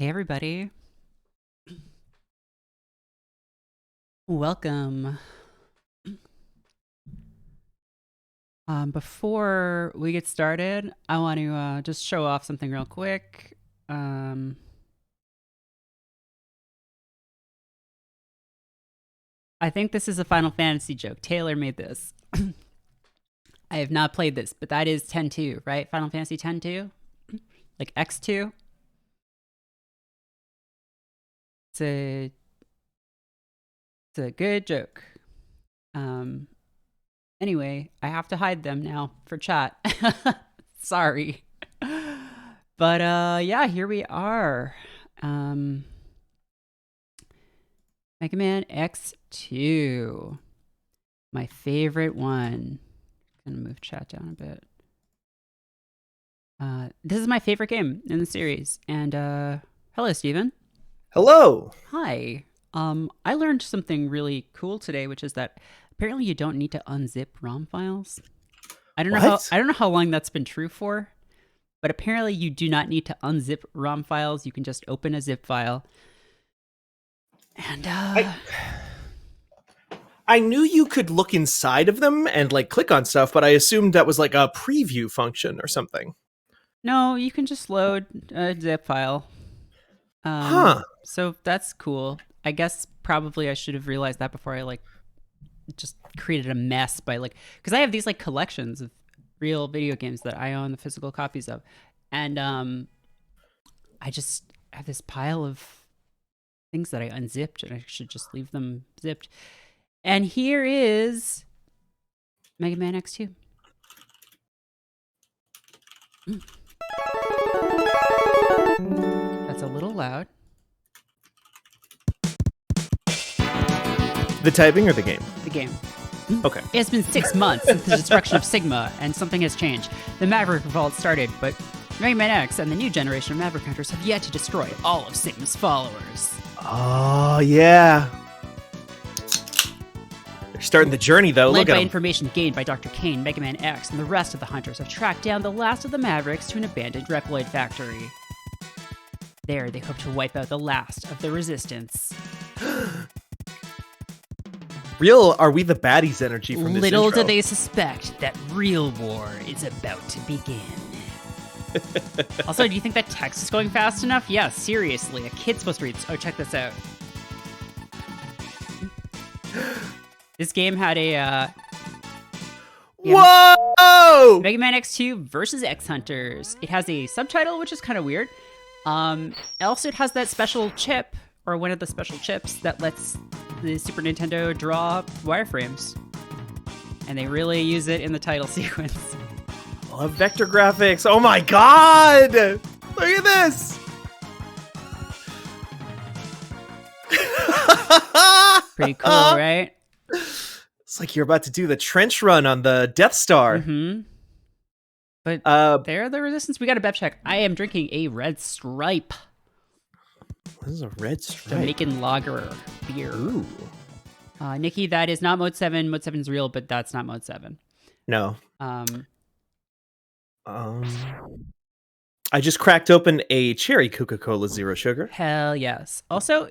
Hey, everybody. Welcome. Before we get started, I want to just show off something real quick. I think this is a Final Fantasy joke. Taylor made this. I have not played this, but that is 10-2, right? Final Fantasy 10-2? Like X2? It's a good joke. Anyway, I have to hide them now for chat. Sorry. But yeah, here we are. Mega Man X2. My favorite one. I'm gonna move chat down a bit. This is my favorite game in the series. And hello, Steven. Hello. Hi. I learned something really cool today, which is that apparently you don't need to unzip ROM files. I don't know how long that's been true for, but apparently you do not need to unzip ROM files. You can just open a zip file. And I knew you could look inside of them and like click on stuff, but I assumed that was like a preview function or something. No, you can just load a zip file. So that's cool. I guess probably I should have realized that before I just created a mess by because I have these collections of real video games that I own the physical copies of, and I just have this pile of things that I unzipped, and I should just leave them zipped. And here is Mega Man X2. That's a little loud. The typing or the game? The game. Okay. It has been 6 months since the destruction of Sigma, and something has changed. The Maverick Revolt started, but Mega Man X and the new generation of Maverick Hunters have yet to destroy all of Sigma's followers. Oh, yeah. They're starting the journey, though. Led Look at by them. information gained by Dr. Kane, Mega Man X and the rest of the Hunters have tracked down the last of the Mavericks to an abandoned Reploid factory. There, they hope to wipe out the last of the Resistance. Real Are We the Baddies energy from this Little intro. do they suspect that real war is about to begin. Also, do you think that text is going fast enough? Yeah, seriously. A kid's supposed to read this. Oh, check this out. This game had a... Whoa! Mega Man X2 versus X Hunters. It has a subtitle, which is kind of weird. Also, it has that special chip, or one of the special chips, that lets the Super Nintendo draw wireframes. And they really use it in the title sequence. I love vector graphics. Oh my god! Look at this! Pretty cool, right? It's like you're about to do the trench run on the Death Star. Mm-hmm. But they're the Resistance. We got a Bev check. I am drinking a Red Stripe. What is a Red Stripe? Jamaican lager beer. Ooh. Nikki, that is not Mode 7. Mode 7 is real, but that's not Mode 7. No. I just cracked open a cherry Coca-Cola Zero Sugar. Hell yes. Also,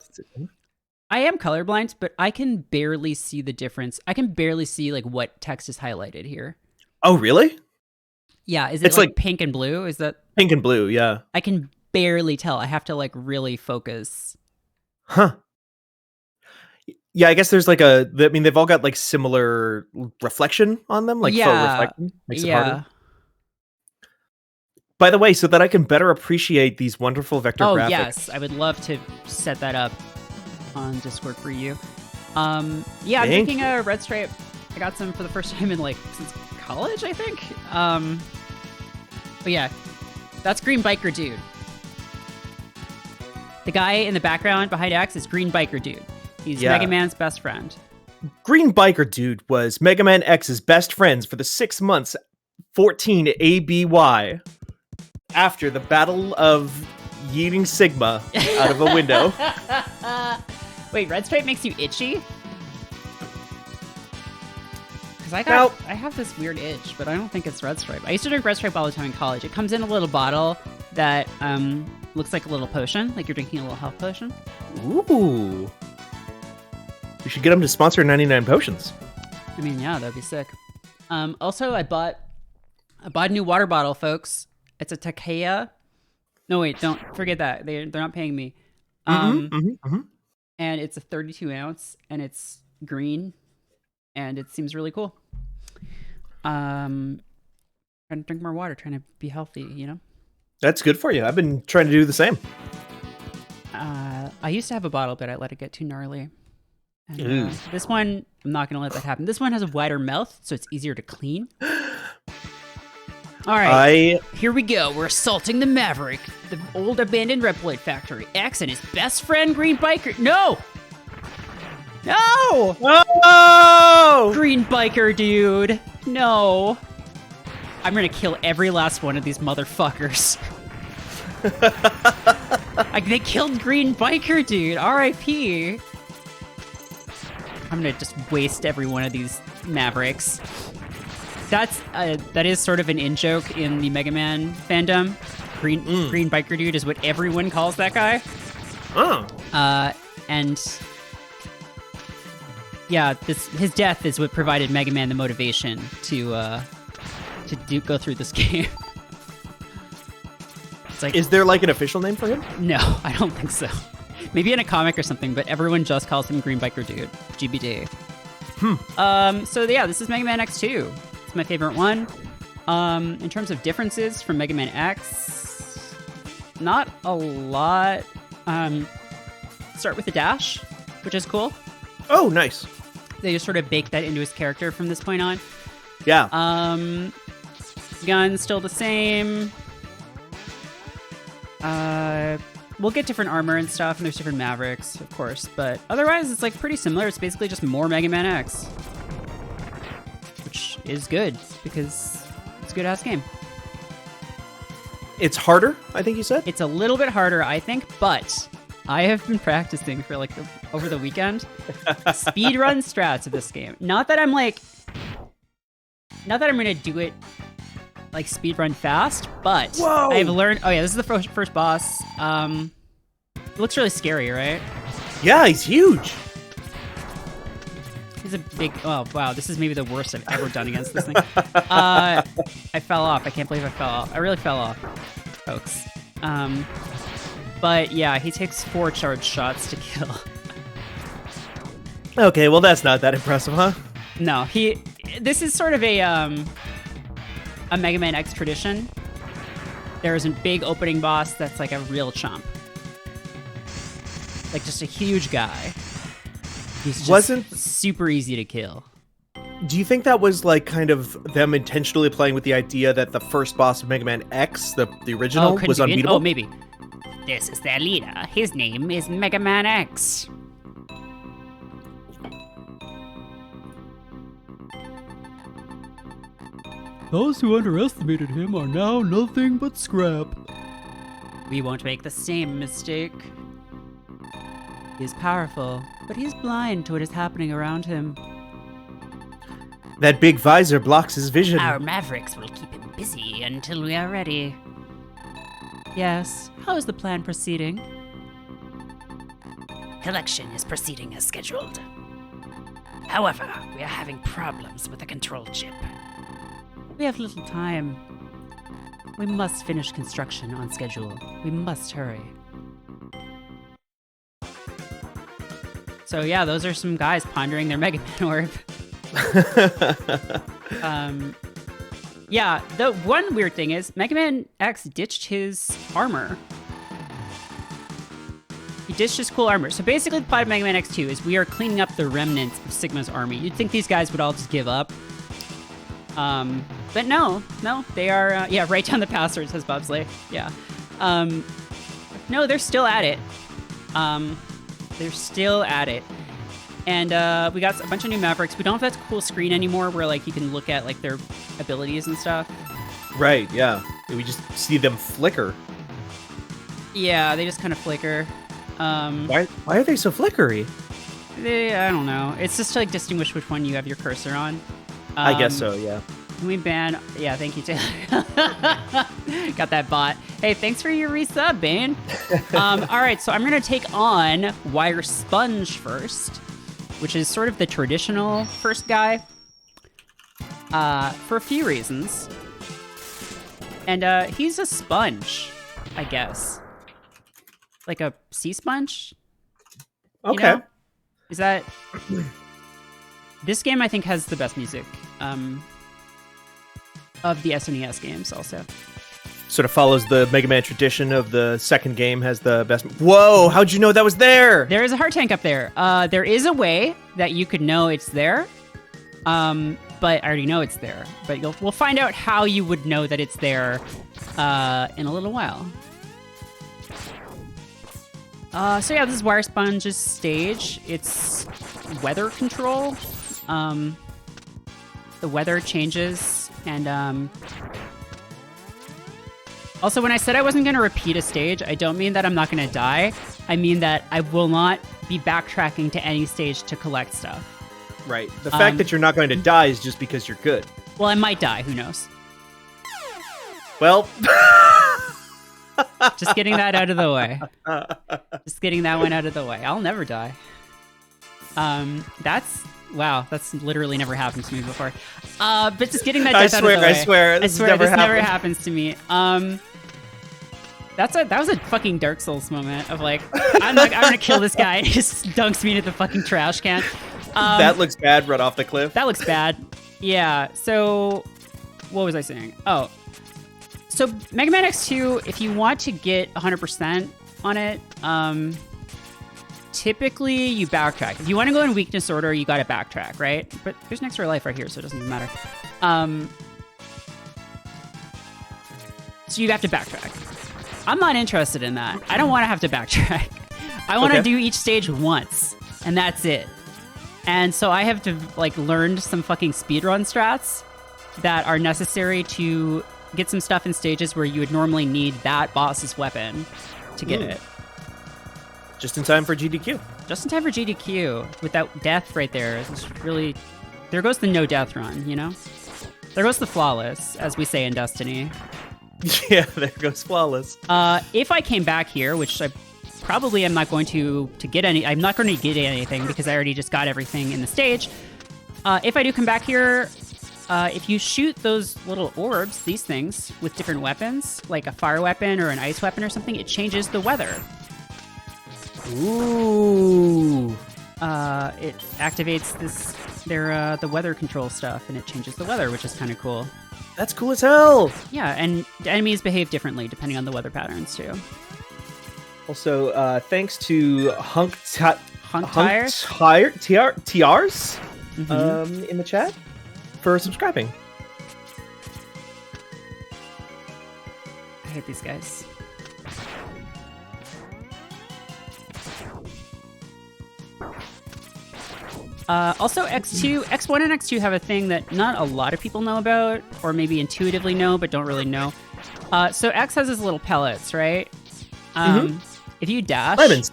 I am colorblind, but I can barely see the difference. I can barely see what text is highlighted here. Oh, really? Yeah, is it it's like pink and blue? Is that pink and blue? Yeah. I can barely tell. I have to really focus. Huh. Yeah, I guess there's they've all got similar reflection on them, faux reflection. Makes it harder. By the way, so that I can better appreciate these wonderful vector graphics. Oh, yes. I would love to set that up on Discord for you. Yeah, I'm drinking a Red Stripe. I got some for the first time in since college, I think. But yeah, that's Green Biker Dude. The guy in the background behind X is Green Biker Dude. He's Mega Man's best friend. Green Biker Dude was Mega Man X's best friends for the 6 months 14 ABY after the Battle of yeeting Sigma out of a window. Wait, Red Stripe makes you itchy? Because I have this weird itch, but I don't think it's Red Stripe. I used to drink Red Stripe all the time in college. It comes in a little bottle that looks like a little potion, like you're drinking a little health potion. Ooh. We should get them to sponsor 99 Potions. I mean, yeah, that'd be sick. Also, I bought a new water bottle, folks. It's a Takea. No, wait, don't forget that. They're not paying me. And it's a 32 ounce, and it's green, and it seems really cool. Trying to drink more water, trying to be healthy, you know? That's good for you. I've been trying to do the same. I used to have a bottle, but I let it get too gnarly. And, this one, I'm not going to let that happen. This one has a wider mouth, so it's easier to clean. All right, here we go. We're assaulting the Maverick, the old abandoned Reploid factory. X and his best friend, Green Biker. No! No! Oh! Green Biker, dude. No. I'm going to kill every last one of these motherfuckers. They killed Green Biker, dude. R.I.P. I'm going to just waste every one of these Mavericks. That is sort of an in-joke in the Mega Man fandom. Green Biker Dude is what everyone calls that guy. Oh. And yeah, his death is what provided Mega Man the motivation to go through this game. It's like, is there like an official name for him? No, I don't think so. Maybe in a comic or something, but everyone just calls him Green Biker Dude. GBD. So yeah, this is Mega Man X2. It's my favorite one. In terms of differences from Mega Man X, not a lot. Start with the dash, which is cool. Oh, nice. They just sort of baked that into his character from this point on. Yeah. Gun's still the same. We'll get different armor and stuff, and there's different Mavericks, of course, but otherwise it's like pretty similar. It's basically just more Mega Man X, which is good because it's a good ass game. It's harder, I think you said? It's a little bit harder, I think, but I have been practicing for like over the weekend speedrun strats of this game. Not that I'm gonna do it like speedrun fast, but Whoa! I've learned. Oh yeah, this is the first boss. It looks really scary, right? Yeah, he's huge. He's a big. Oh wow, this is maybe the worst I've ever done against this thing. I fell off. I can't believe I fell off. I really fell off, folks. But yeah, he takes 4 charged shots to kill. Okay, well that's not that impressive, huh? No, this is sort of a Mega Man X tradition. There is a big opening boss that's like a real chump. Like just a huge guy. He's just super easy to kill. Do you think that was like kind of them intentionally playing with the idea that the first boss of Mega Man X, the original, was unbeatable? Oh, maybe. This is their leader. His name is Mega Man X. Those who underestimated him are now nothing but scrap. We won't make the same mistake. He is powerful, but he's blind to what is happening around him. That big visor blocks his vision. Our Mavericks will keep him busy until we are ready. Yes, how is the plan proceeding? Collection is proceeding as scheduled. However, we are having problems with the control chip. We have little time. We must finish construction on schedule. We must hurry. So yeah, those are some guys pondering their Mega Man orb. Yeah, the one weird thing is Mega Man X ditched his armor. He ditched his cool armor. So basically the plot of Mega Man X2 is we are cleaning up the remnants of Sigma's army. You'd think these guys would all just give up. But no, they are, yeah, write down the password, says Bobsley. Yeah. No, they're still at it. They're still at it. And we got a bunch of new Mavericks. We don't have that cool screen anymore where like you can look at like their abilities and stuff. Right, yeah. We just see them flicker. Yeah, they just kind of flicker. Why are they so flickery? I don't know. It's just to like distinguish which one you have your cursor on. I guess so, yeah. Can we ban? Yeah, thank you, Taylor. Got that bot. Hey, thanks for your resub, Bane. All right, so I'm going to take on Wire Sponge first, which is sort of the traditional first guy for a few reasons. And he's a sponge, I guess. Like a sea sponge? Okay. You know? Is that... This game, I think, has the best music of the SNES games also. Sort of follows the Mega Man tradition of the second game has the best... Whoa, how'd you know that was there? There is a heart tank up there. There is a way that you could know it's there. But I already know it's there. But we'll find out how you would know that it's there in a little while. So yeah, this is Wire Sponge's stage. It's weather control. The weather changes, and also, when I said I wasn't going to repeat a stage, I don't mean that I'm not going to die. I mean that I will not be backtracking to any stage to collect stuff. Right. The fact that you're not going to die is just because you're good. Well, I might die. Who knows? Well... Just getting that out of the way. Just getting that one out of the way. I'll never die. Wow, that's literally never happened to me before. But just getting that death out of the way. I swear, this never happens to me. That was a fucking Dark Souls moment of like, I'm gonna kill this guy, and he just dunks me into the fucking trash can. That looks bad right off the cliff. That looks bad. Yeah, so what was I saying? Oh, so Mega Man X2, if you want to get 100% on it, typically you backtrack. If you want to go in weakness order, you gotta backtrack, right? But there's an extra life right here, so it doesn't even matter. So you have to backtrack. I'm not interested in that. I don't want to have to backtrack. I want to do each stage once, and that's it. And so I have to like learned some fucking speedrun strats that are necessary to get some stuff in stages where you would normally need that boss's weapon to get it. Just in time for GDQ. Just in time for GDQ. With that death right there, it's really... There goes the no death run, you know? There goes the flawless, as we say in Destiny. Yeah, there goes flawless. If I came back here, which I probably am not going to get any... I'm not going to get anything because I already just got everything in the stage. If I do come back here, if you shoot those little orbs, these things, with different weapons, like a fire weapon or an ice weapon or something, it changes the weather. Ooh. It activates the weather control stuff, and it changes the weather, which is kind of cool. That's cool as hell. Yeah, and enemies behave differently depending on the weather patterns too. Also, thanks to TRs in the chat for subscribing. I hate these guys. Also, X1 and X2 have a thing that not a lot of people know about, or maybe intuitively know, but don't really know. So X has his little pellets, right? If you dash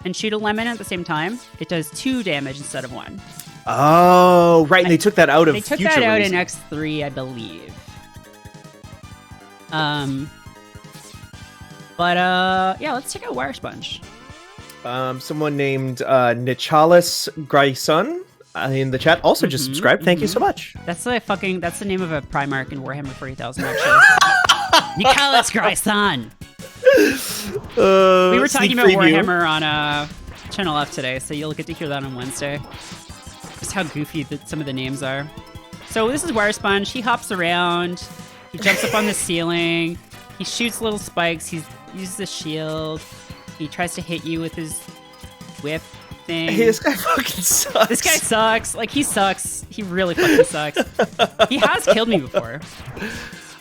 and shoot a lemon at the same time, it does 2 damage instead of 1. Oh, right, and they took that out of Future. They took that out in X3, I believe. Yeah, let's check out Wire Sponge. Someone named Nichalis Grayson in the chat also just subscribed. Thank you so much. That's the name of a Primarch in Warhammer 40,000, actually. Nichalis Grayson. We were talking about Warhammer on Channel F today, so you'll get to hear that on Wednesday. Just how goofy some of the names are. So this is Wire Sponge. He hops around. He jumps up on the ceiling. He shoots little spikes. He uses a shield. He tries to hit you with his whip thing. Hey, this guy fucking sucks. This guy sucks. Like, he sucks. He really fucking sucks. He has killed me before.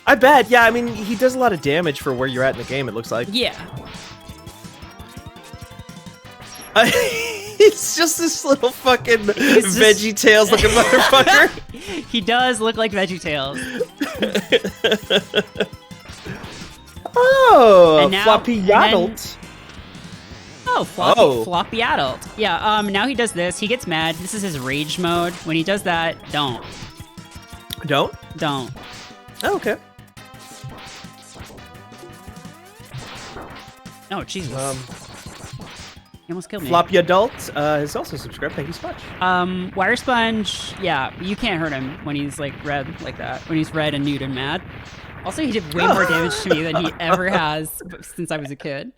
I bet. Yeah, I mean, he does a lot of damage for where you're at in the game, it looks like. Yeah. It's just this little fucking VeggieTales looking motherfucker. He does look like VeggieTales. Oh, floppy adult. Floppy adult. Yeah, now he does this. He gets mad. This is his rage mode. When he does that, don't. Don't? Don't. Oh, okay. Oh, Jesus. He almost killed me. Floppy Adult has also subscribed. Thank you so much. Wire Sponge, yeah, you can't hurt him when he's like red like that. When he's red and nude and mad. Also, he did way more damage to me than he ever has since I was a kid.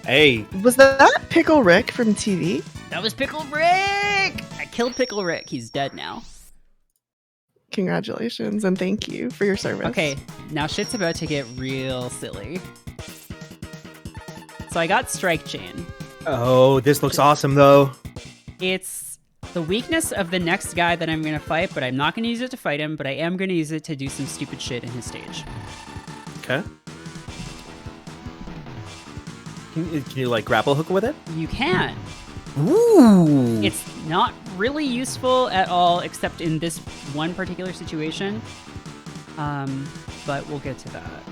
Hey. Was that Pickle Rick from TV? That was Pickle Rick! I killed Pickle Rick. He's dead now. Congratulations and thank you for your service. Okay, now shit's about to get real silly. So I got Strike Chain. Oh, this looks awesome, though. It's the weakness of the next guy that I'm going to fight, but I'm not going to use it to fight him, but I am going to use it to do some stupid shit in his stage. Okay. Can you like grapple hook with it? You can. Ooh. It's not really useful at all, except in this one particular situation. But we'll get to that.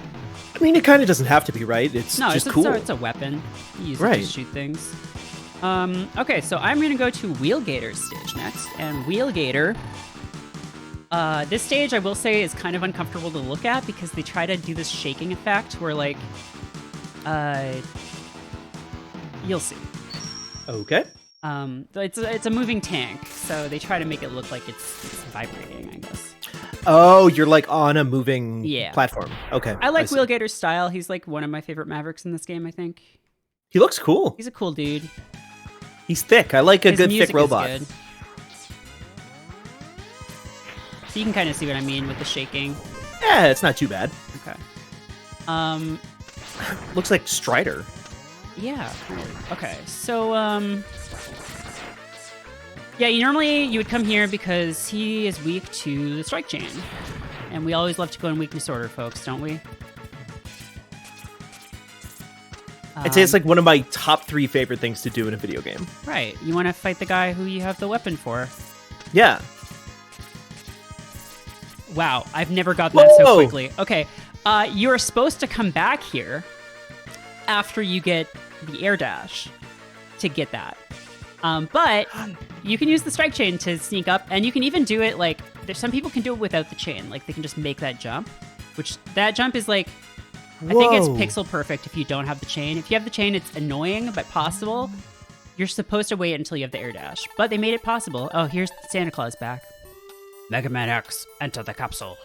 I mean, it kind of doesn't have to be, right? It's just cool. It's a weapon. You use it to shoot things. Okay, so I'm going to go to Wheelgator's stage next. And Wheelgator, this stage, I will say, is kind of uncomfortable to look at because they try to do this shaking effect where, like, you'll see. Okay. It's a moving tank, so they try to make it look like it's vibrating, I guess. Oh, you're like on a moving platform. Okay. I like Wheelgator's style. He's like one of my favorite Mavericks in this game, I think. He looks cool. He's a cool dude. He's thick. I like a good thick robot. Good. So you can kind of see what I mean with the shaking. Yeah, it's not too bad. Okay. Looks like Strider. Yeah. Okay. So yeah, normally you would come here because he is weak to the Strike Chain. And we always love to go in weakness order, folks, don't we? I'd say it's like one of my top 3 favorite things to do in a video game. Right. You want to fight the guy who you have the weapon for. Yeah. Wow, I've never gotten that so quickly. Okay, you are supposed to come back here after you get the air dash to get that. But you can use the Strike Chain to sneak up, and you can even do it like, there's some people can do it without the chain. Like, they can just make that jump, which that jump is like, I think it's pixel perfect if you don't have the chain. If you have the chain, it's annoying, but possible. You're supposed to wait until you have the air dash, but they made it possible. Oh, here's Santa Claus back. Mega Man X, enter the capsule.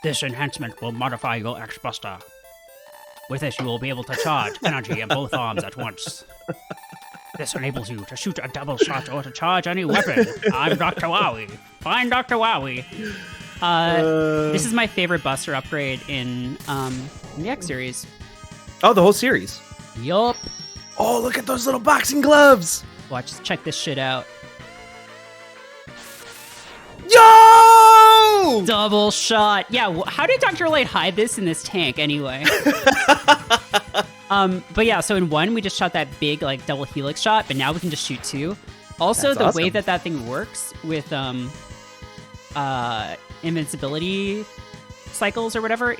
This enhancement will modify your X-Buster. With this, you will be able to charge energy in both arms at once. This enables you to shoot a double shot or to charge any weapon. I'm Dr. Wowie. Find Dr. Wowie. This is my favorite Buster upgrade in the X series. Oh, the whole series? Yup. Oh, look at those little boxing gloves. Watch, check this shit out. Yo! Double shot. Yeah, how did Dr. Light hide this in this tank anyway? But yeah, so in 1, we just shot that big, like, double helix shot, but now we can just shoot 2. Also, That's the awesome. way that thing works with invincibility cycles or whatever,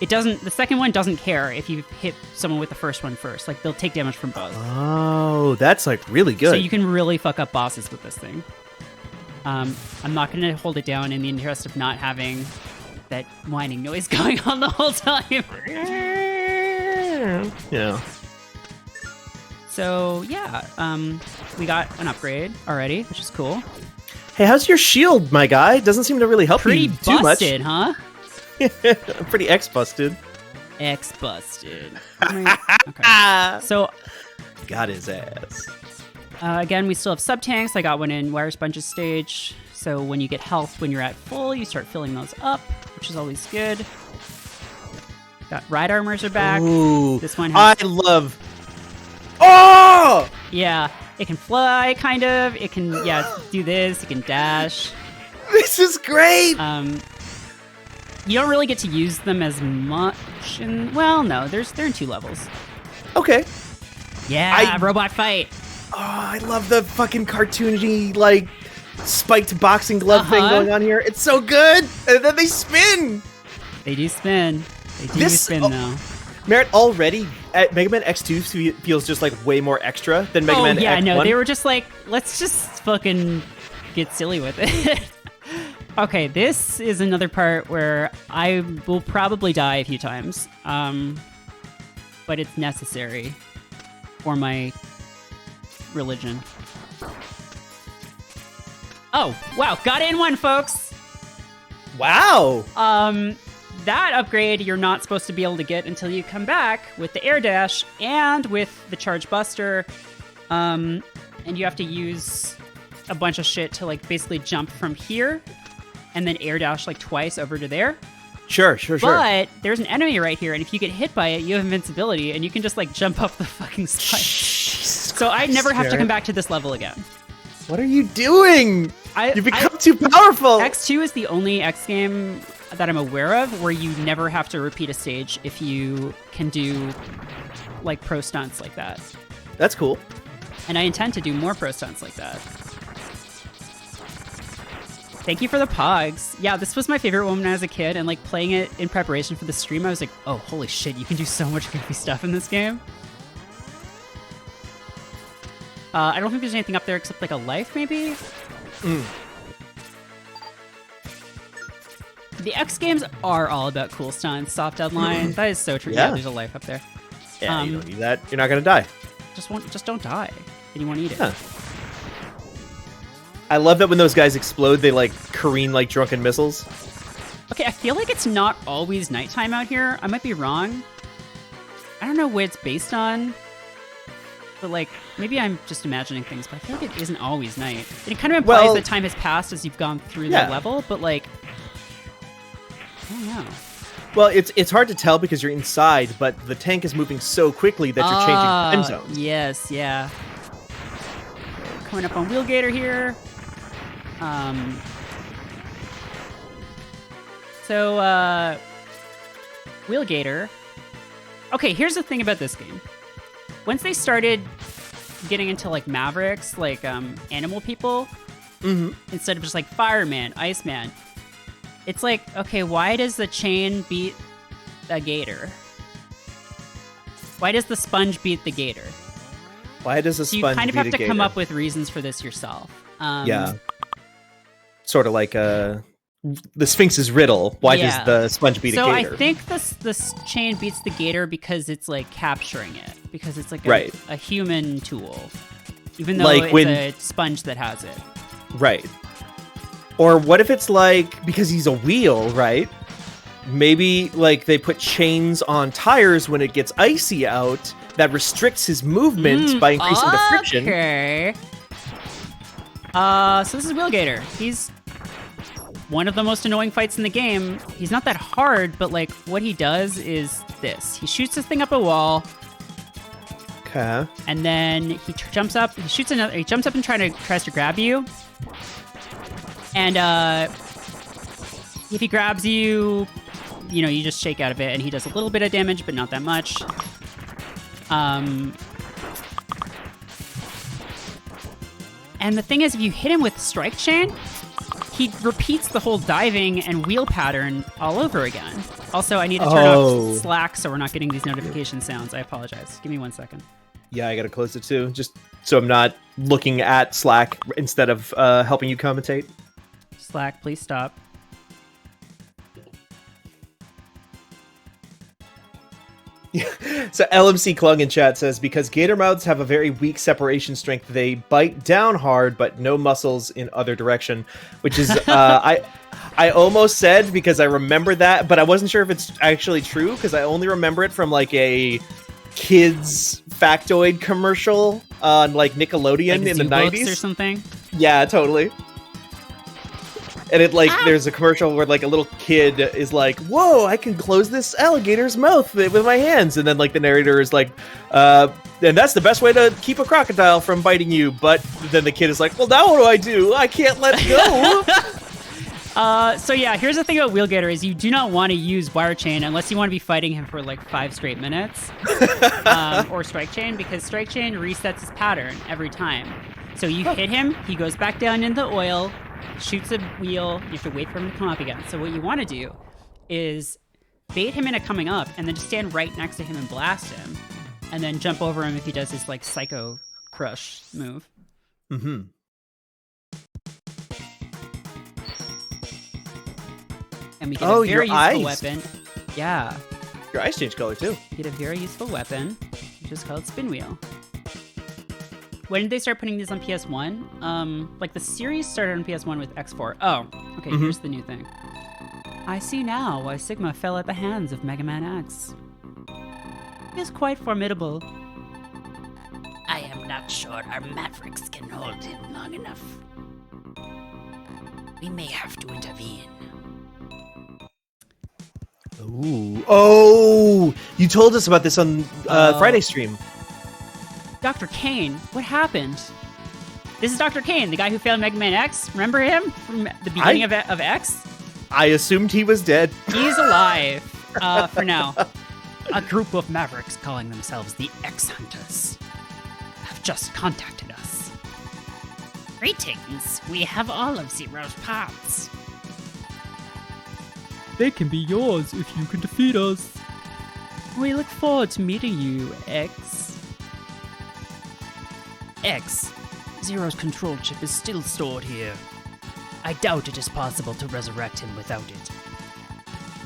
it doesn't, the second one doesn't care if you hit someone with the first one first. Like, they'll take damage from both. Oh, that's, like, really good. So you can really fuck up bosses with this thing. I'm not going to hold it down in the interest of not having that whining noise going on the whole time. Yeah. So, yeah, we got an upgrade already, which is cool. Hey, how's your shield, my guy? Doesn't seem to really help Pretty you too much. busted, huh? Pretty X-busted. X-busted. Okay. So, got his ass. again, we still have sub-tanks. I got one in Wire Sponge's stage. So when you get health when you're at full, you start filling those up, which is always good. Got ride armors are back. Ooh, This one has... I love... Oh! Yeah, it can fly, kind of. It can, do this. It can dash. This is great! You don't really get to use them as much in... Well, no, they're in 2 levels. Okay. Yeah, robot fight. Oh, I love the fucking cartoony, like, spiked boxing glove thing going on here. It's so good! And then they spin! They do spin. They do spin, though. Merritt, already, Mega Man X2 feels just, like, way more extra than Mega Man X1. Yeah, no, they were just like, let's just fucking get silly with it. Okay, this is another part where I will probably die a few times. but it's necessary for my religion. Oh, wow. Got in one, folks. Wow. That upgrade you're not supposed to be able to get until you come back with the air dash and with the charge buster. And you have to use a bunch of shit to like basically jump from here and then air dash like twice over to there. Sure. But there's an enemy right here, and if you get hit by it, you have invincibility, and you can just like jump up the fucking spikes. So I never have to come back to this level again. What are you doing? You become too powerful. X2 is the only X game that I'm aware of where you never have to repeat a stage if you can do like pro stunts like that. That's cool. And I intend to do more pro stunts like that. Thank you for the pogs. Yeah, this was my favorite one when I was a kid, and like playing it in preparation for the stream, I was like, oh, holy shit, you can do so much goofy stuff in this game. I don't think there's anything up there except like a life, maybe? The X games are all about cool stunts, soft deadline. That is so true. Yeah, there's a life up there. Yeah, you don't need that. You're not gonna die. Just don't die. Then you won't eat it. Huh. I love that when those guys explode, they like careen like drunken missiles. Okay, I feel like it's not always nighttime out here. I might be wrong. I don't know what it's based on. But like, maybe I'm just imagining things, but I feel like it isn't always night. It kind of implies that time has passed as you've gone through the level, but like, I don't know. Well, it's hard to tell because you're inside, but the tank is moving so quickly that you're changing time zones. Yes, yeah. Coming up on Wheelgator here. So, Wheelgator. Okay, here's the thing about this game. Once they started getting into like Mavericks, like animal people, instead of just like fireman, Iceman, it's like, okay, why does the chain beat the gator? Why does the sponge beat the gator? Why does the sponge beat a gator? You kind of have to come up with reasons for this yourself. Yeah. Sort of like the Sphinx's riddle. Why does the sponge beat a gator? So I think this chain beats the gator because it's like capturing it. Because it's like a human tool. Even though like it's a sponge that has it. Right. Or what if it's like, because he's a wheel, right? Maybe like they put chains on tires when it gets icy out that restricts his movement by increasing the friction. Okay. So this is Wheelgator. He's one of the most annoying fights in the game. He's not that hard, but like what he does is this. He shoots this thing up a wall. Okay. And then he jumps up. He shoots another. He jumps up and tries to grab you. And if he grabs you, you just shake out of it, and he does a little bit of damage, but not that much. And the thing is, if you hit him with Strike Chain, he repeats the whole diving and wheel pattern all over again. Also, I need to turn off Slack so we're not getting these notification sounds. I apologize. Give me 1 second. Yeah, I gotta close it too, just so I'm not looking at Slack instead of helping you commentate. Slack, please stop. So LMC Klung in chat says, because gator mouths have a very weak separation strength, they bite down hard but no muscles in other direction, which is I almost said because I remember that, but I wasn't sure if it's actually true because I only remember it from like a kids factoid commercial on like Nickelodeon like in the 90s or something. Yeah, totally. And it like there's a commercial where like a little kid is like, "Whoa, I can close this alligator's mouth with my hands," and then like the narrator is like, "And that's the best way to keep a crocodile from biting you." But then the kid is like, "Well, now what do? I can't let it go." So yeah, here's the thing about Wheelgator is you do not want to use Wire Chain unless you want to be fighting him for like 5 straight minutes, or Strike Chain, because Strike Chain resets his pattern every time. So you hit him, he goes back down in the oil. Shoots a wheel, you have to wait for him to come up again. So what you want to do is bait him into coming up and then just stand right next to him and blast him. And then jump over him if he does his like Psycho Crush move. Mm-hmm. And we get a very useful weapon. Yeah. Your eyes change color too. You get a very useful weapon, which is called Spin Wheel. When did they start putting these on PS1? Like the series started on PS1 with X4. Oh, okay, here's the new thing. I see now why Sigma fell at the hands of Mega Man X. He is quite formidable. I am not sure our Mavericks can hold him long enough. We may have to intervene. Ooh. Oh, you told us about this on Friday stream. Dr. Kane, what happened? This is Dr. Kane, the guy who failed Mega Man X. Remember him from the beginning of X? I assumed he was dead. He's alive, for now. A group of Mavericks calling themselves the X-Hunters have just contacted us. Greetings, we have all of Zero's parts. They can be yours if you can defeat us. We look forward to meeting you, X. X, Zero's control chip is still stored here. I doubt it is possible to resurrect him without it.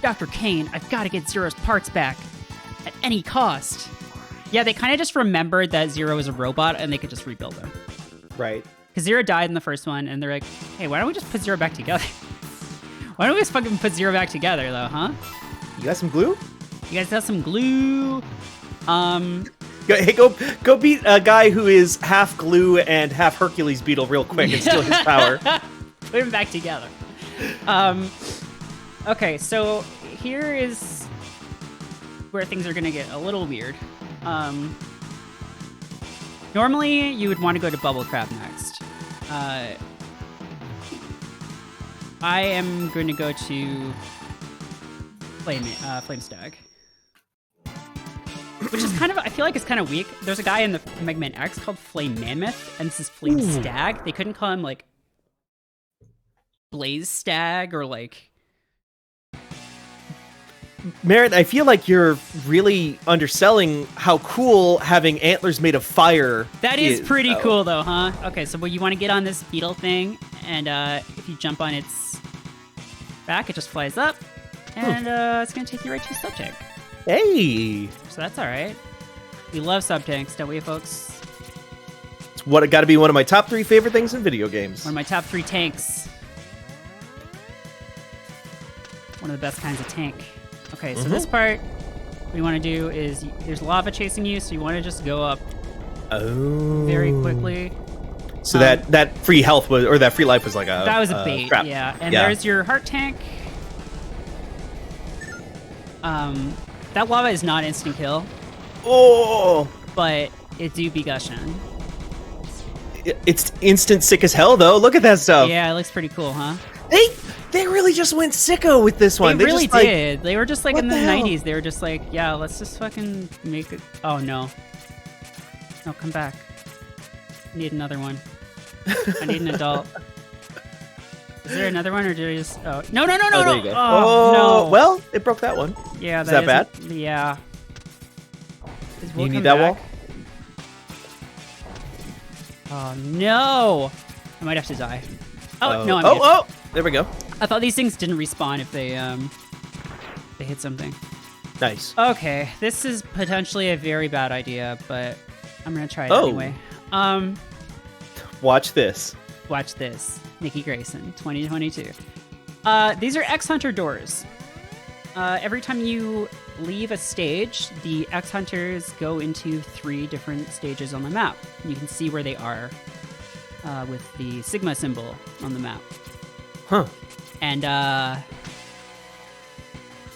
Dr. Kane, I've got to get Zero's parts back. At any cost. Yeah, they kind of just remembered that Zero is a robot and they could just rebuild him. Right. Because Zero died in the first one, and they're like, hey, why don't we just put Zero back together? Why don't we just fucking put Zero back together, though, huh? You got some glue? You guys got some glue? Hey, go beat a guy who is half glue and half Hercules beetle real quick and steal his power. Put him back together. Okay, so here is where things are gonna get a little weird. Normally, you would want to go to Bubble Crab next. I am going to go to Flame Stag. Which is kind of, I feel like it's kind of weak. There's a guy in the Mega Man X called Flame Mammoth, and this is Flame Stag. They couldn't call him, like, Blaze Stag or, like... Merritt, I feel like you're really underselling how cool having antlers made of fire That is pretty cool, though, huh? Okay, so you want to get on this beetle thing, and if you jump on its back, it just flies up, and it's going to take you right to Sub-Tank. Hey! So that's all right. We love Sub-Tanks, don't we, folks? It's got to be one of my top 3 favorite things in video games. One of my top 3 tanks. One of the best kinds of tank. Okay, so this part, what you want to do is, there's lava chasing you, so you want to just go up very quickly. So that free health was, or that free life was like a... That was a bait, trap. yeah. And there's your heart tank. That lava is not instant kill. Oh! But it do be gushing. It's instant sick as hell, though. Look at that stuff. Yeah, it looks pretty cool, huh? They really just went sicko with this one. They really just, did. They were just like in the hell? 90s. They were just like, yeah, let's just fucking make it. Oh, no. No, come back. I need another one. I need an adult. Is there another one, or did I just... Oh, no. There you go. Oh, no. Well, it broke that one. Yeah, Is that bad? Yeah. You need that wall? Oh, no. I might have to die. Oh, no, I'm good. Oh, there we go. I thought these things didn't respawn if they hit something. Nice. Okay, this is potentially a very bad idea, but I'm gonna try it anyway. Watch this. Watch this. Nikki Grayson, 2022. These are X-Hunter doors. Every time you leave a stage, the X-Hunters go into 3 different stages on the map. You can see where they are with the Sigma symbol on the map. Huh. And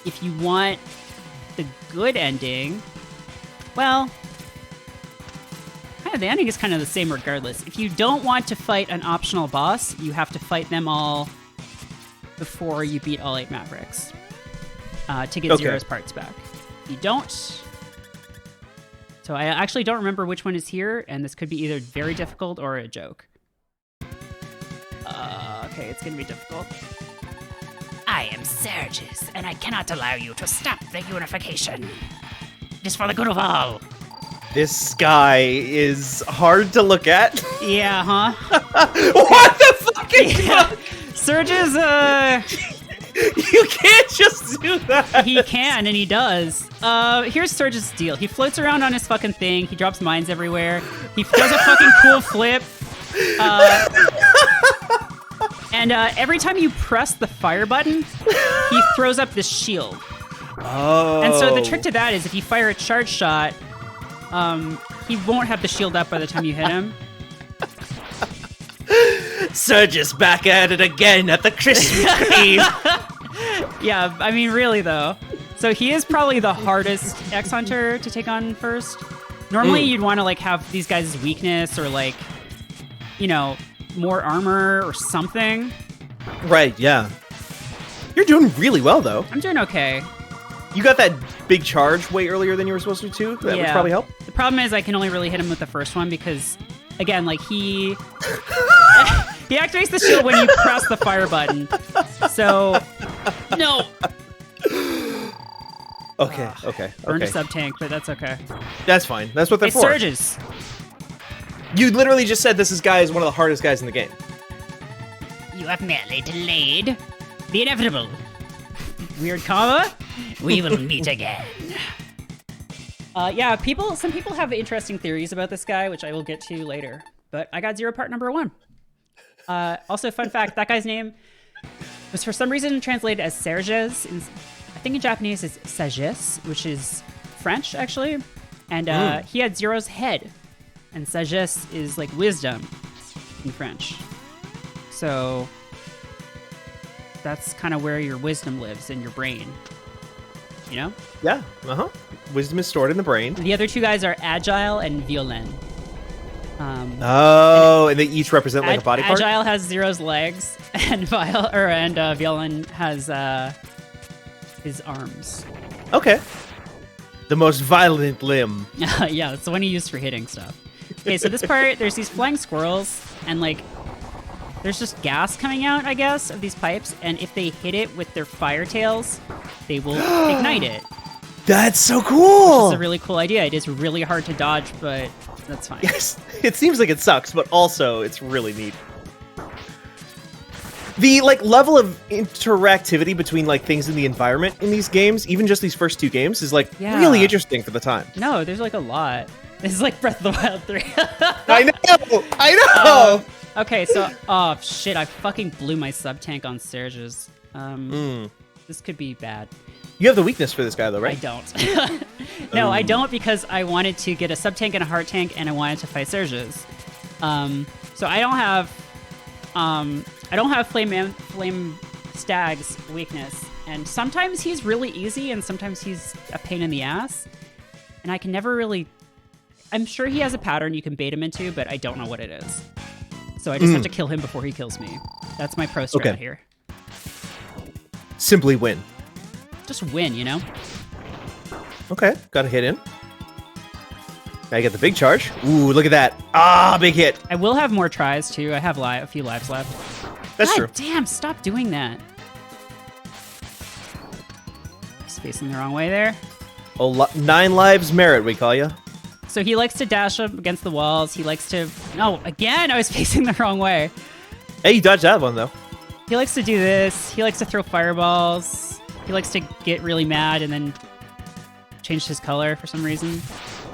if you want the good ending, well, kind of the ending is kind of the same regardless. If you don't want to fight an optional boss, you have to fight them all before you beat all 8 Mavericks to get Zero's parts back. If you don't... So I actually don't remember which one is here, and this could be either very difficult or a joke. Okay, it's gonna be difficult. I am Sergis, and I cannot allow you to stop the unification. It is for the good of all. This guy is hard to look at. Yeah, huh? What the fuck is Sergis, You can't just do that. He can, and he does. Here's Surge's deal. He floats around on his fucking thing. He drops mines everywhere. He does a fucking cool flip. And every time you press the fire button, he throws up this shield. Oh. And so the trick to that is if you fire a charge shot, he won't have the shield up by the time you hit him. Surge is back at it again at the Krispy Kreme. Yeah, I mean, really, though. So he is probably the hardest X Hunter to take on first. Normally, you'd want to, like, have these guys' weakness or, like, you know, more armor or something. Right, yeah. You're doing really well, though. I'm doing okay. You got that big charge way earlier than you were supposed to, too. That would probably help. The problem is I can only really hit him with the first one because, again, like, he activates the shield when you press the fire button. So, no. Okay. Burned a sub-tank, but that's okay. That's fine. That's what they're It for. surges. You literally just said this guy is one of the hardest guys in the game. You have merely delayed the inevitable. Weird comma. We will meet again. Yeah, some people have interesting theories about this guy, which I will get to later. But I got 0 part number 1. Also, fun fact, that guy's name was for some reason translated as Serges. I think in Japanese it's Sagesse, which is French, actually. And he had Zero's head. And Sagesse is like wisdom in French. So that's kind of where your wisdom lives, in your brain. You know? Yeah, Wisdom is stored in the brain. The other 2 guys are Agile and Violin. And they each represent like a body part? Agile has Zero's legs, and Violin has his arms. Okay. The most violent limb. Yeah, it's the one he used for hitting stuff. Okay, so this part, there's these flying squirrels, and like, there's just gas coming out, I guess, of these pipes, and if they hit it with their fire tails, they will ignite it. That's so cool! It's a really cool idea. It is really hard to dodge, but that's fine. Yes, it seems like it sucks, but also it's really neat. The like level of interactivity between like things in the environment in these games, even just these first 2 games, is like really interesting for the time. No, there's like a lot. This is like Breath of the Wild 3. I know! Okay, so, oh shit, I fucking blew my sub-tank on Serge's. This could be bad. You have the weakness for this guy though, right? I don't. No, I don't, because I wanted to get a sub-tank and a hard tank, and I wanted to fight Serge's. So I don't have Flame Stag's weakness, and sometimes he's really easy, and sometimes he's a pain in the ass, and I can never really... I'm sure he has a pattern you can bait him into, but I don't know what it is. So I just have to kill him before he kills me. That's my pro strat here. Simply win. Just win, you know? Okay, got a hit in. Now you get the big charge. Ooh, look at that. Ah, big hit. I will have more tries, too. I have a few lives left. That's God true. Damn, stop doing that. Spacing the wrong way there. Oh, 9 lives Merritt, we call you. So he likes to dash up against the walls. He likes to... No, again, I was facing the wrong way. Hey, you dodged that one, though. He likes to do this. He likes to throw fireballs. He likes to get really mad and then change his color for some reason.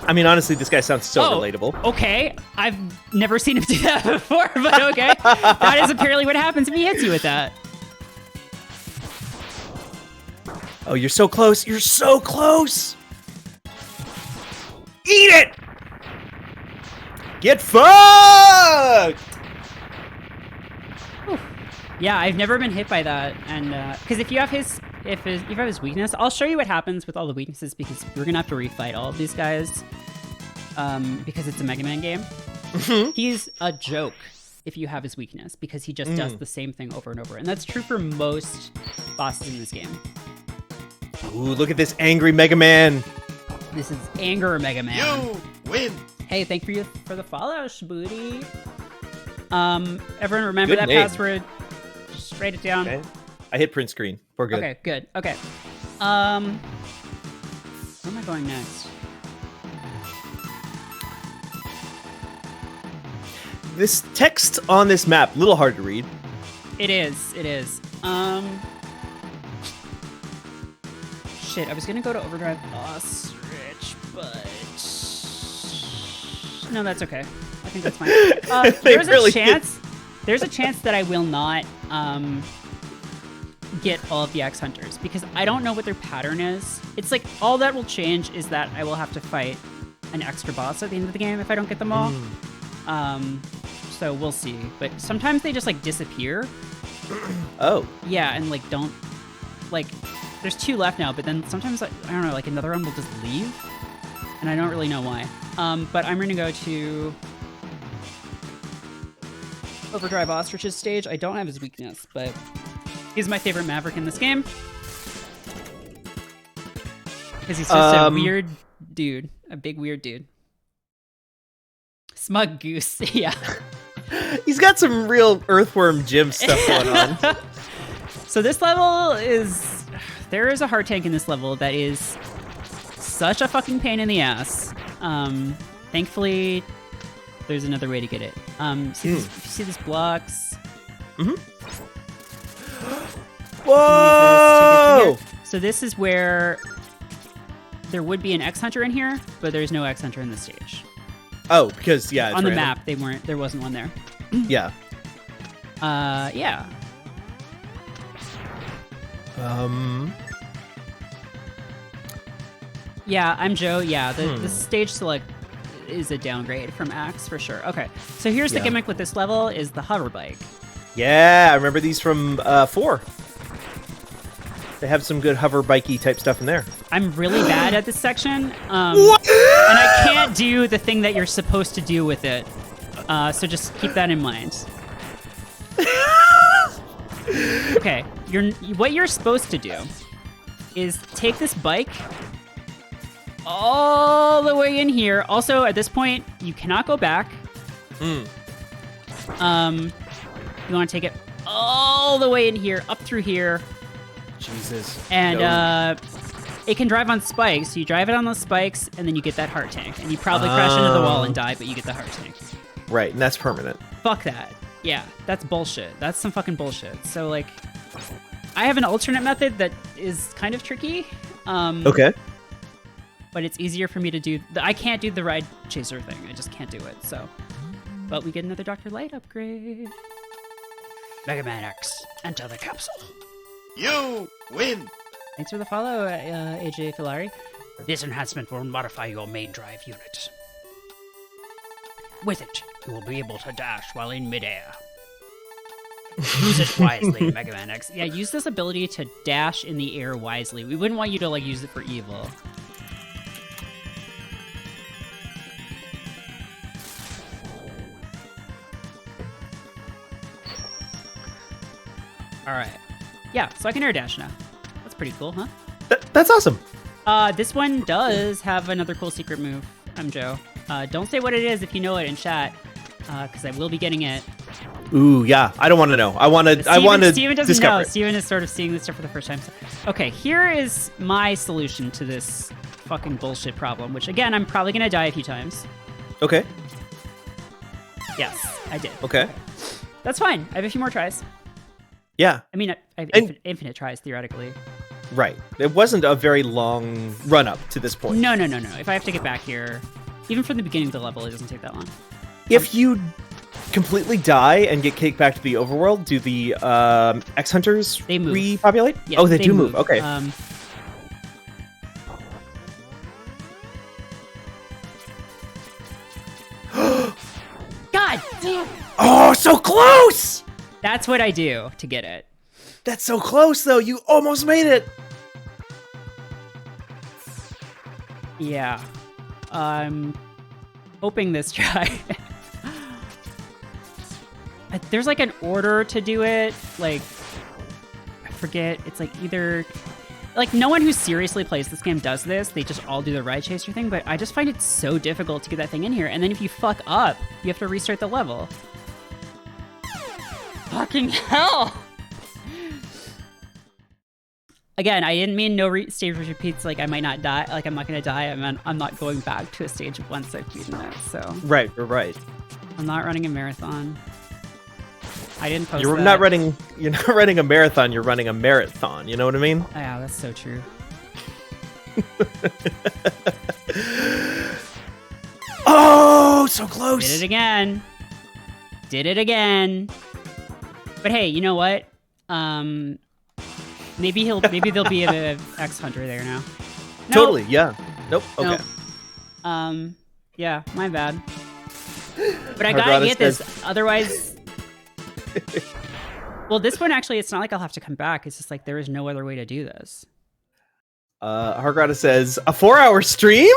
I mean, honestly, this guy sounds so relatable. Okay. I've never seen him do that before, but okay. That is apparently what happens if he hits you with that. Oh, you're so close. You're so close. Eat it! Get fucked! Yeah, I've never been hit by that, and because if you have his weakness, I'll show you what happens with all the weaknesses, because we're gonna have to refight all of these guys, because it's a Mega Man game. He's a joke if you have his weakness, because he just does the same thing over and over, and that's true for most bosses in this game. Ooh, look at this angry Mega Man. This is Anger Mega Man. You win. Hey, thank you for the follow, Shabooty. Everyone remember Good that name. password? Just write it down. Okay. I hit print screen. We're good. Okay, good. Okay. Where am I going next? This text on this map, a little hard to read. It is. It is. shit. I was gonna go to Overdrive Ostrich, but no, that's okay. I think that's fine. There's really a chance. There's a chance that I will not get all of the X Hunters because I don't know what their pattern is. It's like all that will change is that I will have to fight an extra boss at the end of the game if I don't get them all. So we'll see. But sometimes they just like disappear. Oh. Yeah, and like don't like. There's 2 left now, but then sometimes like, I don't know, like another one will just leave, and I don't really know why. But I'm gonna go to Overdrive Ostrich's stage. I don't have his weakness, but he's my favorite Maverick in this game because he's just a weird dude, a big weird dude. Smug Goose, yeah. He's got some real Earthworm Jim stuff going on. So this level is... There is a heart tank in this level that is such a fucking pain in the ass. Thankfully, there's another way to get it. If you see these blocks... Whoa! So this is where there would be an X Hunter in here, but there's no X Hunter in this stage. Oh, because, yeah, it's on the random. map, there wasn't one there. Yeah. Yeah. Yeah, I'm Joe. Yeah, the stage select is a downgrade from Axe for sure. Okay, so here's the gimmick with this level is the hover bike. Yeah, I remember these from 4. They have some good hover bikey type stuff in there. I'm really bad at this section, and I can't do the thing that you're supposed to do with it. So just keep that in mind. Okay, what you're supposed to do is take this bike all the way in here. Also, at this point, you cannot go back. You want to take it all the way in here, up through here. Jesus. And it can drive on spikes. So you drive it on those spikes, and then you get that heart tank. And you probably crash into the wall and die, but you get the heart tank. Right, and that's permanent. Fuck that. Yeah, that's bullshit. That's some fucking bullshit. So, like, I have an alternate method that is kind of tricky. Okay. But it's easier for me to do. I can't do the ride chaser thing. I just can't do it. So, but we get another Dr. Light upgrade. Mega Man X, enter the capsule. You win! Thanks for the follow, AJ Filari. This enhancement will modify your main drive unit. With it, you will be able to dash while in midair. Use it wisely, Mega Man X. Yeah, use this ability to dash in the air wisely. We wouldn't want you to, like, use it for evil. Alright. Yeah, so I can air dash now. That's pretty cool, huh? That's awesome. This one does have another cool secret move. I'm Joe. Don't say what it is if you know it in chat, because I will be getting it. Ooh, yeah. I don't want to know. I want to. Steven doesn't discover know. it. Steven is sort of seeing this stuff for the first time. So, okay, here is my solution to this fucking bullshit problem. Which again, I'm probably gonna die a few times. Okay. Yes, I did. Okay. That's fine. I have a few more tries. Yeah. I mean, I have infinite tries theoretically. Right. It wasn't a very long run up to this point. No. If I have to get back here, even from the beginning of the level, it doesn't take that long. If you completely die and get kicked back to the overworld, do the X Hunters repopulate? Yeah, oh, they do move. Okay. God damn! Oh, so close! That's what I do to get it. That's so close, though. You almost made it. Yeah. I'm hoping this try. There's like an order to do it. Like, I forget. It's like either... Like, no one who seriously plays this game does this. They just all do the ride chaser thing. But I just find it so difficult to get that thing in here. And then if you fuck up, you have to restart the level. Fucking hell! Again, I didn't mean no stage repeats. Like, I might not die. Like, I'm not gonna die. I'm not going back to a stage once I've beaten it. So Right. I'm not running a marathon. I didn't post You're that. not running a marathon. You're running a marathon. You know what I mean? Yeah, that's so true. Oh, so close. Did it again. Did it again. But hey, you know what? Maybe there'll be a X Hunter there now. No. Totally, yeah. Nope. Okay. Nope. Yeah, my bad. But I gotta get this, otherwise. Well, this one actually, it's not like I'll have to come back. It's just like there is no other way to do this. Hargrada says, a 4-hour stream?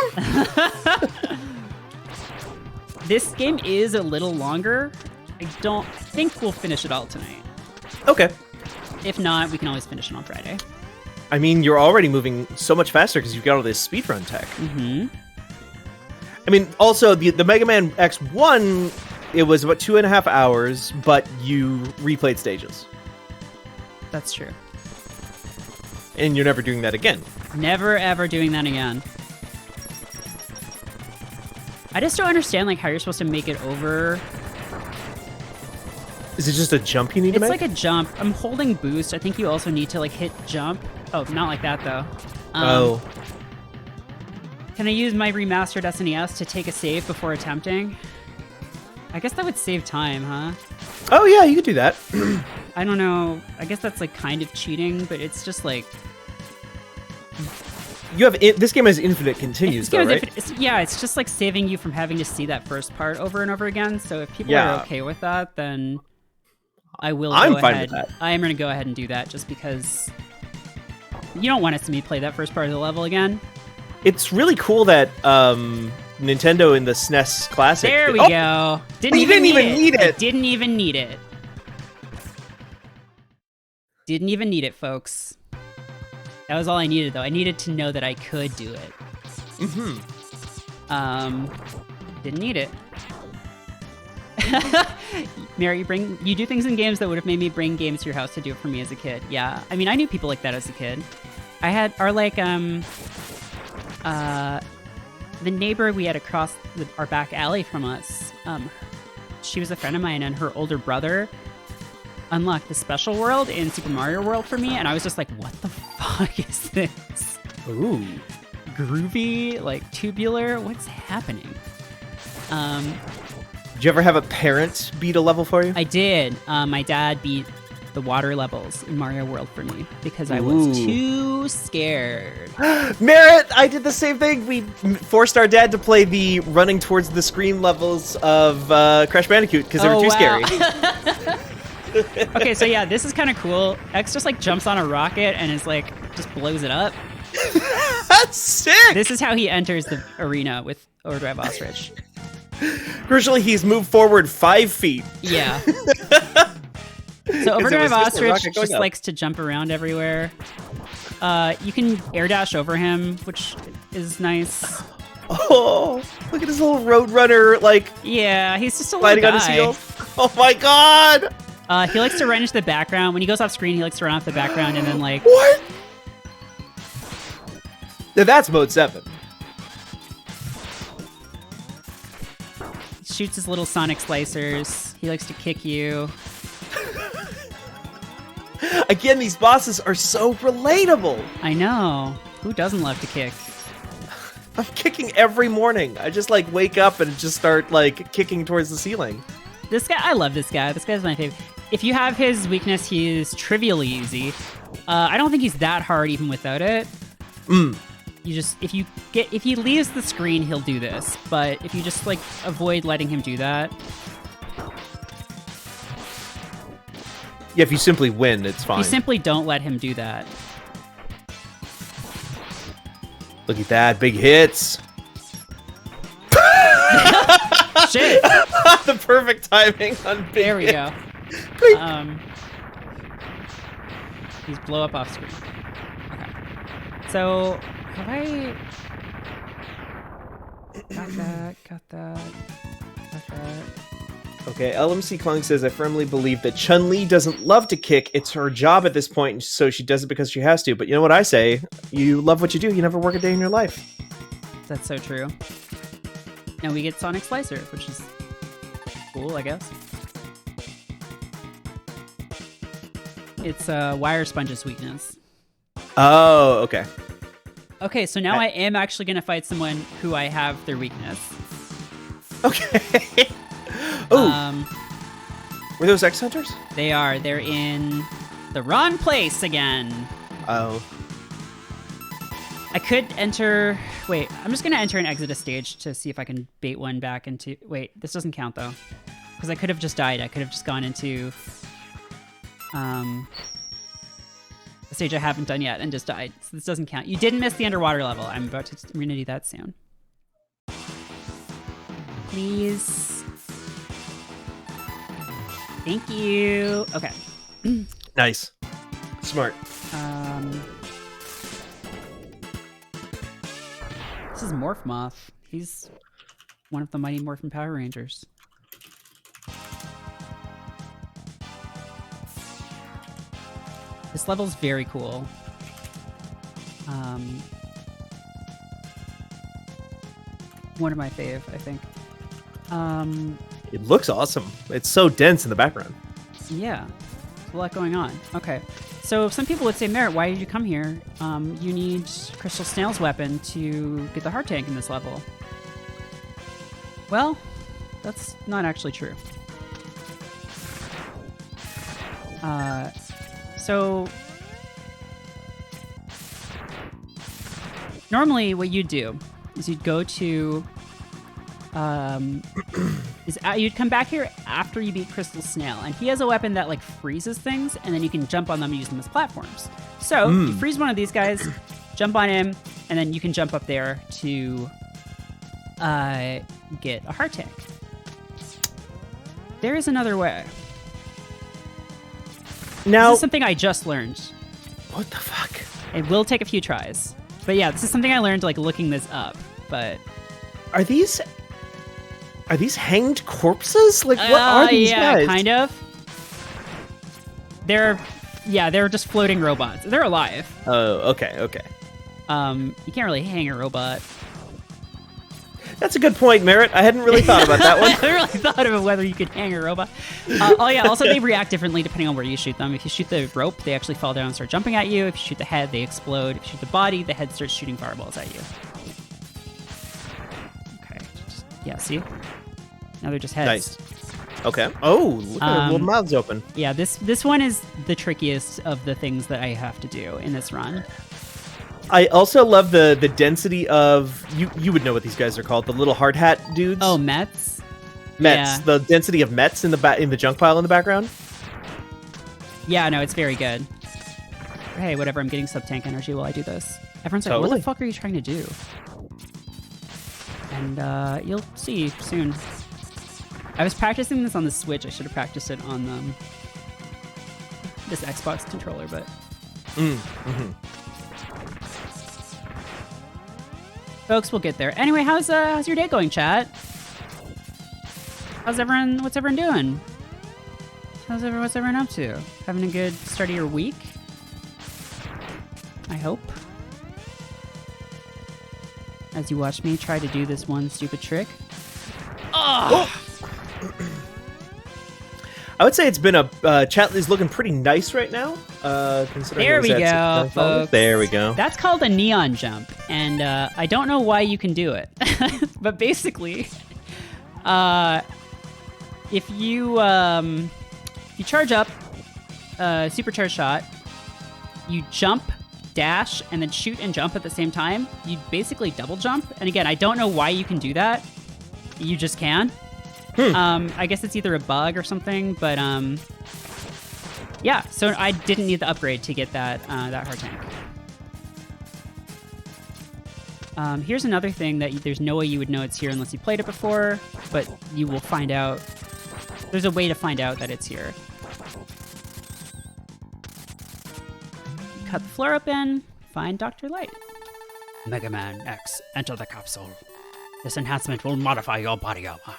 This game is a little longer. I don't think we'll finish it all tonight. Okay. If not, we can always finish it on Friday. I mean, you're already moving so much faster because you've got all this speedrun tech. Mm-hmm. I mean, also, the Mega Man X1, it was about 2.5 hours, but you replayed stages. That's true. And you're never doing that again. Never, ever doing that again. I just don't understand, like, how you're supposed to make it over. Is it just a jump you need to It's make? like a jump. I'm holding boost. I think you also need to, like, hit jump. Oh, not like that, though. Oh. Can I use my remastered SNES to take a save before attempting? I guess that would save time, huh? Oh, yeah, you could do that. I don't know. I guess that's, like, kind of cheating, but it's just, like... You have this game has infinite continues, though, right? It's just, like, saving you from having to see that first part over and over again. So if people are okay with that, then I will I'm go fine ahead. with that. I am going to go ahead and do that just because you don't want to see me play that first part of the level again. It's really cool that Nintendo in the SNES Classic... There we go. Didn't even need it. I didn't even need it. Didn't even need it, folks. That was all I needed, though. I needed to know that I could do it. Mm-hmm. Didn't need it. Mary, you do things in games that would have made me bring games to your house to do it for me as a kid. Yeah, I mean, I knew people like that as a kid. I had the neighbor we had across our back alley from us. She was a friend of mine, and her older brother unlocked the special world in Super Mario World for me, and I was just like, what the fuck is this? Ooh. Groovy, like tubular, what's happening? Did you ever have a parent beat a level for you? I did. My dad beat the water levels in Mario World for me because I was too scared. Merritt, I did the same thing. We forced our dad to play the running towards the screen levels of Crash Bandicoot because they were too scary. Okay, so yeah, this is kind of cool. X just like jumps on a rocket and is like, just blows it up. That's sick! This is how he enters the arena with Overdrive Ostrich. Crucially, he's moved forward 5 feet. Yeah. So Overdrive Ostrich just likes to jump around everywhere. You can air dash over him, which is nice. Oh, look at his little Roadrunner, like... Yeah, he's just a little sliding guy. on his heels. Oh my god! He likes to run into the background. When he goes off screen, he likes to run off the background and then like... What? Now that's mode 7. He shoots his little sonic slicers. He likes to kick you. Again, these bosses are so relatable. I know. Who doesn't love to kick? I'm kicking every morning. I just like wake up and just start like kicking towards the ceiling. This guy, I love this guy. This guy's my favorite. If you have his weakness, he's trivially easy. I don't think he's that hard even without it. You just if he leaves the screen, he'll do this. But if you just like avoid letting him do that. Yeah, if you simply win, it's fine. You simply don't let him do that. Look at that, big hits. Shit. The perfect timing on big There we hit. go. He's blow up off screen. Okay. So, have I... Got that. Okay, LMC Kong says, I firmly believe that Chun-Li doesn't love to kick. It's her job at this point, so she does it because she has to. But you know what I say? You love what you do. You never work a day in your life. That's so true. And we get Sonic Slicer, which is cool, I guess. It's Wire Sponge's weakness. Oh, okay. Okay, so now I am actually going to fight someone who I have their weakness. Okay. Oh, were those X Hunters? They are. They're in the wrong place again. Oh. I could enter... Wait, I'm just going to enter and exit a stage to see if I can bait one back into... Wait, this doesn't count, though. Because I could have just died. I could have just gone into... a stage I haven't done yet and just died. So this doesn't count. You didn't miss the underwater level. I'm going to do that soon. Please. Thank you. Okay. Nice. Smart. This is Mammoth. He's one of the Mighty Morphin Power Rangers. This level's very cool. One of my fave, I think. It looks awesome. It's so dense in the background. Yeah, there's a lot going on. Okay, so some people would say, Merritt, why did you come here? You need Crystal Snail's weapon to get the heart tank in this level. Well, that's not actually true. So normally what you'd do is you'd go to you'd come back here after you beat Crystal Snail, and he has a weapon that like freezes things, and then you can jump on them and use them as platforms. So you freeze one of these guys, jump on him, and then you can jump up there to get a heart tank. There is another way. Now, This is something I just learned. what the fuck? It will take a few tries. But yeah, this is something I learned like looking this up. But Are these hanged corpses? Like, what are these guys? Yeah, kind of. They're just floating robots. They're alive. Oh, okay. You can't really hang a robot. That's a good point, Merritt. I hadn't really thought about that I one. haven't really thought of whether you could hang a robot. Also they react differently depending on where you shoot them. If you shoot the rope, they actually fall down and start jumping at you. If you shoot the head, they explode. If you shoot the body, the head starts shooting fireballs at you. Okay. Yeah, see? Now they're just heads. Nice. Okay. Oh, look at their little mouths open. Yeah, this one is the trickiest of the things that I have to do in this run. I also love the density of you would know what these guys are called, the little hard hat dudes. Oh, Mets? Mets. Yeah. The density of Mets in the junk pile in the background. Yeah, no, it's very good. Hey, whatever, I'm getting sub-tank energy while I do this. Everyone's like, what Totally. the fuck are you trying to do? And you'll see soon. I was practicing this on the Switch. I should have practiced it on this Xbox controller, but... Folks, we'll get there. Anyway, how's your day going, chat? What's everyone doing? What's everyone up to? Having a good start of your week? I hope. As you watch me try to do this one stupid trick. Oh! I would say it's been chat is looking pretty nice right now. Considering There it was we at go, 6:00. folks. There we go. That's called a neon jump, and I don't know why you can do it. But basically, if you charge up a supercharged shot, you jump, dash, and then shoot and jump at the same time, you basically double jump. And again, I don't know why you can do that. You just can. I guess it's either a bug or something, but yeah. So I didn't need the upgrade to get that heart tank. Here's another thing that there's no way you would know it's here unless you played it before, but you will find out. There's a way to find out that it's here. Cut the floor open, find Dr. Light. Mega Man X, enter the capsule. This enhancement will modify your body armor.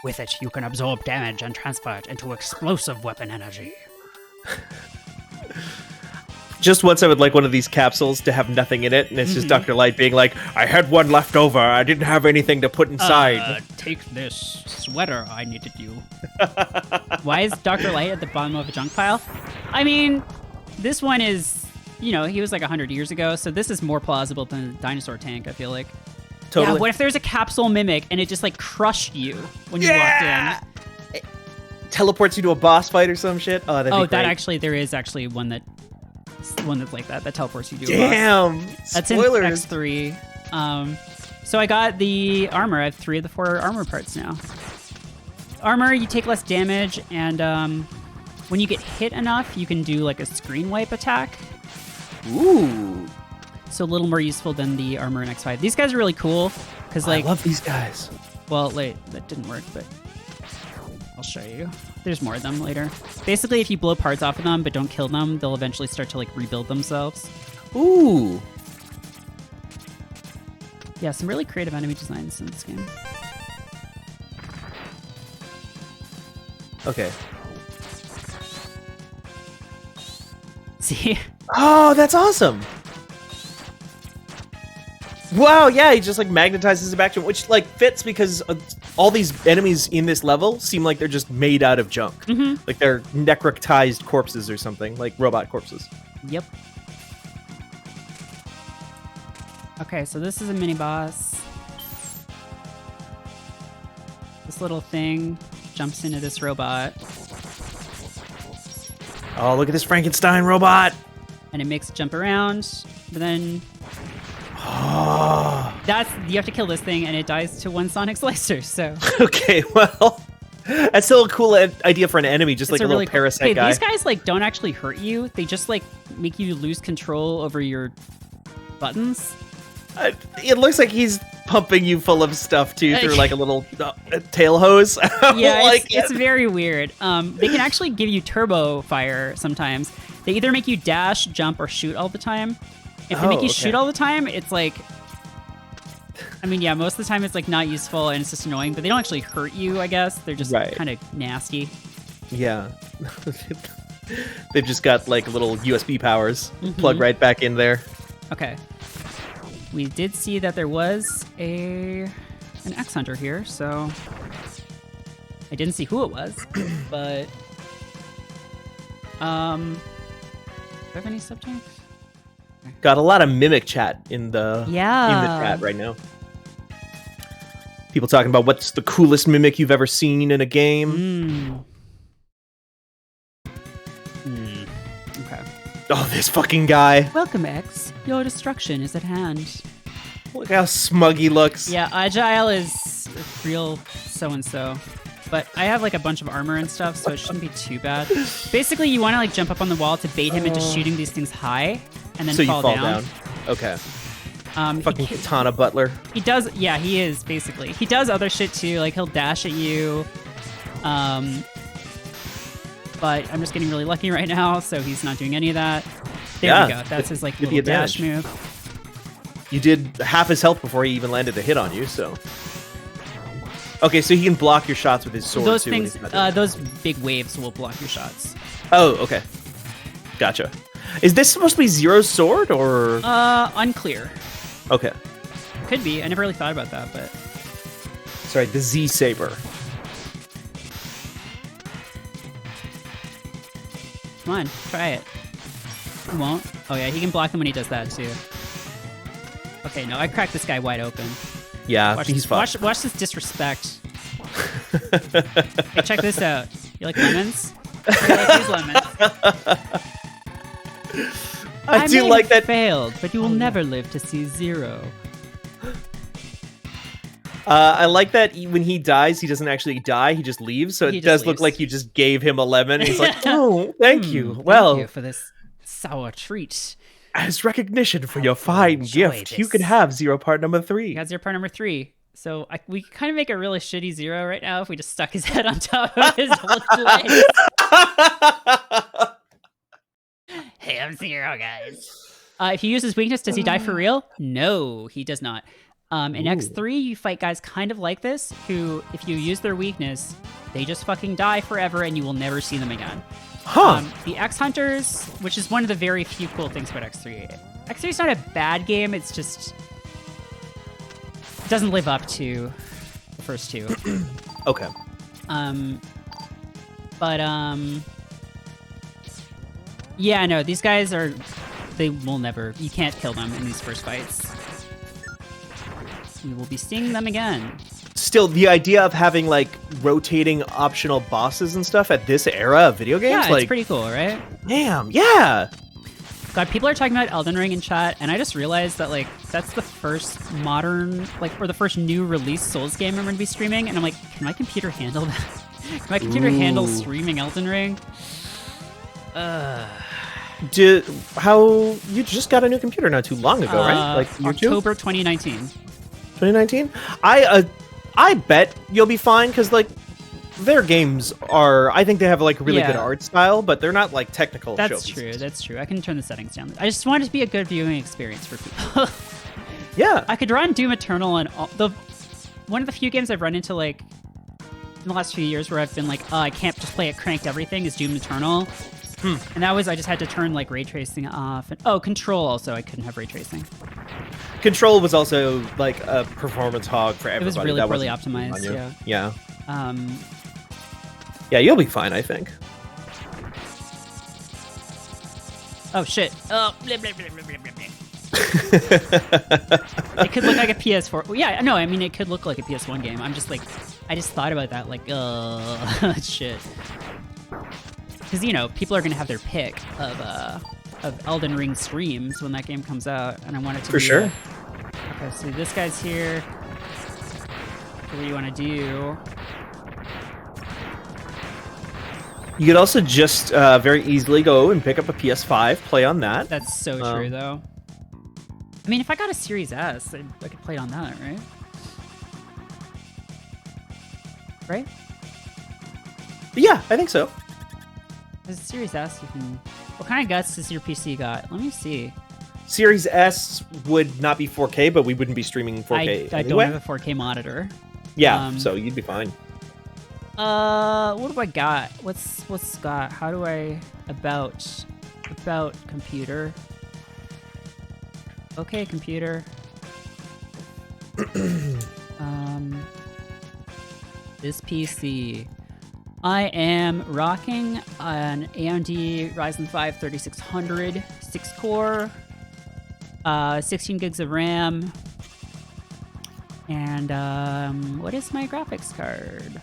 With it, you can absorb damage and transfer it into explosive weapon energy. Just once I would like one of these capsules to have nothing in it, and it's just Dr. Light being like, I had one left over, I didn't have anything to put inside. Take this sweater I needed you. Why is Dr. Light at the bottom of a junk pile? I mean, this one is you know, he was like 100 years ago, so this is more plausible than the dinosaur tank, I feel like. Totally. Yeah, what if there's a capsule mimic and it just like crushed you when you walked in? It teleports you to a boss fight or some shit. Oh, that'd be great. That actually, there is actually one that's like that teleports you to a boss. Damn. That's Spoilers. in X3. So I got the armor. I have 3 of the 4 armor parts now. Armor, you take less damage, and when you get hit enough, you can do like a screen wipe attack. Ooh. So a little more useful than the armor in X5. These guys are really cool because like I love these guys. Well, wait, that didn't work, but I'll show you. There's more of them later. Basically, if you blow parts off of them but don't kill them, they'll eventually start to like rebuild themselves. Ooh. Yeah, some really creative enemy designs in this game. Okay. See? Oh, that's awesome. Wow, yeah, he just like magnetizes it back to him, which like fits because all these enemies in this level seem like they're just made out of junk. Mm-hmm. Like they're necrotized corpses or something, like robot corpses. Yep. Okay, so this is a mini boss. This little thing jumps into this robot, Oh, look at this Frankenstein robot. and it makes it jump around. But then Oh. you have to kill this thing, and it dies to 1 sonic slicer. So Okay, well, that's still a cool idea for an enemy, just like it's a little really parasite hey, guy. these guys like don't actually hurt you. They just like make you lose control over your buttons. It looks like he's pumping you full of stuff too through like a little tail hose. Yeah, Like it's very weird. They can actually give you turbo fire sometimes. They either make you dash, jump, or shoot all the time. If they make you shoot all the time, it's like, I mean, yeah, most of the time it's like not useful and it's just annoying, but they don't actually hurt you, I guess. They're just kind of nasty. Yeah. They've just got like little USB powers. Plug right back in there. Okay. We did see that there was an X Hunter here, so I didn't see who it was, but do I have any subjects? Got a lot of mimic chat in the chat right now. People talking about what's the coolest mimic you've ever seen in a game. Okay. Oh, this fucking guy. Welcome, X. Your destruction is at hand. Look how smug he looks. Yeah, Agile is real so-and-so. But I have like a bunch of armor and stuff, so it shouldn't be too bad. Basically, you want to like jump up on the wall to bait him into shooting these things high, and then so fall you fall down. Okay. Fucking Katana Butler. He does, yeah, he is basically. He does other shit too, like he'll dash at you. But I'm just getting really lucky right now, so he's not doing any of that. There we go. That's his like little dash move. You did half his health before he even landed a hit on you, so. Okay, so he can block your shots with his sword. Those too, things, those big waves will block your shots. Oh, okay. Gotcha. Is this supposed to be Zero's sword, or? Unclear. Okay. Could be. I never really thought about that, but. Sorry, the Z Saber. Come on, try it. He won't. Oh yeah, he can block them when he does that too. Okay, no, I cracked this guy wide open. Yeah, he's fine. Watch this disrespect. Hey, check this out. You like lemons? You like these lemons? I do may like have that. Failed, but you will never live to see 0. I like that when he dies, he doesn't actually die. He just leaves. So it does look like you just gave him a lemon. He's like, oh, thank you. Well, thank you for this sour treat. As recognition for your fine gift, you can have Zero Part number 3. You got 0 part number 3. So we could kind of make a really shitty 0 right now if we just stuck his head on top of his whole place. Hey, I'm 0, guys. If you use his weakness, does he die for real? No, he does not. In X3, you fight guys kind of like this, who, if you use their weakness, they just fucking die forever and you will never see them again. Huh. The X Hunters, which is one of the very few cool things about X3. X3 is not a bad game, it's just... It doesn't live up to the first 2. Okay. Yeah, no, these guys are they will never. You can't kill them in these first fights. We will be seeing them again. Still, the idea of having like rotating optional bosses and stuff at this era of video games, Yeah, like it's pretty cool, right? damn, yeah. God, people are talking about Elden Ring in chat, and I just realized that like that's the first modern, like, or the first new release Souls game I'm going to be streaming, and I'm like, can my computer handle that? Can my computer handle streaming Elden Ring? How you just got a new computer not too long ago, right? Like October 2019. 2019. I bet you'll be fine because like their games are. I think they have like a really good art style, but they're not like technical. That's true. That's true. I can turn the settings down. I just want it to be a good viewing experience for people. Yeah, I could run Doom Eternal and one of the few games I've run into like in the last few years where I've been like, oh, I can't just play it cranked everything is Doom Eternal. And that was I just had to turn like ray tracing off. And, Control also I couldn't have ray tracing. Control was also like a performance hog for everybody. It was really poorly optimized. Yeah. Yeah. Yeah, you'll be fine, I think. Oh shit. Oh. Blah, blah, blah, blah, blah, blah. It could look like a PS4. Well, yeah, no, I mean it could look like a PS1 game. I'm just like, I just thought about that, like, shit. Because people are gonna have their pick of Elden Ring streams when that game comes out, and I want it to for sure. Okay, so this guy's here. What do you want to do? You could also just very easily go and pick up a PS5, play on that. That's so true, though. I mean, if I got a Series S, I could play it on that, right? Right? Yeah, I think so. As a Series S, you can... What kind of guts does your PC got? Let me see. Series S would not be 4K, but we wouldn't be streaming 4K I don't have a 4K monitor. Yeah, so you'd be fine. What do I got? What's got? How do I... About computer. Okay, computer. This PC. I am rocking an AMD Ryzen 5 3600 6-core, 16 gigs of RAM, and what is my graphics card?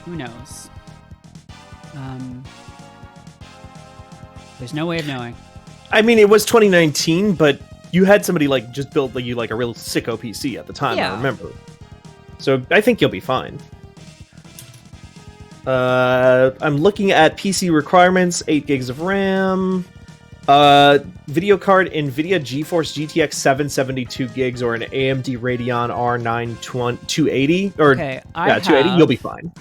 Who knows? There's no way of knowing. I mean, it was 2019, but you had somebody like just build you like a real sicko PC at the time. Yeah. I remember. So I think you'll be fine. I'm looking at PC requirements: 8 gigs of RAM, video card NVIDIA GeForce GTX 772 gigs, or an AMD Radeon R9 280, or Okay, 280. You'll be fine.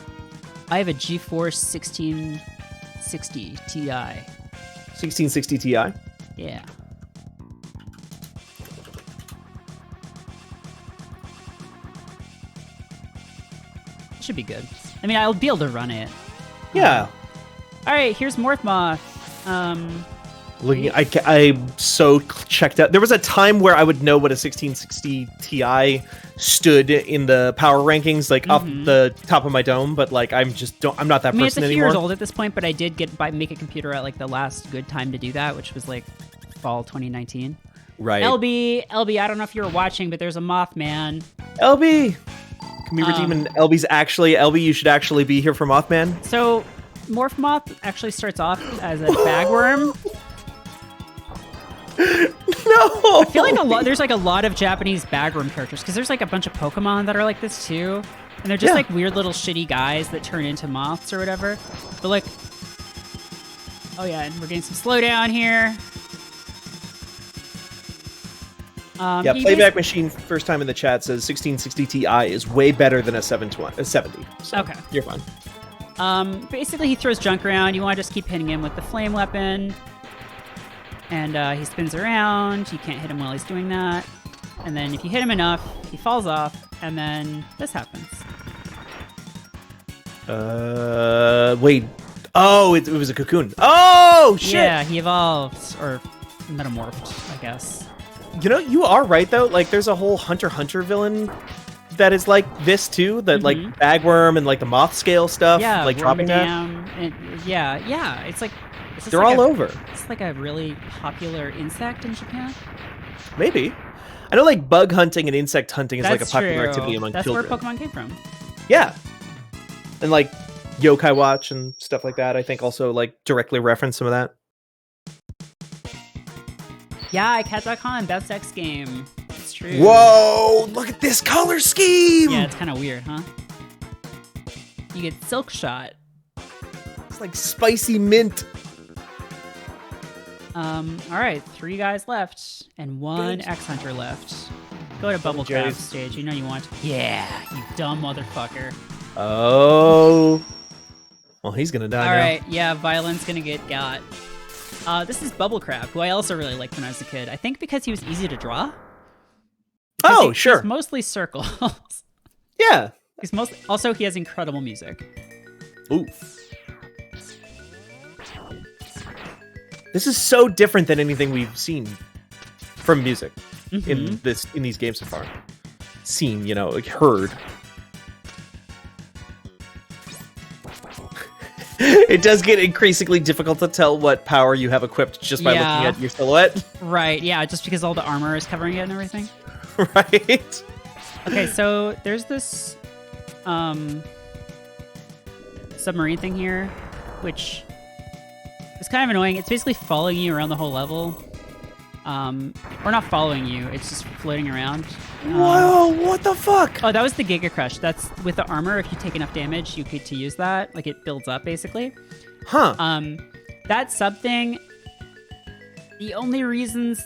I have a GeForce 1660 Ti. 1660 Ti. Yeah. Should be good. I mean, I'll be able to run it. Yeah. All right, here's Moth. Looking, I'm so checked out. There was a time where I would know what a 1660 Ti stood in the power rankings, like off the top of my dome, but like I'm not that person It's a few anymore. years old at this point, but I did make a computer at like the last good time to do that, which was like fall 2019. Right. LB, I don't know if you were watching, but there's a Mothman. LB. Can we redeem an LB's actually? LB, you should actually be here for Mothman. So, Morph Moth actually starts off as a bagworm. No. I feel like there's like a lot of Japanese bagworm characters because there's like a bunch of Pokemon that are like this too, and they're just like weird little shitty guys that turn into moths or whatever. But like, oh yeah, and we're getting some slowdown here. Playback Machine first time in the chat says 1660 Ti is way better than a 70. So Okay. You're fine. Basically he throws junk around. You want to just keep hitting him with the flame weapon. And he spins around. You can't hit him while he's doing that. And then if you hit him enough, he falls off. And then this happens. Wait. Oh, it was a cocoon. Oh, shit. Yeah, he evolved. Or metamorphed, I guess. You know, you are right, though. Like, there's a whole Hunter x Hunter villain that is like this too? That like bagworm and like the moth scale stuff? Yeah, like dropping that? and yeah. It's like They're all over. It's like a really popular insect in Japan. Maybe. I know like bug hunting and insect hunting is like a popular true. activity among children. That's where Pokemon came from. Yeah. And like Yokai Watch and stuff like that, I think also like directly reference some of that. Yeah, Cat.com, best X game. It's true. Whoa! Look at this color scheme! Yeah, it's kind of weird, huh? You get Silk Shot. It's like spicy mint. All right, 3 guys left and 1 X Hunter left. Go to Bubble Crab stage. You know you want to. Yeah, you dumb motherfucker. Oh. Well, he's gonna die now. All right, yeah, Violin's gonna get got. This is Bubble Crab, who I also really liked when I was a kid. I think because he was easy to draw. Oh, sure. He's mostly circles. Yeah. Also, he has incredible music. Ooh. This is so different than anything we've seen from music in these games so far. Seen, you know, like heard. It does get increasingly difficult to tell what power you have equipped just by looking at your silhouette. Right, yeah, just because all the armor is covering it and everything. Right. Okay, so there's this submarine thing here, which is kind of annoying. It's basically following you around the whole level. Or not following you, it's just floating around. Whoa, what the fuck? Oh, that was the Giga Crush. That's with the armor. If you take enough damage, you get to use that. Like, it builds up, basically. Huh. That sub thing, the only reasons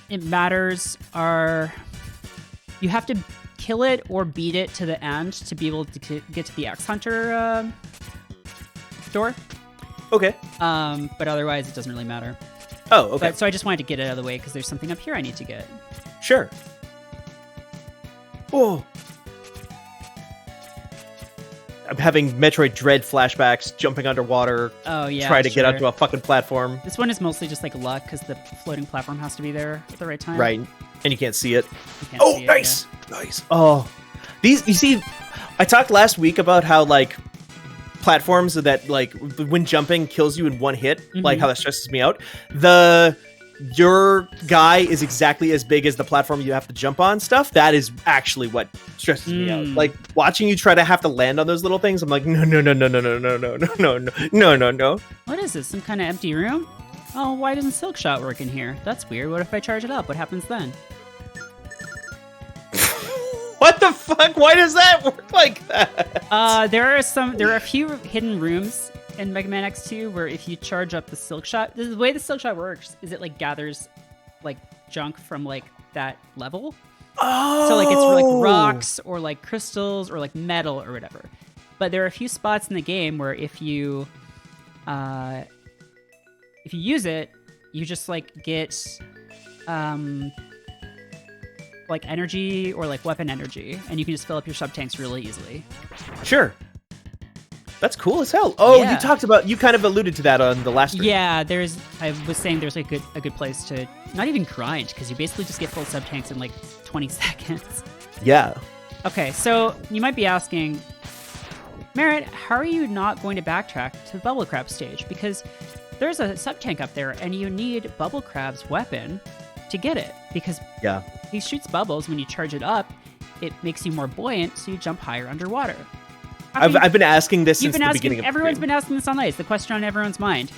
it matters are you have to kill it or beat it to the end to be able to get to the X Hunter door. Okay. But otherwise, it doesn't really matter. Oh, okay. So I just wanted to get it out of the way because there's something up here I need to get. Sure. Oh. I'm having Metroid Dread flashbacks, jumping underwater. Oh, yeah. Trying to get onto a fucking platform. This one is mostly just like luck because the floating platform has to be there at the right time. Right. And you can't see it. Can't see nice. It, yeah. Nice. Oh. These, you see, I talked last week about how, like, platforms that, like, when jumping kills you in one hit, like how that stresses me out. Your guy is exactly as big as the platform you have to jump on stuff. That is actually what stresses me out. Like, watching you try to have to land on those little things, I'm like, no. What is this? Some kind of empty room? Oh, why doesn't Silk Shot work in here? That's weird. What if I charge it up? What happens then? What the fuck? Why does that work like that? There are a few hidden rooms in Mega Man X2 where if you charge up the Silk Shot, the way the Silk Shot works is it like gathers like junk from like that level. Oh. So like it's for like rocks or like crystals or like metal or whatever. But there are a few spots in the game where if you use it, you just like get like energy or like weapon energy, and you can just fill up your sub tanks really easily. Sure. That's cool as hell. Oh, Yeah. you kind of alluded to that on the last stream. Yeah, I was saying there's like a good place to not even grind, because you basically just get full sub tanks in like 20 seconds. Yeah. Okay, so you might be asking, Merritt, how are you not going to backtrack to the Bubble Crab stage? Because there's a sub tank up there, and you need Bubble Crab's weapon to get it, because Yeah. he shoots bubbles. When you charge it up, it makes you more buoyant, so you jump higher underwater. I've been asking this since the beginning of the Everyone's stream. been asking this all night. It's the question on everyone's mind.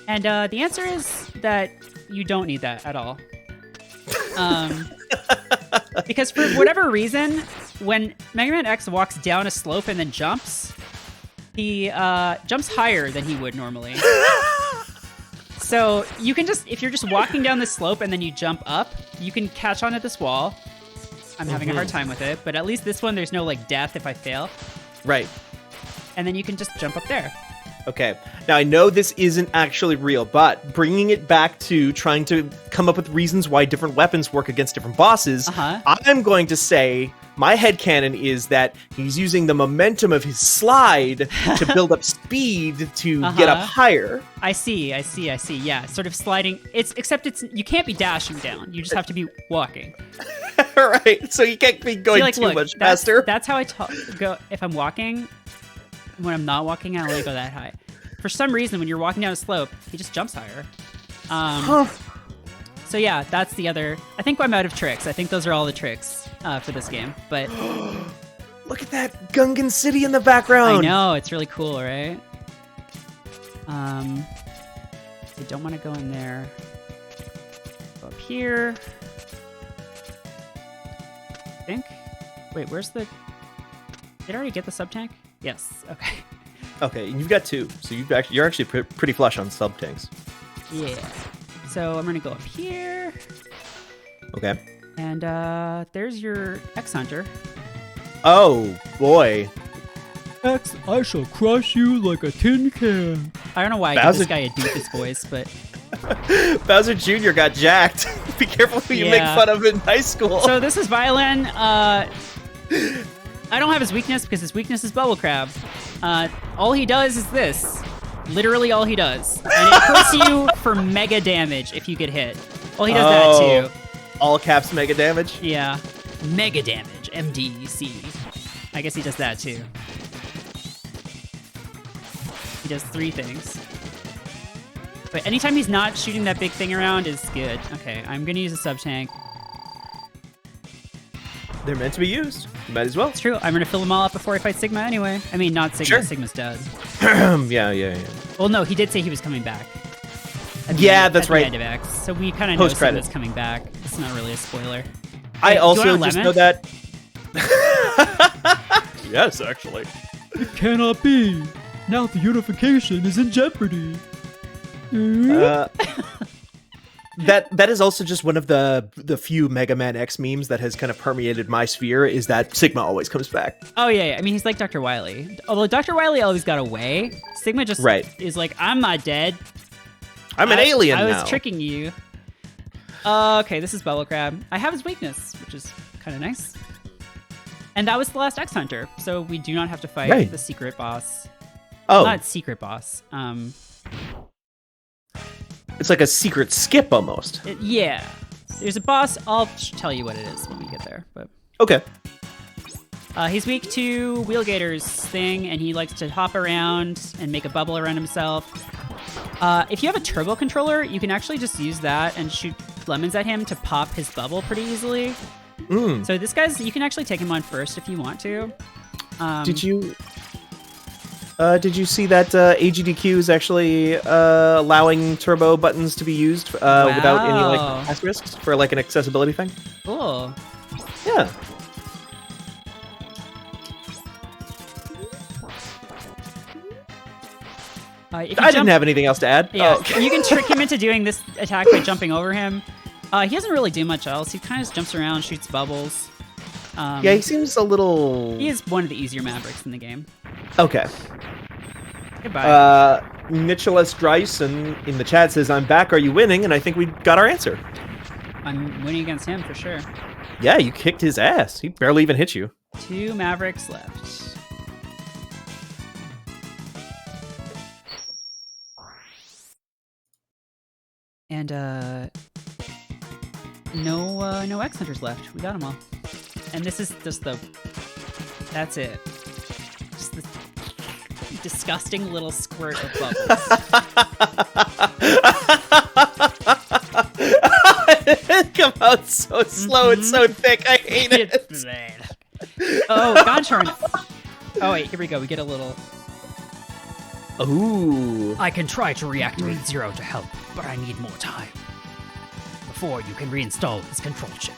And the answer is that you don't need that at all. Because for whatever reason, when Mega Man X walks down a slope and then jumps, he jumps higher than he would normally. So you can if you're just walking down this slope and then you jump up, you can catch onto this wall. I'm having a hard time with it, but at least this one, there's no like death if I fail. Right. And then you can just jump up there. Okay. Now, I know this isn't actually real, but bringing it back to trying to come up with reasons why different weapons work against different bosses, I'm going to say My headcanon is that he's using the momentum of his slide to build up speed to get up higher. I see. Yeah, sort of sliding. Except you can't be dashing down. You just have to be walking. Right. So you can't be going too much faster. That's how I go if I'm walking. When I'm not walking, I don't really go that high. For some reason, when you're walking down a slope, he just jumps higher. So yeah, that's the other. I think I'm out of tricks. I think those are all the tricks for this game. But look at that Gungan city in the background. I know, it's really cool, right? I don't want to go in there. Go up here. I think. Wait, where's the? Did I already get the sub tank? Yes. Okay. Okay, and you've got 2, so you're actually pretty flush on sub tanks. Yeah. So I'm gonna go up here. Okay. And there's your X Hunter. Oh boy. X, I shall crush you like a tin can. I don't know why I give this guy a doofus voice, but Bowser Jr. got jacked. Be careful who you make fun of in high school. So this is Violin. I don't have his weakness because his weakness is Bubble Crab. All he does is this. Literally all he does. And it hurts you for mega damage if you get hit. Well, he does that too. All caps mega damage? Yeah. Mega damage. MDC. I guess he does that too. He does 3 things. But anytime he's not shooting that big thing around is good. Okay, I'm going to use a sub-tank. They're meant to be used. You might as well. It's true. I'm going to fill them all up before I fight Sigma anyway. I mean, not Sigma. Sure. Sigma's dead. Yeah. Well, no, he did say he was coming back. That's right. At the end of X. So we kind of know Sigma's coming back. It's not really a spoiler. I also just know that... Yes, actually. It cannot be. Now the unification is in jeopardy. That is also just one of the few Mega Man X memes that has kind of permeated my sphere, is that Sigma always comes back. Oh, yeah. I mean, he's like Dr. Wily. Although Dr. Wily always got away, Sigma just is like, I'm not dead. I'm an alien now. I was tricking you. Okay, this is Bubble Crab. I have his weakness, which is kind of nice. And that was the last X Hunter, so we do not have to fight the secret boss. Oh. Not secret boss. It's like a secret skip almost. Yeah. There's a boss. I'll tell you what it is when we get there. But okay. He's weak to Wheelgator's thing, and he likes to hop around and make a bubble around himself. If you have a turbo controller, you can actually just use that and shoot lemons at him to pop his bubble pretty easily. So this guy's, you can actually take him on first if you want to. Did you see that AGDQ is actually allowing turbo buttons to be used without any like asterisks for like an accessibility thing? Cool. Yeah. I didn't have anything else to add. Yeah, oh, okay. You can trick him into doing this attack by jumping over him. He doesn't really do much else. He kind of just jumps around, shoots bubbles. Yeah, he seems a little... He is one of the easier Mavericks in the game. Okay. Goodbye. Nicholas Dreisen in the chat says, I'm back, are you winning? And I think we got our answer. I'm winning against him for sure. Yeah, you kicked his ass. He barely even hit you. 2 Mavericks left. And no X Hunters left. We got them all. And this is just that's it. Just this disgusting little squirt of bubbles. It come out so slow and so thick. I hate it. Oh, Gonchorn. Oh wait, here we go. We get a little. Ooh. I can try to reactivate Zero to help, but I need more time. Before you can reinstall this control chip,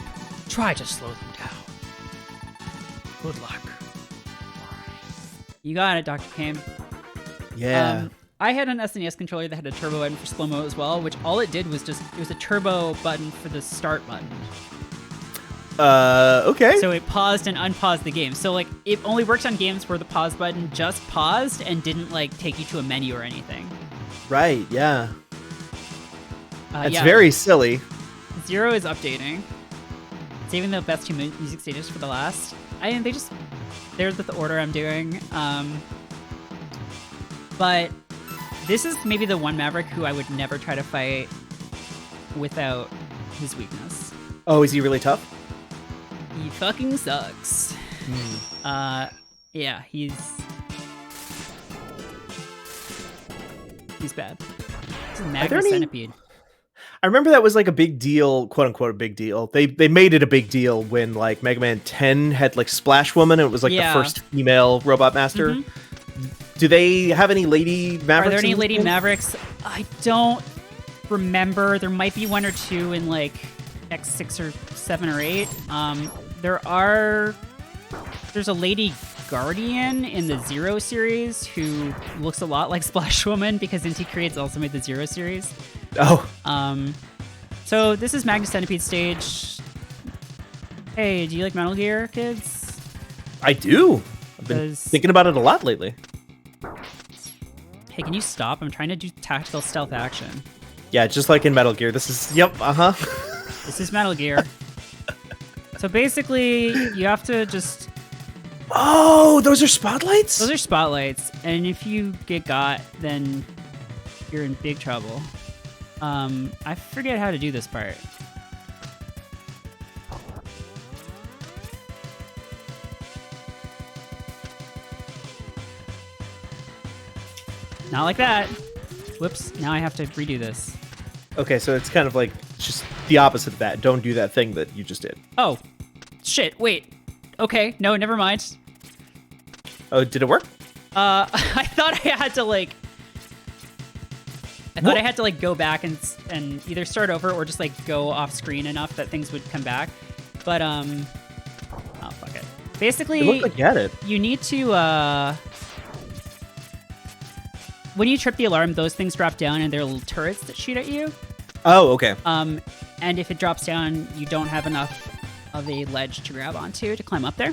try to slow them down. Good luck. You got it, Dr. Kane. Yeah. I had an SNES controller that had a turbo button for slow-mo as well, which all it did was it was a turbo button for the start button. Okay. So it paused and unpaused the game. So, like, it only worked on games where the pause button just paused and didn't, like, take you to a menu or anything. Right, yeah. That's very silly. Zero is updating. saving the best two music stages for the last. They're the order I'm doing. But this is maybe the one Maverick who I would never try to fight without his weakness. Oh, is he really tough? He fucking sucks. Yeah, he's bad. This is Magnus Centipede. I remember that was like a big deal, quote unquote, a big deal. They made it a big deal when like Mega Man 10 had like Splash Woman. And it was like the first female robot master. Do they have any lady Mavericks? Are there any lady Mavericks? I don't remember. There might be one or two in like X6 or 7 or 8. There's a lady Guardian in the Zero series who looks a lot like Splash Woman because Inti Creates also made the Zero series. Oh. So this is Magnus Centipede stage. Hey, do you like Metal Gear, kids? I do. I've been thinking about it a lot lately. Hey, can you stop? I'm trying to do tactical stealth action. Yeah, just like in Metal Gear. This is, This is Metal Gear. So basically, you have to just... Oh, those are spotlights? Those are spotlights. And if you get got, then you're in big trouble. I forget how to do this part. Not like that. Whoops, now I have to redo this. Okay, so it's kind of like just the opposite of that. Don't do that thing that you just did. Oh, shit, wait. Okay, no, never mind. Oh, did it work? I thought I had to like... I thought I had to like go back and either start over or just like go off screen enough that things would come back. But, oh, fuck it. Basically, It looked like you had it. you need to, when you trip the alarm, those things drop down and they're little turrets that shoot at you. Oh, okay. And if it drops down, you don't have enough of a ledge to grab onto to climb up there.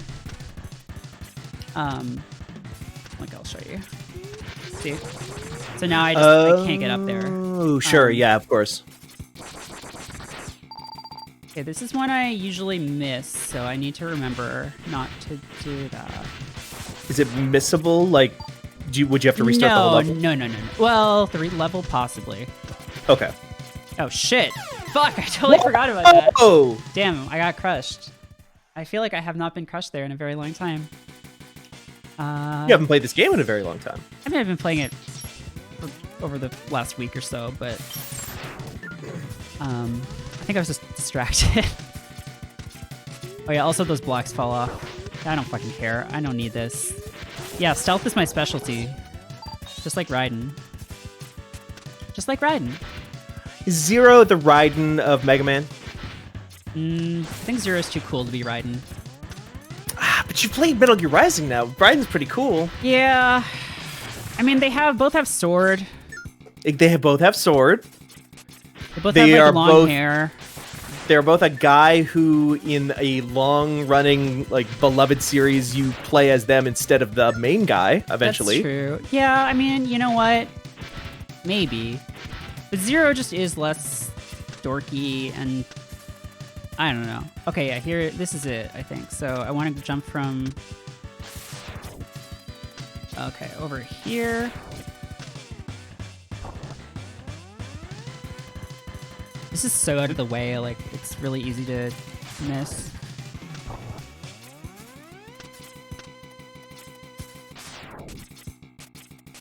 Like I'll show you. See? So now I can't get up there. Oh, sure. Yeah, of course. Okay, this is one I usually miss, so I need to remember not to do that. Is it missable? Like, would you have to restart the whole level? No. Well, the level possibly. Okay. Oh shit! Fuck! I totally forgot about that. Oh! Damn! I got crushed. I feel like I have not been crushed there in a very long time. You haven't played this game in a very long time. I mean, I've been playing it over the last week or so, but I think I was just distracted. Oh yeah, also those blocks fall off. I don't fucking care. I don't need this. Yeah, stealth is my specialty. Just like Raiden. Just like Raiden. Is Zero the Raiden of Mega Man? I think Zero's too cool to be Raiden. But you played Metal Gear Rising now. Raiden's pretty cool. Yeah. I mean, they both have sword. They both have sword. They both have like long hair. They're both a guy who, in a long-running, like, beloved series, you play as them instead of the main guy, eventually. That's true. Yeah, I mean, you know what? Maybe. But Zero just is less dorky and... I don't know. Okay, yeah, this is it, I think. So I want to jump from... Okay, over here. This is so out of the way, like, it's really easy to miss.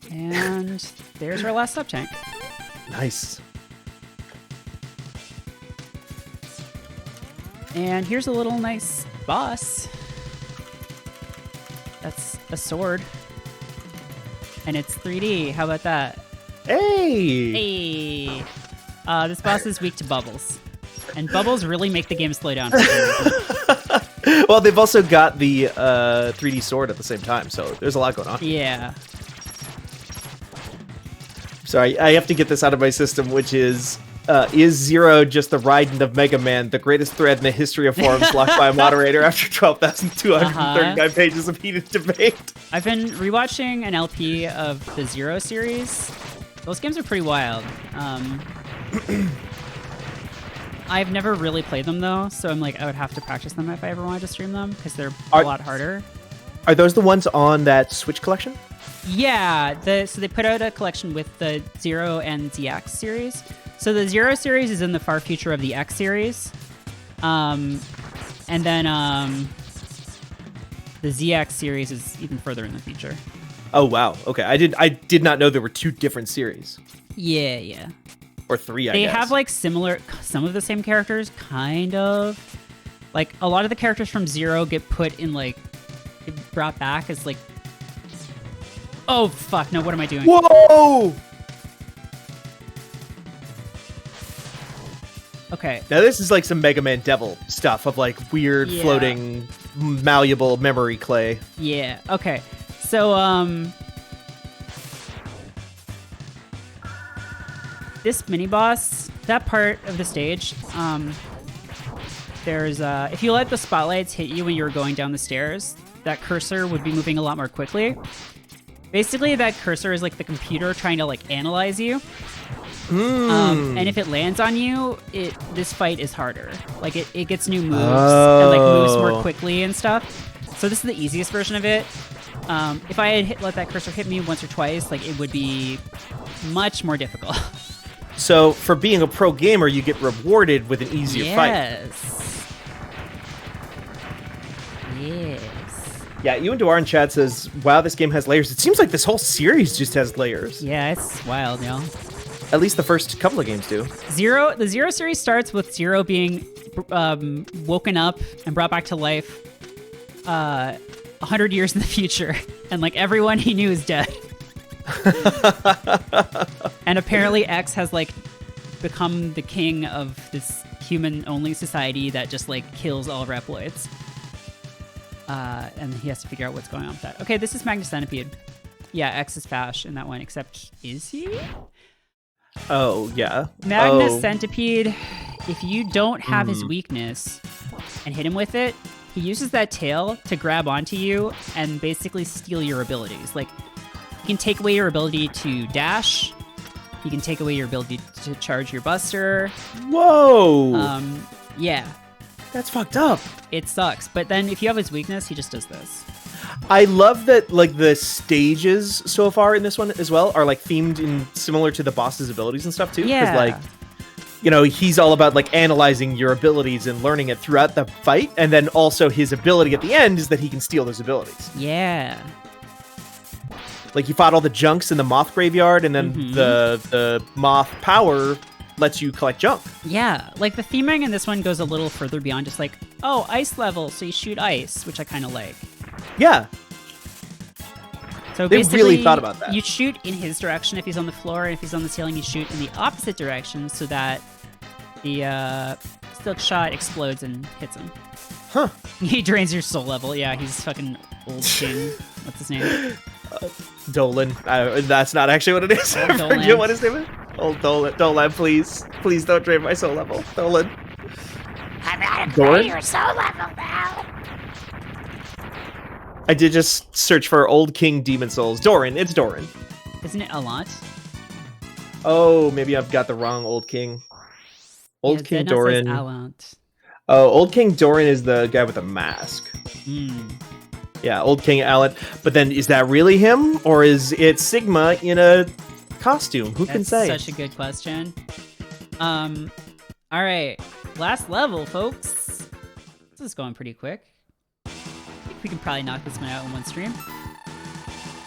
And there's our last sub-tank. Nice. And here's a little nice boss. That's a sword. And it's 3D. How about that? Hey! Hey! This boss is weak to bubbles. And bubbles really make the game slow down. Well, they've also got the 3D sword at the same time, so there's a lot going on. Yeah. Sorry, I have to get this out of my system, which is Zero just the Raiden of Mega Man, the greatest thread in the history of forums locked by a moderator after 12,239 pages of heated debate? I've been rewatching an LP of the Zero series. Those games are pretty wild. I've never really played them though, so I'm like, I would have to practice them if I ever wanted to stream them because they're a lot harder. Are those the ones on that Switch collection? Yeah, so they put out a collection with the Zero and ZX series. So the Zero series is in the far future of the X series, and then the ZX series is even further in the future. Oh wow, okay. I did not know there were 2 different series. Yeah. Or 3, I They guess. have like some of the same characters, kind of. Like a lot of the characters from Zero get put in like, brought back as like. Oh fuck! No, what am I doing? Whoa! Okay. Now this is like some Mega Man Devil stuff of like weird floating malleable memory clay. Yeah. Okay. So this mini boss, that part of the stage, there's if you let the spotlights hit you when you're going down the stairs, that cursor would be moving a lot more quickly. Basically, that cursor is like the computer trying to like analyze you. And if it lands on you, this fight is harder. Like it gets new moves and like moves more quickly and stuff. So this is the easiest version of it. If I had let that cursor hit me once or twice, like it would be much more difficult. So for being a pro gamer, you get rewarded with an easier fight. Yes. Yeah, Ewan Dwar in chat says, wow, this game has layers. It seems like this whole series just has layers. Yeah, it's wild, y'all. At least the first couple of games do. The Zero series starts with Zero being woken up and brought back to life 100 years in the future. And like everyone he knew is dead. And apparently X has like become the king of this human-only society that just like kills all Reploids. And he has to figure out what's going on with that. Okay, this is Magnus Centipede. Yeah, X is Fash in that one, except is he? Oh, yeah. Magnus Centipede, if you don't have his weakness and hit him with it, he uses that tail to grab onto you and basically steal your abilities. Like, he can take away your ability to dash. He can take away your ability to charge your buster. Whoa! Yeah. That's fucked up. It sucks. But then if you have his weakness, he just does this. I love that like the stages so far in this one as well are like themed in similar to the boss's abilities and stuff too. Yeah. Like, you know, he's all about like analyzing your abilities and learning it throughout the fight, and then also his ability at the end is that he can steal those abilities. Yeah. Like, you fought all the junks in the Moth graveyard, and then the Moth power lets you collect junk. Yeah, like the theming in this one goes a little further beyond just like, oh, ice level, so you shoot ice, which I kind of like. Yeah. So They basically, really thought about that. You shoot in his direction if he's on the floor, and if he's on the ceiling, you shoot in the opposite direction so that the silk shot explodes and hits him. Huh. He drains your soul level. Yeah, he's fucking old king. What's his name? Dolan. That's not actually what it is. I forget what his name is. Old Dolan. Dolan, please. Please don't drain my soul level. Dolan. I'm not Doran? your soul level now. I did just search for Old King Demon Souls. Doran. It's Doran. Isn't it a lot? Oh, maybe I've got the wrong Old King. Old Yeah, King Zedna says Doran. Alant. Oh, Old King Doran is the guy with the mask. Hmm. Yeah, Old King Alan. But then, is that really him? Or is it Sigma in a costume? Who can That's say? such a good question. All right. Last level, folks. This is going pretty quick. I think we can probably knock this one out in one stream.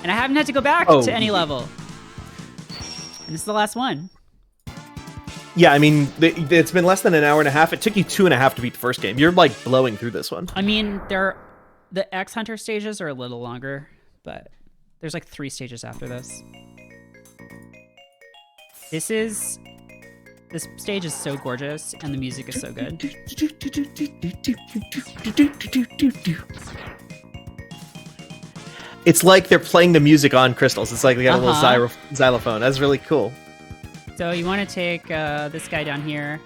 And I haven't had to go back to any level. And this is the last one. Yeah, I mean, it's been less than an hour and a half. It took you 2.5 to beat the first game. You're, like, blowing through this one. I mean, the X Hunter stages are a little longer, but there's like 3 stages after this. This stage is so gorgeous, and the music is so good. It's like they're playing the music on crystals. It's like they got a little xylophone. That's really cool. So you want to take this guy down here,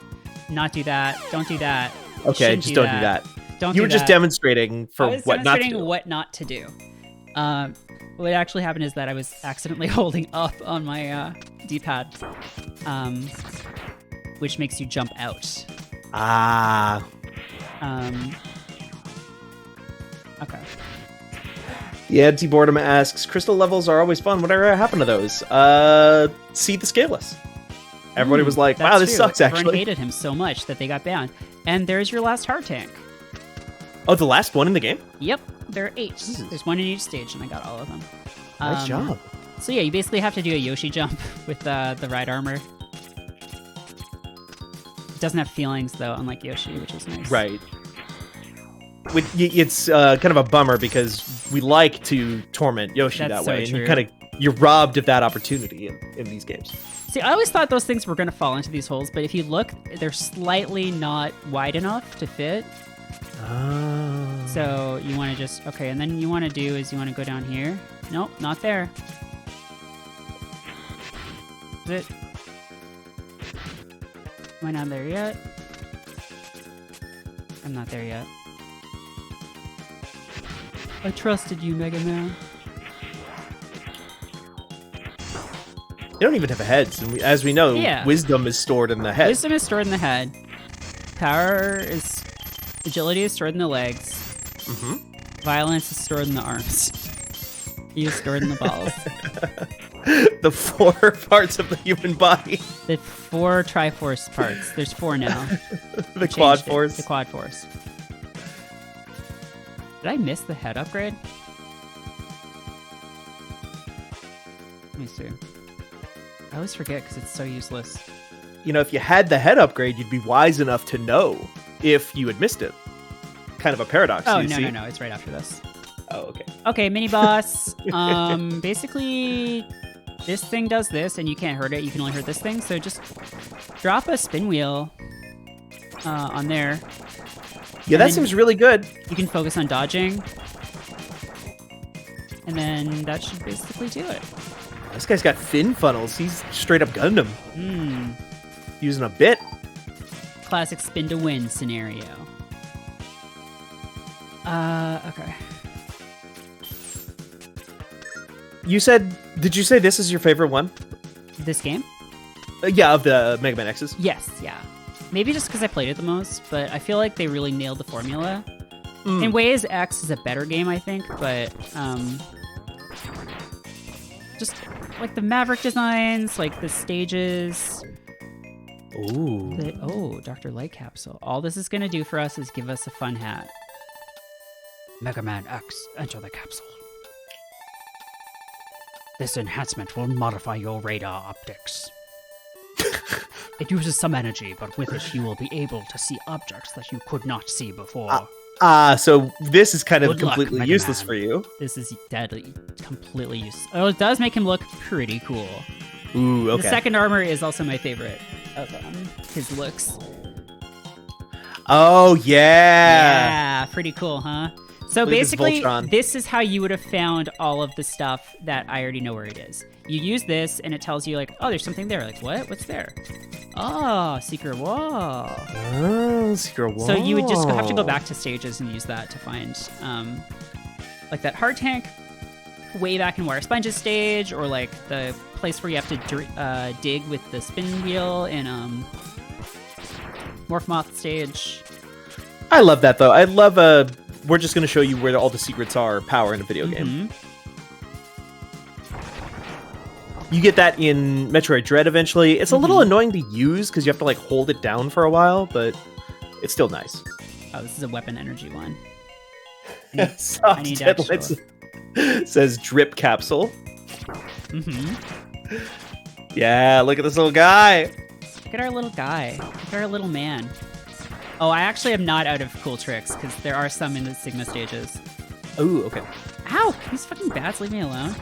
not do that, don't do that. Okay, just don't do that. Don't You do were just that. demonstrating for I was what not to demonstrating do. what not to do. What actually happened is that I was accidentally holding up on my D-pad, which makes you jump out. Ah. Okay. Yeah, T-Boredom asks, crystal levels are always fun. Whatever happened to those? See the Scaleless. Everybody was like, wow, That's this true. sucks, Everyone actually. hated him so much that they got banned. And there's your last heart tank. Oh, the last one in the game? Yep, there are 8. Jesus. There's 1 in each stage, and I got all of them. Nice job. So yeah, you basically have to do a Yoshi jump with the ride armor. It doesn't have feelings, though, unlike Yoshi, which is nice. Right. It's kind of a bummer because we like to torment Yoshi That's that so way, true. and you're robbed of that opportunity in these games. See, I always thought those things were going to fall into these holes, but if you look, they're slightly not wide enough to fit. Oh. So you want to just, okay, and then you want to do is you want to go down here. Nope, not there. Is it? Am I not there yet? I'm not there yet. I trusted you, Mega Man. They don't even have heads, and as we know, Yeah. wisdom is stored in the head. Wisdom is stored in the head. Agility is stored in the legs. Mhm. Violence is stored in the arms. You is stored in the balls. The 4 parts of the human body. The 4 Triforce parts. There's 4 now. The quad Changed it. force. The quad force. Did I miss the head upgrade? Let me see. I always forget because it's so useless. You know, if you had the head upgrade, you'd be wise enough to know if you had missed it. Kind of a paradox. Oh, you see? no. It's right after this. Oh, okay. Okay, mini boss. Basically, this thing does this, and you can't hurt it. You can only hurt this thing. So just drop a spin wheel on there. Yeah, And that then seems really good. You can focus on dodging, and then that should basically do it. This guy's got fin funnels. He's straight up Gundam. Using a bit. Classic spin to win scenario. Okay. Did you say this is your favorite one? This game? Yeah, of the Mega Man X's. Yes, yeah. Maybe just because I played it the most, but I feel like they really nailed the formula. In ways, X is a better game, I think, but just like the Maverick designs, like the stages. Ooh. Dr. Light Capsule. All this is going to do for us is give us a fun hat. Mega Man X, enter the capsule. This enhancement will modify your radar optics. It uses some energy, but with it you will be able to see objects that you could not see before. So this is kind of Good luck, completely Mega useless Man. for you. This is deadly, completely useless. Oh, it does make him look pretty cool. Ooh, okay. The second armor is also my favorite of his looks. Oh, yeah. Yeah, pretty cool, huh? So Look at this basically, Voltron. this is how you would have found all of the stuff that I already know where it is. You use this, and it tells you, like, oh, there's something there. Like, what? What's there? Oh, secret wall. Oh, secret wall. So you would just have to go back to stages and use that to find, like, that heart tank way back in Wire Sponges stage, or, like, the place where you have to dig with the spin wheel in Morph Moth stage. I love that, though. I love we're just going to show you where all the secrets are power in a video game. You get that in Metroid Dread eventually. It's a little annoying to use because you have to like hold it down for a while, but it's still nice. Oh, this is a weapon energy one. Soft need Dead extra. Lids says drip capsule. Yeah, look at this little guy. Look at our little guy. Look at our little man. Oh, I actually am not out of cool tricks, because there are some in the Sigma stages. Ooh, okay. Ow! These fucking bats, leave me alone.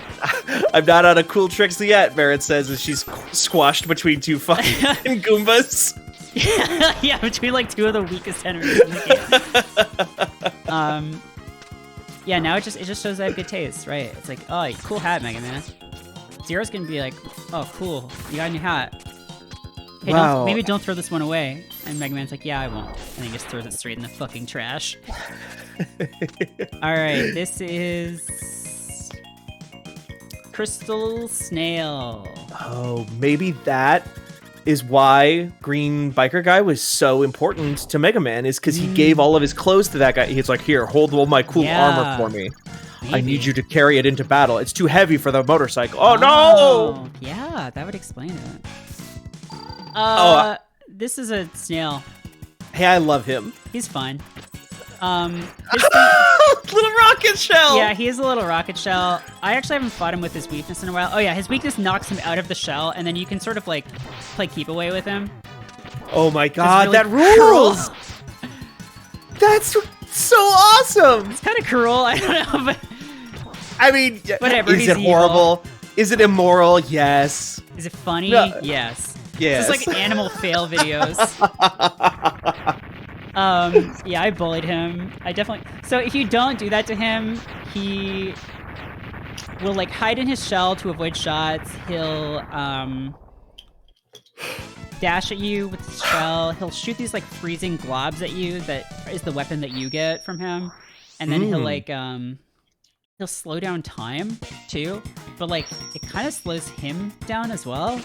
I'm not out of cool tricks yet, Merritt says as she's squashed between two fucking Goombas. Yeah, between like two of the weakest enemies in the game. Yeah, now it just shows I have good taste, right? It's like, oh, cool hat, Mega Man. Zero's gonna be like, oh, cool, you got a new hat. Hey, Wow. maybe don't throw this one away. And Mega Man's like, yeah, I won't. And he just throws it straight in the fucking trash. Alright, this is Crystal Snail. Oh, maybe that is why Green Biker Guy was so important to Mega Man, is because he gave all of his clothes to that guy. He's like, here, hold all my cool armor for me. I need you to carry it into battle. It's too heavy for the motorcycle. Oh, no! Yeah, that would explain it. This is a snail. Hey, I love him. He's fun. Little rocket shell! Yeah, he is a little rocket shell. I actually haven't fought him with his weakness in a while. Oh yeah, his weakness knocks him out of the shell, and then you can sort of like play keep away with him. Oh my god, really that rules! That's so awesome! It's kind of cruel, I don't know, but I mean, whatever. Is it horrible? Is it immoral? Yes. Is it funny? No. Yes. Yes. It's like animal fail videos. Yeah, I bullied him. I definitely. So if you don't do that to him, he will like hide in his shell to avoid shots. He'll dash at you with his shell. He'll shoot these like freezing globs at you. That is the weapon that you get from him. And then he'll like he'll slow down time too. But like it kind of slows him down as well.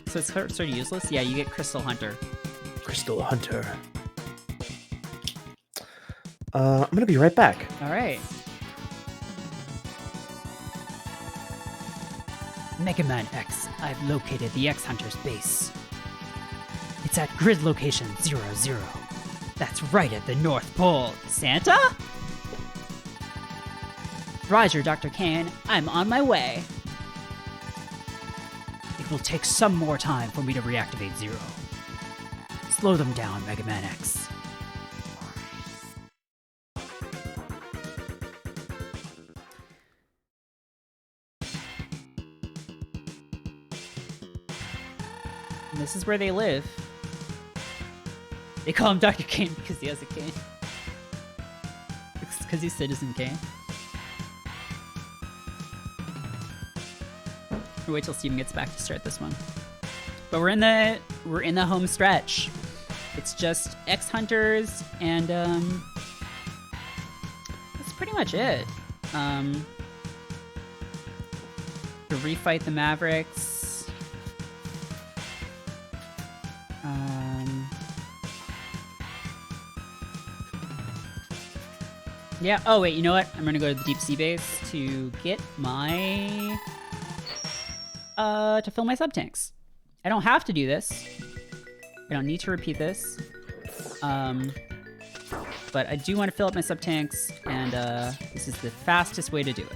So it's sort of useless. Yeah, you get Crystal Hunter. Crystal Hunter. I'm gonna be right back. All right. Mega Man X, I've located the X Hunter's base. It's at grid location 00. That's right at the North Pole. Santa? Roger, Dr. Kane. I'm on my way. It will take some more time for me to reactivate Zero. Slow them down, Mega Man X. And this is where they live. They call him Dr. Kane because he has a cane. It's because he's Citizen Kane. Or wait till Steven gets back to start this one. But we're in the home stretch. It's just X Hunters and that's pretty much it. To refight the Mavericks. Yeah. Oh wait, you know what? I'm gonna go to the deep sea base to get my to fill my sub tanks. I don't have to do this. I don't need to repeat this. But I do want to fill up my sub tanks, and this is the fastest way to do it.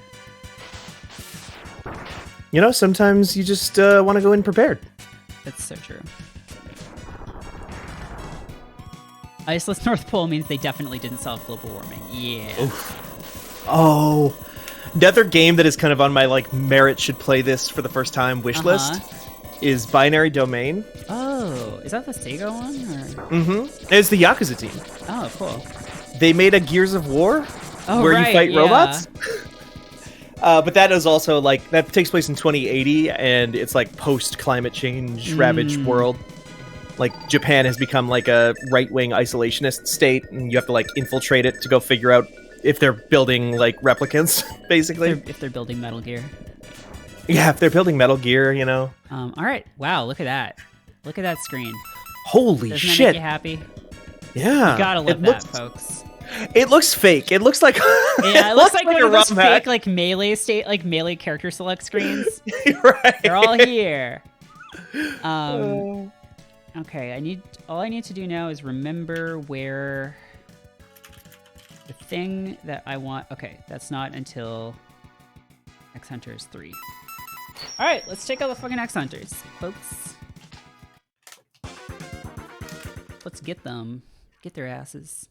You know, sometimes you just want to go in prepared. That's so true. Iceless North Pole means they definitely didn't solve global warming. Yeah. Oof. Oh, another game that is kind of on my like Merritt should play this for the first time wish list is Binary Domain. Oh, is that the Sega one? Or? Mm-hmm. It's the Yakuza team. Oh, cool. They made a Gears of War where right, you fight yeah. robots. But that is also like that takes place in 2080, and it's like post climate change ravaged world. Like Japan has become like a right-wing isolationist state, and you have to like infiltrate it to go figure out if they're building like replicants, basically. If they're building Metal Gear. Yeah, if they're building Metal Gear, you know. All right. Wow, look at that. Look at that screen. Holy Doesn't that shit! make you happy? Yeah, You gotta love that, folks. It looks fake. It looks like Yeah, it looks like one a of those ROM hack. fake like melee character select screens. Right. They're all here. Okay, all I need to do now is remember where the thing that I want. Okay, that's not until X Hunters 3. All right, let's check out the fucking X Hunters, folks. Let's get them. Get their asses.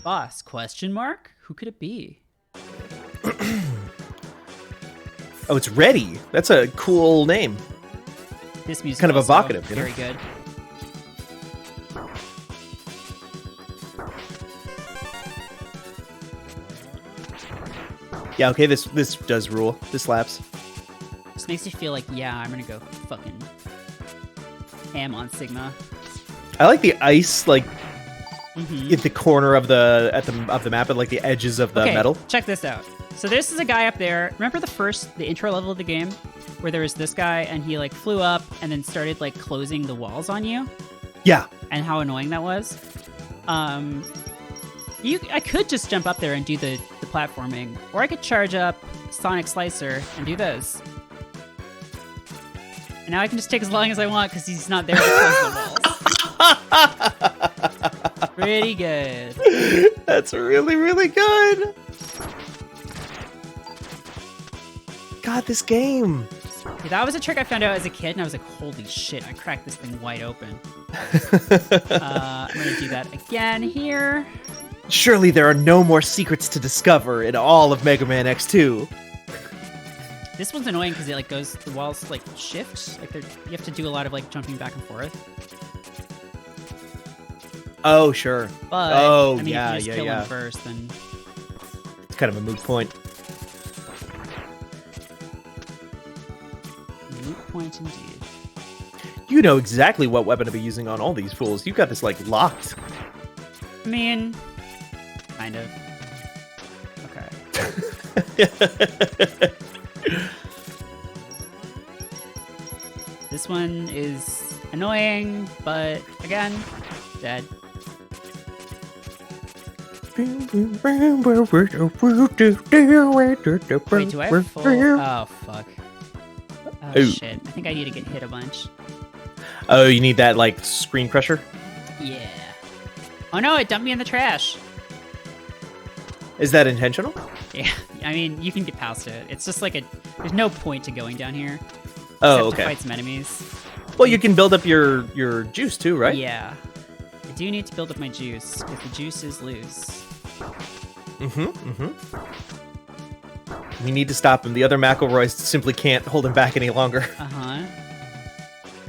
Boss, question mark? Who could it be? Oh, it's Ready. That's a cool name. This music Kind of also evocative, you know? Very good. Yeah, okay, this does rule. This slaps. This makes you feel like, yeah, I'm gonna go fucking ham on Sigma. I like the ice, like at the corner of the map, and like the edges of the Okay, metal. check this out. So this is a guy up there. Remember the intro level of the game where there was this guy and he like flew up and then started like closing the walls on you? Yeah. And how annoying that was? I could just jump up there and do the platforming, or I could charge up Sonic Slicer and do this. And now I can just take as long as I want because he's not there to close the walls. Pretty good. That's really, really good. God, this game. Yeah, that was a trick I found out as a kid, and I was like, holy shit, I cracked this thing wide open. I'm going to do that again here. Surely there are no more secrets to discover in all of Mega Man X2. This one's annoying because it like goes, the walls like shift. Like you have to do a lot of like jumping back and forth. Oh, sure. But oh, I mean, yeah, if you just kill yeah. him first, then It's kind of a moot point. moot point indeed. You know exactly what weapon to be using on all these fools. You've got this, like, locked. I mean, kind of. Okay. This one is annoying, but again, dead. Wait, do I have full? Oh, fuck. Oh, Ooh. shit. I think I need to get hit a bunch. Oh, you need that, like, screen crusher? Yeah. Oh no, it dumped me in the trash. Is that intentional? Yeah, I mean, you can get past it. It's just like there's no point to going down here. Oh, Except to okay. fight some enemies. Well, you can build up your juice, too, right? Yeah. I do need to build up my juice, because the juice is loose. We need to stop him. The other McElroys simply can't hold him back any longer. Uh-huh.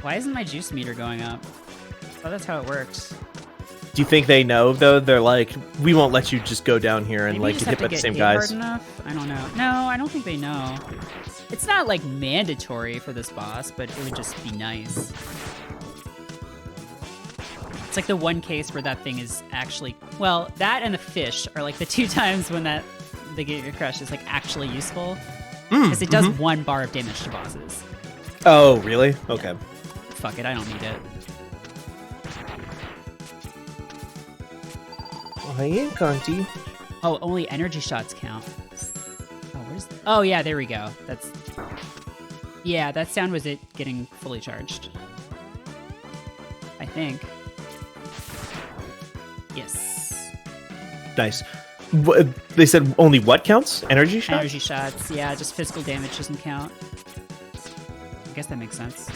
Why isn't my juice meter going up? Oh, that's how it works. Do you think they know, though? They're like, we won't let you just go down here and, Maybe like, you get just hit have by to the get same hit guys. hard enough? I don't know. No, I don't think they know. It's not, like, mandatory for this boss, but it would just be nice. It's like the one case where that thing is actually... Well, that and the fish are, like, the two times when the Get Your Crush is, like, actually useful. Because it does 1 bar of damage to bosses. Oh, really? Okay. Fuck it, I don't need it. Oh, yeah, Conti. Oh, only energy shots count. Oh, where's... Oh, yeah, there we go. That's... Yeah, that sound was it getting fully charged. I think. Yes. Nice. They said only what counts? Energy shots? Energy shots. Yeah, just physical damage doesn't count. I guess that makes sense.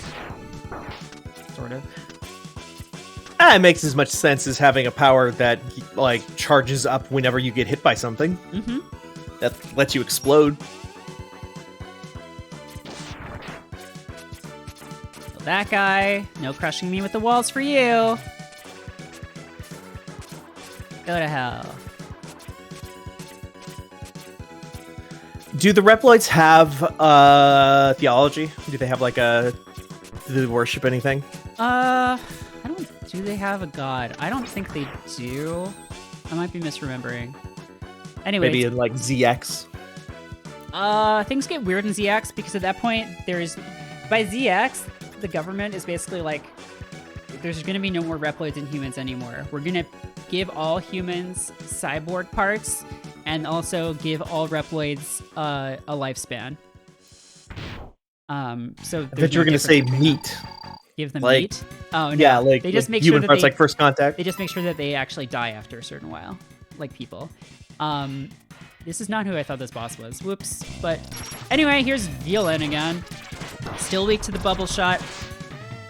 Sort of. It makes as much sense as having a power that, like, charges up whenever you get hit by something. Mm-hmm. That lets you explode. So that guy. No crushing me with the walls for you. Go to hell. Do the Reploids have theology? Do they have, like, do they worship anything? I don't... Do they have a god? I don't think they do. I might be misremembering. Anyway. Maybe in, like, ZX? Things get weird in ZX because at that point there's... By ZX, the government is basically like, there's going to be no more Reploids and humans anymore. We're going to give all humans cyborg parts and also give all Reploids a lifespan. So I thought you were going to say meat. Give them like, meat? Oh, no. Yeah, like, they just like make human sure that parts, like first contact. They just make sure that they actually die after a certain while, like people. This is not who I thought this boss was. Whoops. But anyway, here's Violin again. Still weak to the bubble shot.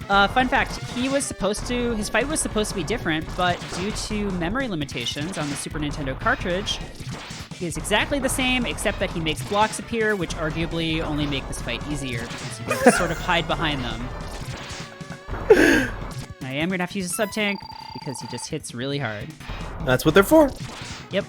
Fun fact, his fight was supposed to be different, but due to memory limitations on the Super Nintendo cartridge, he is exactly the same, except that he makes blocks appear, which arguably only make this fight easier, because you can just sort of hide behind them. I am going to have to use a sub-tank, because he just hits really hard. That's what they're for. Yep.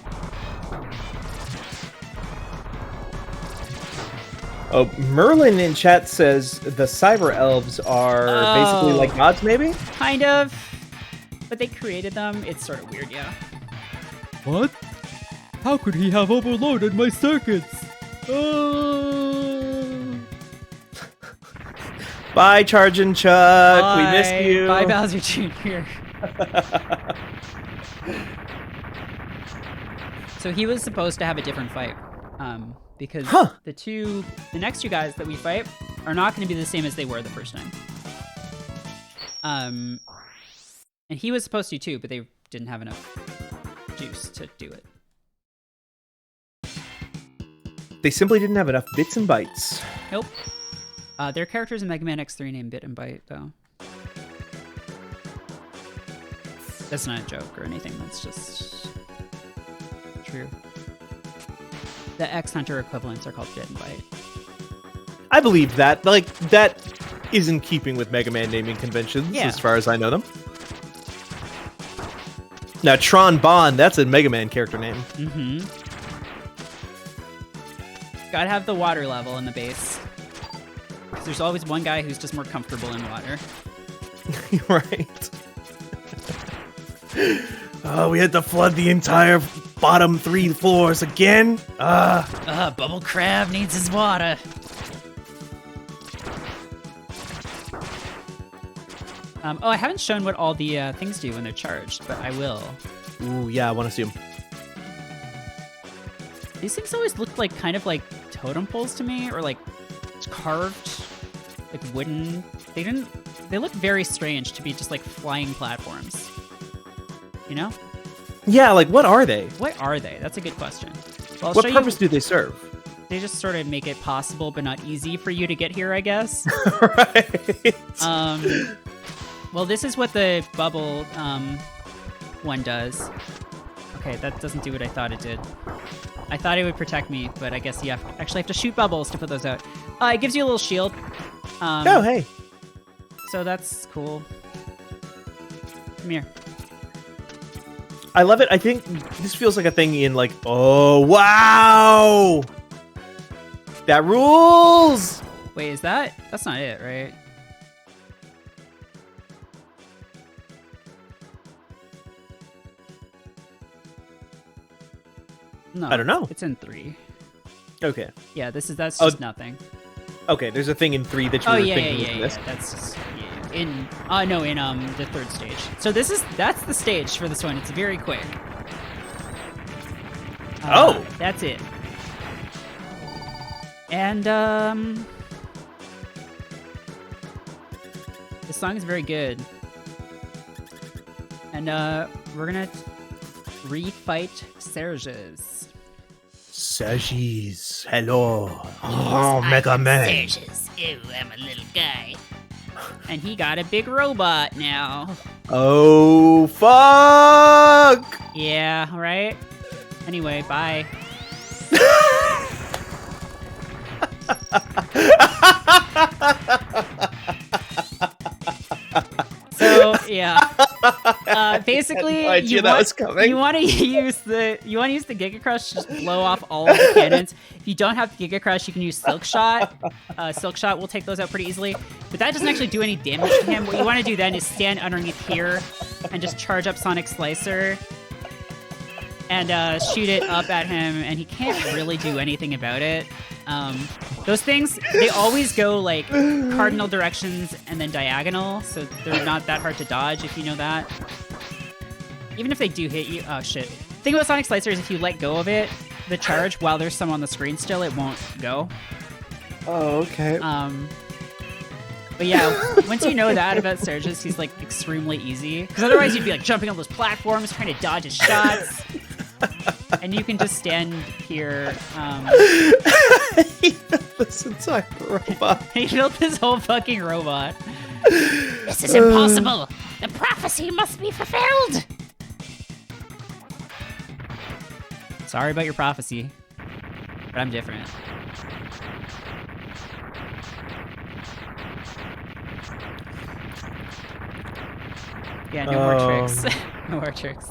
Oh, Merlin in chat says the cyber elves are basically like gods, maybe? Kind of. But they created them. It's sort of weird, yeah. What? How could he have overloaded my circuits? Bye, Chargin' Chuck. We missed you. Bye, Bowser Jr. So he was supposed to have a different fight, because the next two guys that we fight are not going to be the same as they were the first time. And he was supposed to too, but they didn't have enough juice to do it. They simply didn't have enough bits and bytes. Nope. There are characters in Mega Man X3 named Bit and Byte, though. That's not a joke or anything. That's just true. The X Hunter equivalents are called Bit and Byte. I believe that. Like, that is in keeping with Mega Man naming conventions, Yeah. as far as I know them. Now, Tron Bonne, that's a Mega Man character name. Mm-hmm. Gotta have the water level in the base. Because there's always one guy who's just more comfortable in water. Right. Oh, we had to flood the entire bottom 3 floors again? Bubble Crab needs his water. I haven't shown what all the things do when they're charged, but I will. Ooh, yeah, I want to see them. These things always look like kind of like totem poles to me, or like carved, like wooden. They look very strange to be just like flying platforms. You know? Yeah, like, what are they? What are they? That's a good question. Well, I'll What show purpose you. do they serve? They just sort of make it possible but not easy for you to get here, I guess. Right. Well, this is what the bubble one does. Okay, that doesn't do what I thought it did. I thought it would protect me, but I guess you actually have to shoot bubbles to put those out. It gives you a little shield. Oh, hey. So that's cool. Come here. I love it. I think this feels like a thing in, like, oh, wow! That rules! Wait, is that? That's not it, right? No, I don't know. It's in 3. Okay. Yeah, that's just nothing. Okay, there's a thing in 3 that you Oh were yeah, thinking was this. That's just, in the 3rd stage. So that's the stage for this one. It's very quick. That's it. And this song is very good. And we're gonna refight Serges. Serges, hello. Oh, Mega Man. Serges. Ew, I'm a little guy. And he got a big robot now. Oh, fuck! Yeah, right? Anyway, bye. So yeah, basically, I had no idea that was coming. you want to use the Giga Crush to just blow off all of the cannons. If you don't have Giga Crush, you can use Silk Shot. Silk Shot will take those out pretty easily, but that doesn't actually do any damage to him. What you want to do then is stand underneath here and just charge up Sonic Slicer and shoot it up at him, and he can't really do anything about it. Those things, they always go like cardinal directions and then diagonal, so they're not that hard to dodge if you know that. Even if they do hit you, oh shit. The thing about Sonic Slicer is if you let go of it, the charge, while there's some on the screen still, it won't go. Oh, okay. But yeah, once you know that about Serges, he's like extremely easy. Because otherwise you'd be like jumping on those platforms, trying to dodge his shots. And you can just stand here. He built this entire robot. He built this whole fucking robot. This is impossible. The prophecy must be fulfilled. Sorry about your prophecy, but I'm different. Yeah, no more tricks. No more tricks.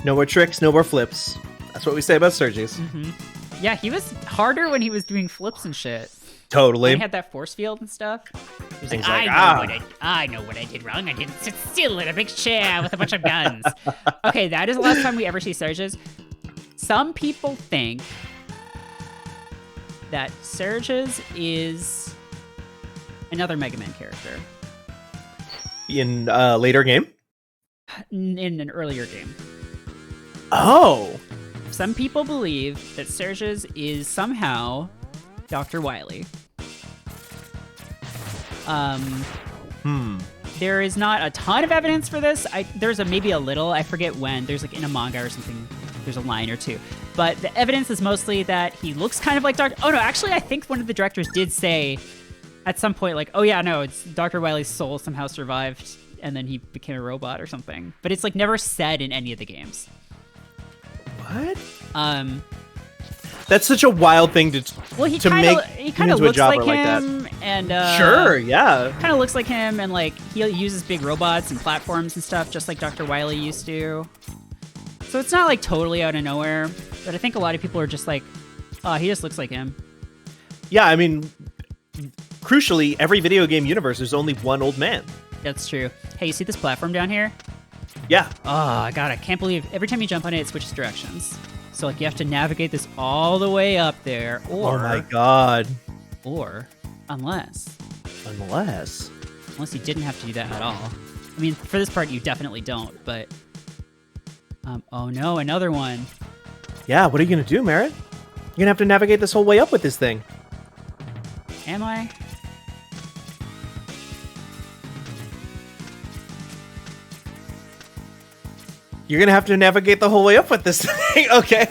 No more tricks, no more flips. That's what we say about Serges. Yeah, he was harder when he was doing flips and shit. Totally. He had that force field and stuff. He's He's like, like, I know what I did wrong. I didn't sit still in a big chair with a bunch of guns. Okay, that is the last time we ever see Surges. Some people think that Surges is another Mega Man character In a later game? in an earlier game. Oh. Some people believe that Surges is somehow Dr. Wily. There is not a ton of evidence for this. There's maybe a little. I forget when. There's like in a manga or something. There's a line or two. But the evidence is mostly that he looks kind of like Dr. Oh no, actually, I think one of the directors did say at some point, like, oh yeah, no, it's Dr. Wily's soul somehow survived, and then he became a robot or something. But it's like never said in any of the games. What? Um. That's such a wild thing to Well, he to kind make of into a looks jobber like that. him, and Sure, yeah. kind of looks like him, and like he uses big robots and platforms and stuff, just like Dr. Wily used to. So it's not like totally out of nowhere, but I think a lot of people are just like, oh, he just looks like him. Yeah, I mean, crucially, every video game universe, there's only one old man. That's true. Hey, you see this platform down here? Yeah. Oh, God, I can't believe every time you jump on it, it switches directions. So like you have to navigate this all the way up there, or Oh my god. or unless Unless you didn't have to do that at all. I mean, for this part, you definitely don't, but... oh no, another one. Yeah, what are you gonna do, Merritt? You're gonna have to navigate this whole way up with this thing. Am I? You're gonna have to navigate the whole way up with this thing. Okay.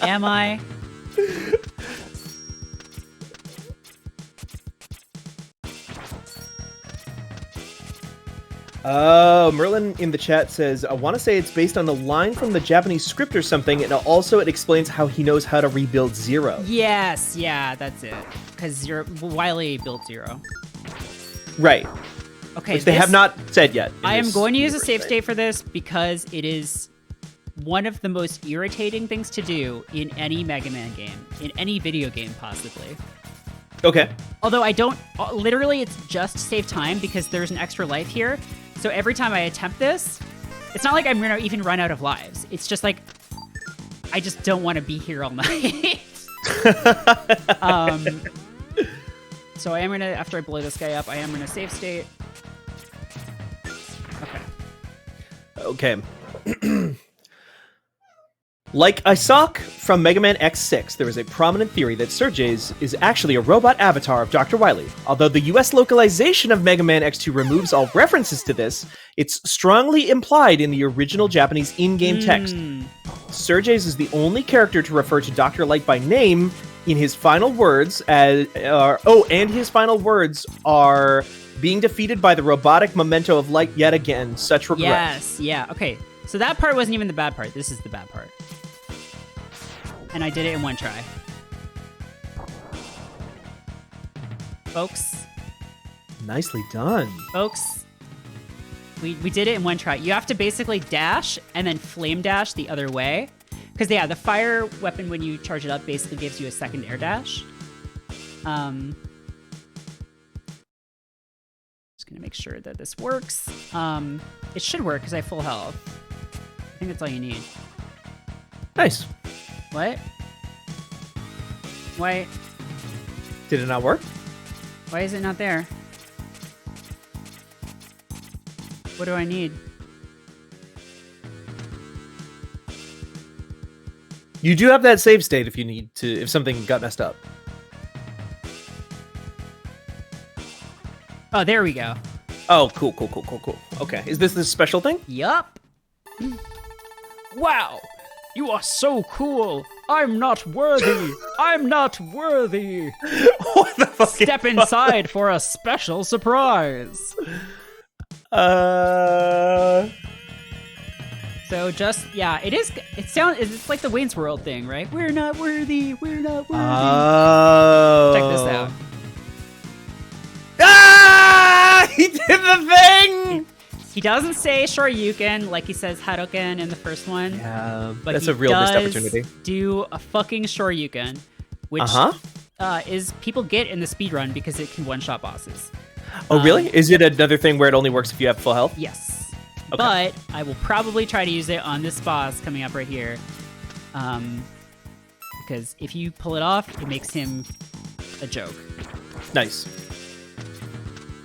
Am I? Merlin in the chat says, I want to say it's based on a line from the Japanese script or something, and also it explains how he knows how to rebuild Zero. Yes, yeah, that's it. Because Wily built Zero. Right. Okay, Which they have not said yet. I am going to use a universe, save right? state for this because it is one of the most irritating things to do in any Mega Man game, in any video game possibly. Okay. Although I don't, literally it's just save time because there's an extra life here. So every time I attempt this, it's not like I'm going to even run out of lives. It's just like, I just don't want to be here all night. So I am going to, after I blow this guy up, I am going to save state. Okay. Like Isaac from Mega Man X6, there is a prominent theory that Surges is actually a robot avatar of Dr. Wily. Although the US localization of Mega Man X2 removes all references to this, it's strongly implied in the original Japanese in-game text. Surges is the only character to refer to Dr. Light by name in his final words and his final words are being defeated by the robotic memento of light yet again. Such regret. Yes, yeah, okay. So that part wasn't even the bad part. This is the bad part. And I did it in one try. Folks, Nicely done. we did it in one try. You have to basically dash and then flame dash the other way. Because, yeah, the fire weapon, when you charge it up, basically gives you a second air dash. Just going to make sure that this works. It should work because I have full health. I think that's all you need. Nice. What? Why Did it not work? is it not there? What do I need? You do have that save state if you need to, if something got messed up. Oh, there we go. Oh, cool. Okay. Is this special thing? Yup. Wow! You are so cool! I'm not worthy! I'm not worthy! What the fuck? Step inside for a special surprise! So just, yeah, it's like the Wayne's World thing, right? We're not worthy. Oh. Check this out. Ah! He did the thing! He doesn't say Shoryuken like he says Hadouken in the first one. Yeah, But that's he a real missed does opportunity. do a fucking Shoryuken, which is people get in the speed run because it can one-shot bosses. Oh, really? Is it another thing where it only works if you have full health? Yes. Okay. But I will probably try to use it on this boss coming up right here. Because if you pull it off, it makes him a joke. Nice.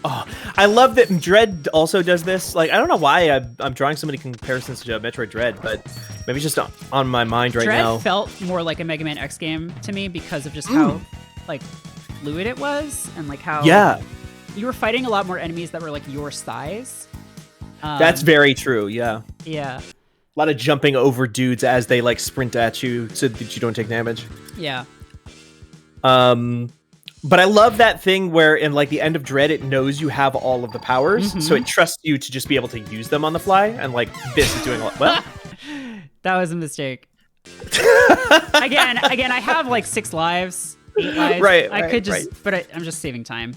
Oh, I love that Dread also does this. Like, I don't know why I'm drawing so many comparisons to Metroid Dread, but maybe it's just on my mind right now. Dread felt more like a Mega Man X game to me because of just how, like, fluid it was and, like, how you were fighting a lot more enemies that were, like, your size. That's very true, yeah. Yeah. A lot of jumping over dudes as they, like, sprint at you so that you don't take damage. Yeah. But I love that thing where in like the end of Dread, it knows you have all of the powers, so it trusts you to just be able to use them on the fly. And like this is doing a lot. Well, that was a mistake. again, I have like 6 lives, 8 lives. Right. I could just, but I'm just saving time.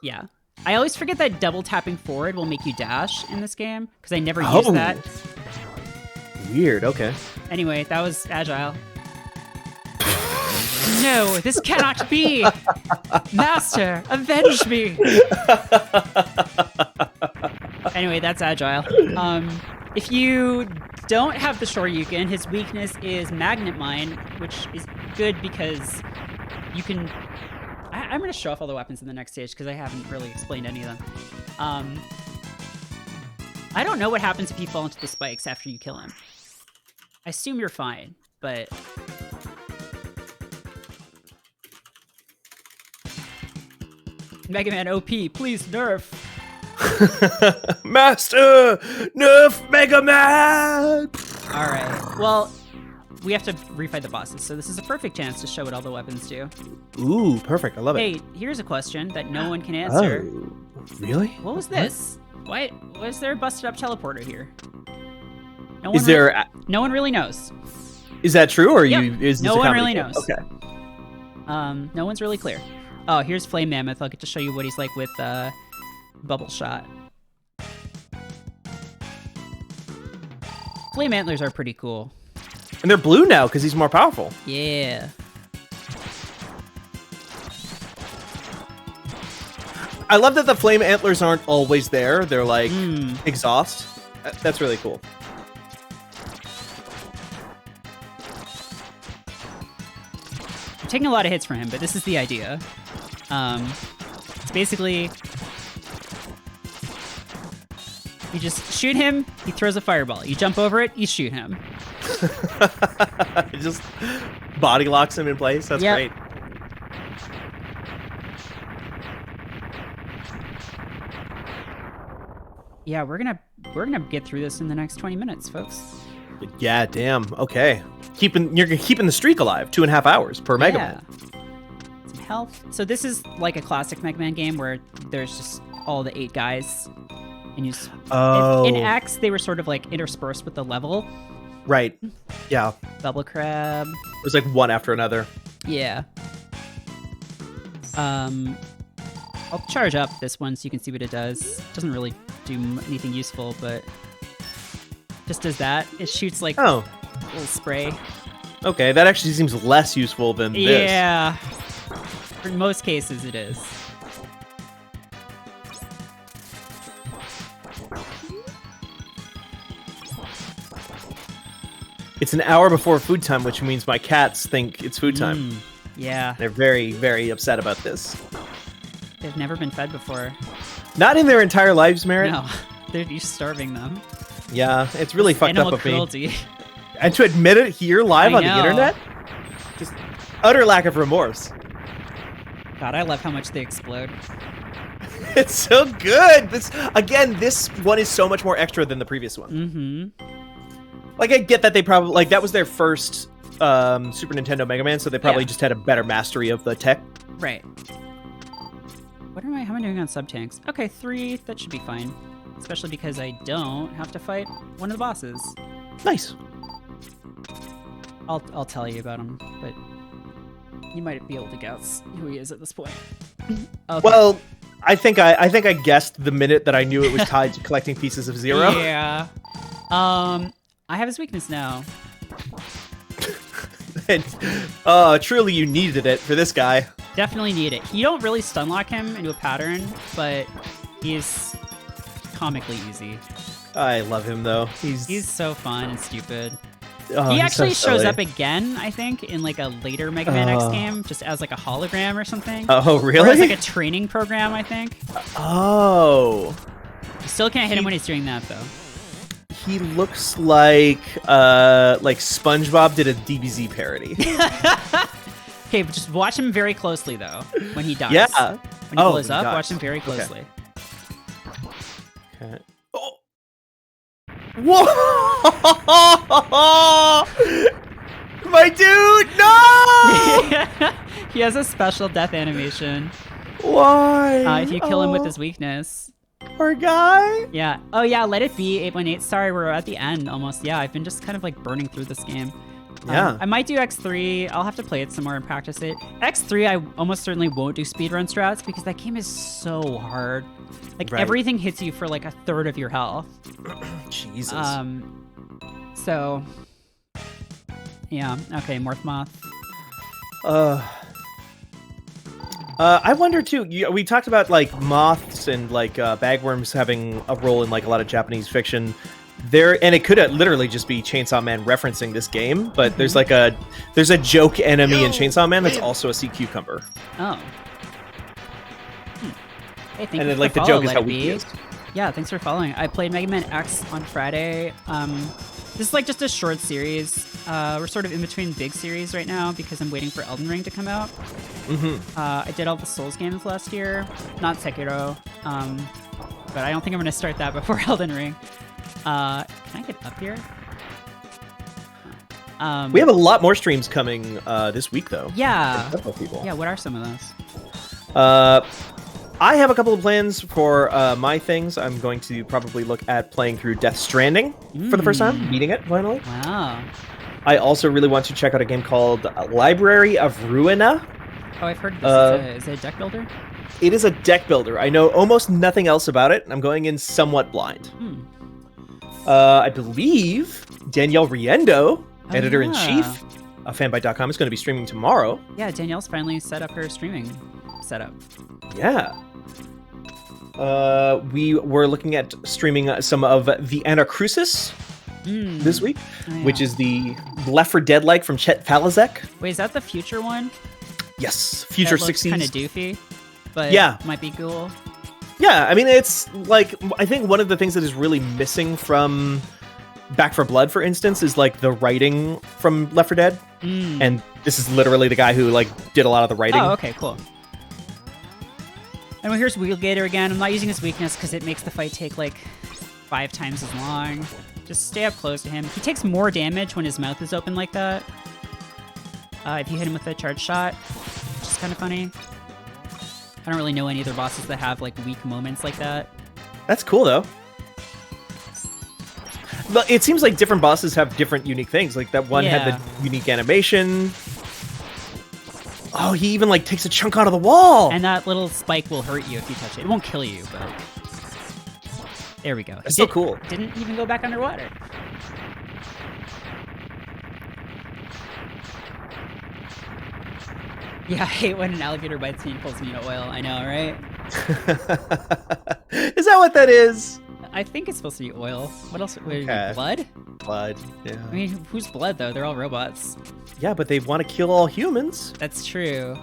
Yeah. I always forget that double tapping forward will make you dash in this game because I never use that. Weird. Okay. Anyway, that was agile. No, this cannot be! Master, avenge me! Anyway, that's agile. If you don't have the Shoryuken, his weakness is Magnet Mine, which is good because you can... I'm going to show off all the weapons in the next stage because I haven't really explained any of them. I don't know what happens if you fall into the spikes after you kill him. I assume you're fine, but... Mega Man OP, please nerf. Master, nerf Mega Man! All right, well, we have to refight the bosses, so this is a perfect chance to show what all the weapons do. Ooh, perfect. I love it. Hey, here's a question that no one can answer. Oh, really? What was this? Why was there a busted up teleporter here? No Is there? No one really knows. Is that true, or Yep. Is this No a one comedy really game? knows. Okay. No one's really clear. Oh, here's Flame Mammoth. I'll get to show you what he's like with Bubble Shot. Flame Antlers are pretty cool. And they're blue now because he's more powerful. Yeah. I love that the flame antlers aren't always there. They're like exhaust. That's really cool. I'm taking a lot of hits from him, but this is the idea. It's basically... You just shoot him, he throws a fireball. You jump over it, you shoot him. It just body locks him in place. That's great. Yeah, we're gonna get through this in the next 20 minutes, folks. Yeah, damn. Okay. You're keeping the streak alive. 2.5 hours per Mega Man. Some health. So this is like a classic Mega Man game where there's just all the 8 guys. And you just, in X, they were sort of like interspersed with the level. Right. Yeah. Bubble Crab. It was like one after another. Yeah. I'll charge up this one so you can see what it does. It doesn't really do anything useful, but just does that. It shoots like a little spray. Okay, that actually seems less useful than this. Yeah. In most cases, it is. It's an hour before food time, which means my cats think it's food time. Yeah. They're very, very upset about this. They've never been fed before. Not in their entire lives, Merritt. No, they're just starving them. Yeah, it's really fucked up of cruelty. me. And to admit it here live I on the know. internet? Just utter lack of remorse. God, I love how much they explode. It's so good. This one is so much more extra than the previous one. Mm-hmm. Like, I get that they probably, like, that was their first Super Nintendo Mega Man, so they probably just had a better mastery of the tech. Right. How am I doing on sub-tanks? Okay, 3, that should be fine. Especially because I don't have to fight one of the bosses. Nice. I'll tell you about him, but you might be able to guess who he is at this point. Okay. Well, I think I guessed the minute that I knew it was tied to collecting pieces of Zero. Yeah. I have his weakness now. Truly you needed it for this guy. Definitely need it. You don't really stun lock him into a pattern, but he's comically easy. I love him though. He's so fun and stupid. Oh, He he's actually so shows silly. up again, I think, in like a later Mega Man X game, just as like a hologram or something. Oh, Or really? as like a training program, I think. Oh. You still can't hit him when he's doing that though. He looks like SpongeBob did a DBZ parody. Okay, but just watch him very closely though when he dies. Yeah. When he Oh, blows when he up, dies. watch him very closely. Okay. Oh. Whoa! My dude, no! He has a special death animation. Why? If you kill him with Oh, his weakness. poor guy. Yeah. Oh yeah, let it be 818. Sorry, we're at the end almost. Yeah, I've been just kind of like burning through this game. Yeah. I might do X3. I'll have to play it some more and practice it. X3, I almost certainly won't do speedrun strats because that game is so hard. Like Right. everything hits you for like a third of your health. Jesus. So yeah. Okay, Morph Moth. I wonder too. We talked about like moths and like bagworms having a role in like a lot of Japanese fiction. And it could literally just be Chainsaw Man referencing this game, but there's like a joke enemy in Chainsaw Man that's also a sea cucumber, Oh. Hey, thank you and then for like the follow, joke is Let how It weak he Be. is. Yeah, thanks for following. I played Mega Man X on Friday. This is like just a short series. We're sort of in between big series right now because I'm waiting for Elden Ring to come out. I did all the Souls games last year, not Sekiro, but I don't think I'm going to start that before Elden Ring. Can I get up here? We have a lot more streams coming this week though. Yeah. A couple of people. Yeah, what are some of those? I have a couple of plans for my things. I'm going to probably look at playing through Death Stranding for the first time, beating it finally. Wow. I also really want to check out a game called Library of Ruina. Oh, I've heard this. Is it a deck builder? It is a deck builder. I know almost nothing else about it, and I'm going in somewhat blind. I believe Danielle Riendo, editor-in-chief of Fanbyte.com, is going to be streaming tomorrow. Yeah, Danielle's finally set up her streaming setup. Yeah. We were looking at streaming some of the Anacrusis this week, Oh, yeah. which is the Left 4 Dead-like from Chet Falazek. Wait, is that the future one? Yes, future That looks 60s. kind of doofy, but Yeah. might be cool. Yeah, I mean, it's like, I think one of the things that is really missing from Back 4 Blood, for instance, is like the writing from Left 4 Dead. And this is literally the guy who like did a lot of the writing. Oh, okay, cool. And well, here's Wheelgator again. I'm not using his weakness because it makes the fight take like 5 times as long. Just stay up close to him. He takes more damage when his mouth is open like that. If you hit him with a charge shot, which is kind of funny. I don't really know any other bosses that have like weak moments like that. That's cool, though. But it seems like different bosses have different unique things. Like that one had Yeah. the unique animation. Oh, he even like takes a chunk out of the wall. And that little spike will hurt you if you touch it. It won't kill you, but there we go. That's so cool. Didn't even go back underwater. Yeah, I hate when an alligator bites me and pulls me to oil. I know, right? Is that what that is? I think it's supposed to be oil. What else? Wait, Okay. blood? Blood. Yeah. I mean, who's blood though? They're all robots. Yeah, but they want to kill all humans. That's true.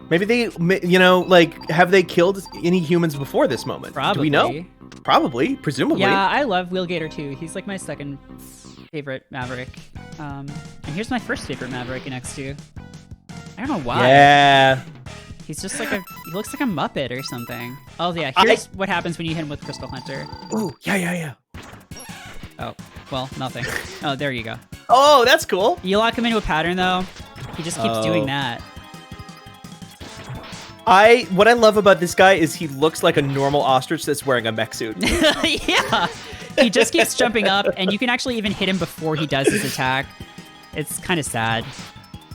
Maybe they, you know, like, have they killed any humans before this moment? Probably. Do we know? Probably, presumably. Yeah, I love Wheelgator too. He's like my second favorite Maverick. And here's my first favorite Maverick in X2. I don't know why. Yeah. He's just like he looks like a Muppet or something. Oh yeah, here's what happens when you hit him with Crystal Hunter. Ooh, yeah. Oh, well, nothing. Oh, there you go. Oh, that's cool. You lock him into a pattern though. He just keeps doing that. What I love about this guy is he looks like a normal ostrich that's wearing a mech suit. Yeah. He just keeps jumping up, and you can actually even hit him before he does his attack. It's kind of sad.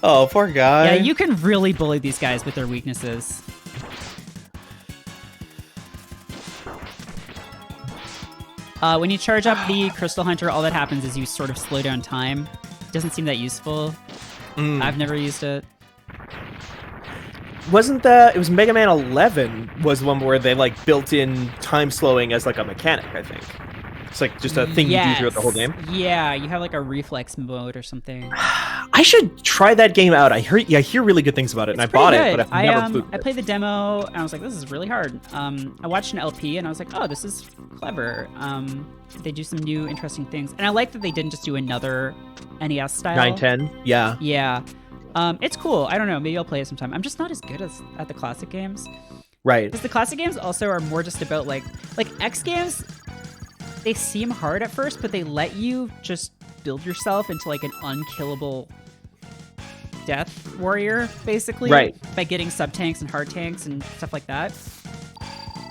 Oh, poor guy. Yeah, you can really bully these guys with their weaknesses. When you charge up the Crystal Hunter, all that happens is you sort of slow down time. Doesn't seem that useful. I've never used it. Wasn't that... It was Mega Man 11 was the one where they, like, built in time slowing as, like, a mechanic, I think. It's, like, just a thing you do throughout the whole game. Yeah, you have, like, a reflex mode or something. I should try that game out. I hear really good things about it, and I bought it, but I've never played I it. played the demo, and I was like, this is really hard. I watched an LP, and I was like, oh, this is clever. They do some new, interesting things. And I like that they didn't just do another NES style. 910, yeah. Yeah. It's cool. I don't know. Maybe I'll play it sometime. I'm just not as good at the classic games. Right. Because the classic games also are more just about, like X games, they seem hard at first, but they let you just build yourself into, like, an unkillable death warrior, basically. Right. By getting sub-tanks and hard tanks and stuff like that.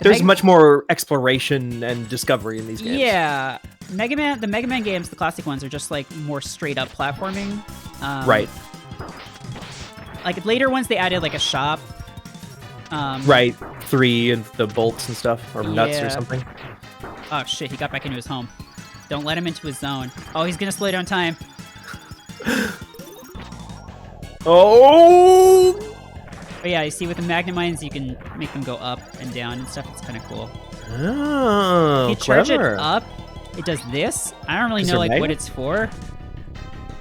There's much more exploration and discovery in these games. Yeah. The Mega Man games, the classic ones, are just, like, more straight-up platforming. Right. Like, later ones, they added, like, a shop. Right. 3 and the bolts and stuff, or nuts Yeah. or something. Oh, shit, he got back into his home. Don't let him into his zone. Oh, he's gonna slow down time. Oh! But yeah, you see with the magnet mines, you can make them go up and down and stuff. It's kind of cool. Oh, If you charge clever. it up, it does this. I don't really Is know, there like, what magnets? it's for.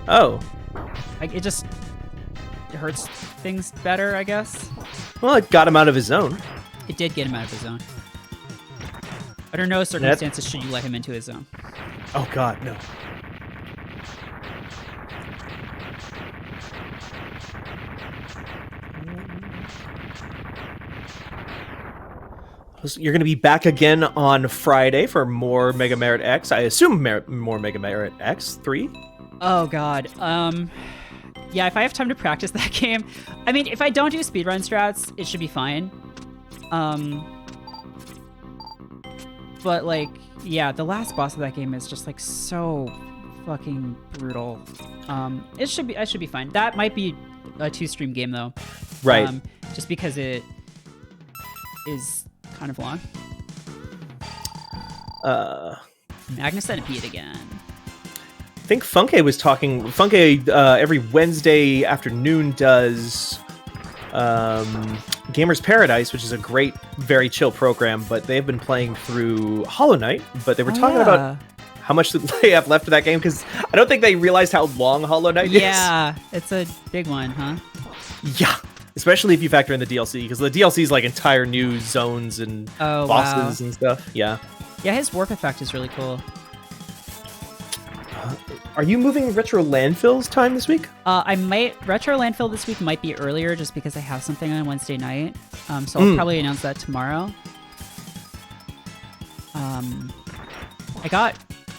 Oh. Like, it hurts things better, I guess. Well, it got him out of his zone. It did get him out of his zone. Under no circumstances should you let him into his zone. Oh, God, no. You're going to be back again on Friday for more Mega Merritt X. I assume more Mega Merritt X 3. Oh, God. Yeah, if I have time to practice that game. I mean, if I don't do speedrun strats, it should be fine. But, like, yeah, the last boss of that game is just, like, so fucking brutal. I should be fine. That might be a 2-stream game, though. Right. Just because it is kind of long. Magnus Centipede again. I think Funke was talking. Funke every Wednesday afternoon does Gamers Paradise, which is a great, very chill program. But they've been playing through Hollow Knight. But they were talking about how much they have left of that game because I don't think they realized how long Hollow Knight is. Yeah, it's a big one, huh? Yeah, especially if you factor in the DLC because the DLC is like entire new zones and bosses and stuff. Yeah. Yeah, his warp effect is really cool. Are you moving Retro Landfill's time this week? I might Retro Landfill this week might be earlier just because I have something on Wednesday night. So I'll probably announce that tomorrow. I got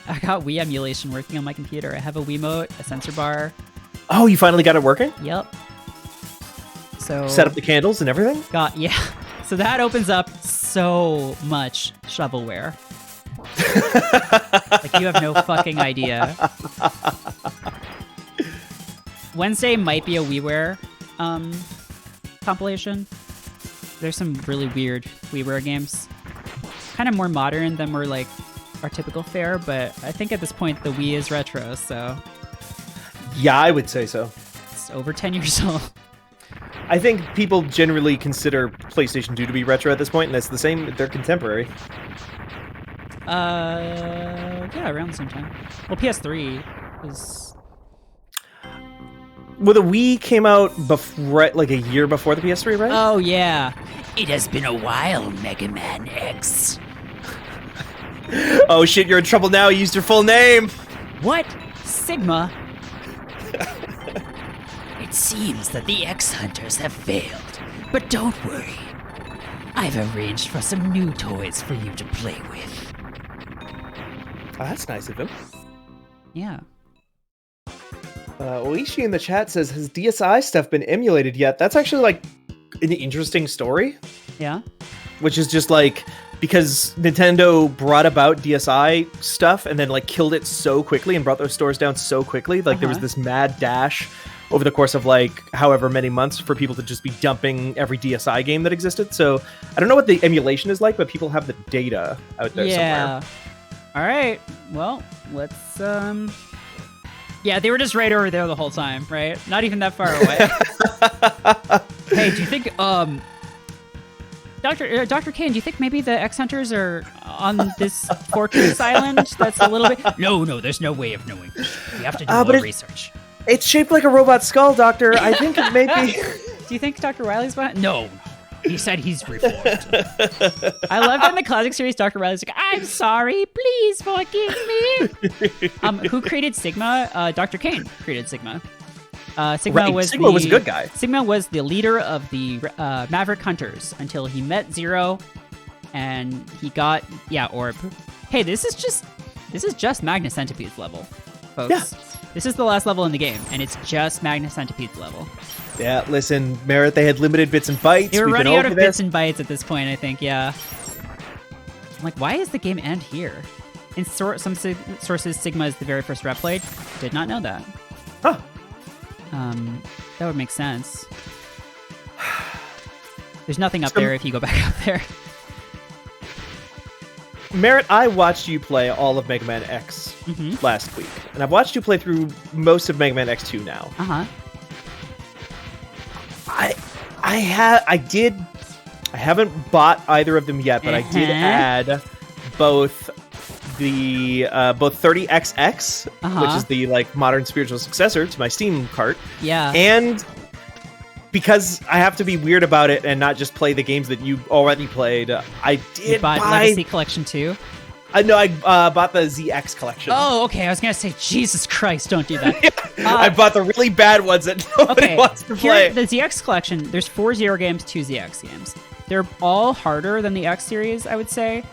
Wii emulation working on my computer. I have a Wiimote, a sensor bar. Oh, you finally got it working? Yep. So Set up the candles and everything? yeah. So that opens up so much shovelware. Like, you have no fucking idea. Wednesday might be a WiiWare compilation. There's some really weird WiiWare games. Kind of more modern than more like our typical fare, but I think at this point the Wii is retro, so Yeah, I would say so. it's over 10 years old. I think people generally consider PlayStation 2 to be retro at this point, and that's the same. They're contemporary. Yeah, around the same time. Well, PS3 is... Well, the Wii came out before, like a year before the PS3, right? Oh, yeah. It has been a while, Mega Man X. Oh shit, you're in trouble now. You used your full name. What? Sigma? It seems that the X-Hunters have failed. But don't worry. I've arranged for some new toys for you to play with. Oh, that's nice of him. Yeah. Oishi in the chat says, has DSi stuff been emulated yet? That's actually like an interesting story. Yeah? Which is just like, because Nintendo brought about DSi stuff and then like killed it so quickly and brought those stores down so quickly. Like there was this mad dash over the course of like however many months for people to just be dumping every DSi game that existed. So I don't know what the emulation is like, but people have the data out there somewhere. All right. Well, let's Yeah, they were just right over there the whole time, right? Not even that far away. Hey, do you think, Dr. Kane, do you think maybe the X-Hunters are on this fortress island that's a little bit... No, there's no way of knowing. We have to do but more it- research. It's shaped like a robot skull, Doctor. I think it may be. Do you think Dr. Wily's behind? No, he said he's reformed. I love that in the classic series, Dr. Wily's like, I'm sorry, please forgive me. Who created Sigma? Dr. Kane created Sigma. Sigma Right, was Sigma was a good guy. Sigma was the leader of the Maverick Hunters until he met Zero, and he got Orb. Hey, this is just Magnus Centipede's level, folks. Yeah. This is the last level in the game, and it's just Magnus Centipede's level. Yeah, listen, Merritt, they had limited bits and bytes. They were We've been running out over of this. bits and bytes at this point, I think, yeah. I'm like, why is the game end here? In some sources, Sigma is the very first Reploid. Did not know that. Huh. That would make sense. There's nothing up there if you go back up there. Merritt, I watched you play all of Mega Man X last week, and I've watched you play through most of Mega Man X2 now. Uh-huh. I haven't bought either of them yet, but I did add both the 30XX, which is the like modern spiritual successor to my Steam cart. Yeah. And because I have to be weird about it and not just play the games that you already played, I did You bought buy... Legacy Collection too? I bought the ZX collection. Oh, okay. I was going to say, Jesus Christ, don't do that. I bought the really bad ones that nobody wants to play. The ZX Collection, there's 4 Zero games, 2 ZX games. They're all harder than the X series, I would say.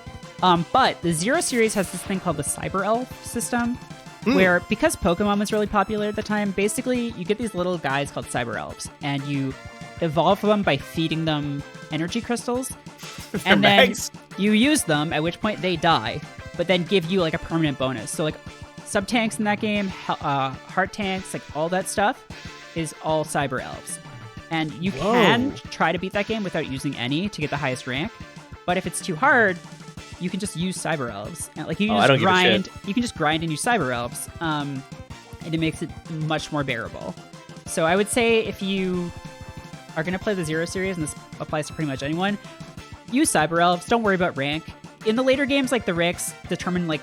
But the Zero series has this thing called the Cyber Elf system, where because Pokemon was really popular at the time, basically you get these little guys called Cyber Elves, and you evolve them by feeding them energy crystals, and then mags. you use them, at which point they die, but then give you like a permanent bonus. So like sub-tanks in that game, heart tanks, like all that stuff is all Cyber Elves. And you can try to beat that game without using any to get the highest rank, but if it's too hard, you can just use Cyber Elves. And like you can just grind. You can just grind and use Cyber Elves, and it makes it much more bearable. So I would say if you are going to play the Zero series, and this applies to pretty much anyone, use Cyber Elves. Don't worry about rank. In the later games, like the ranks determine like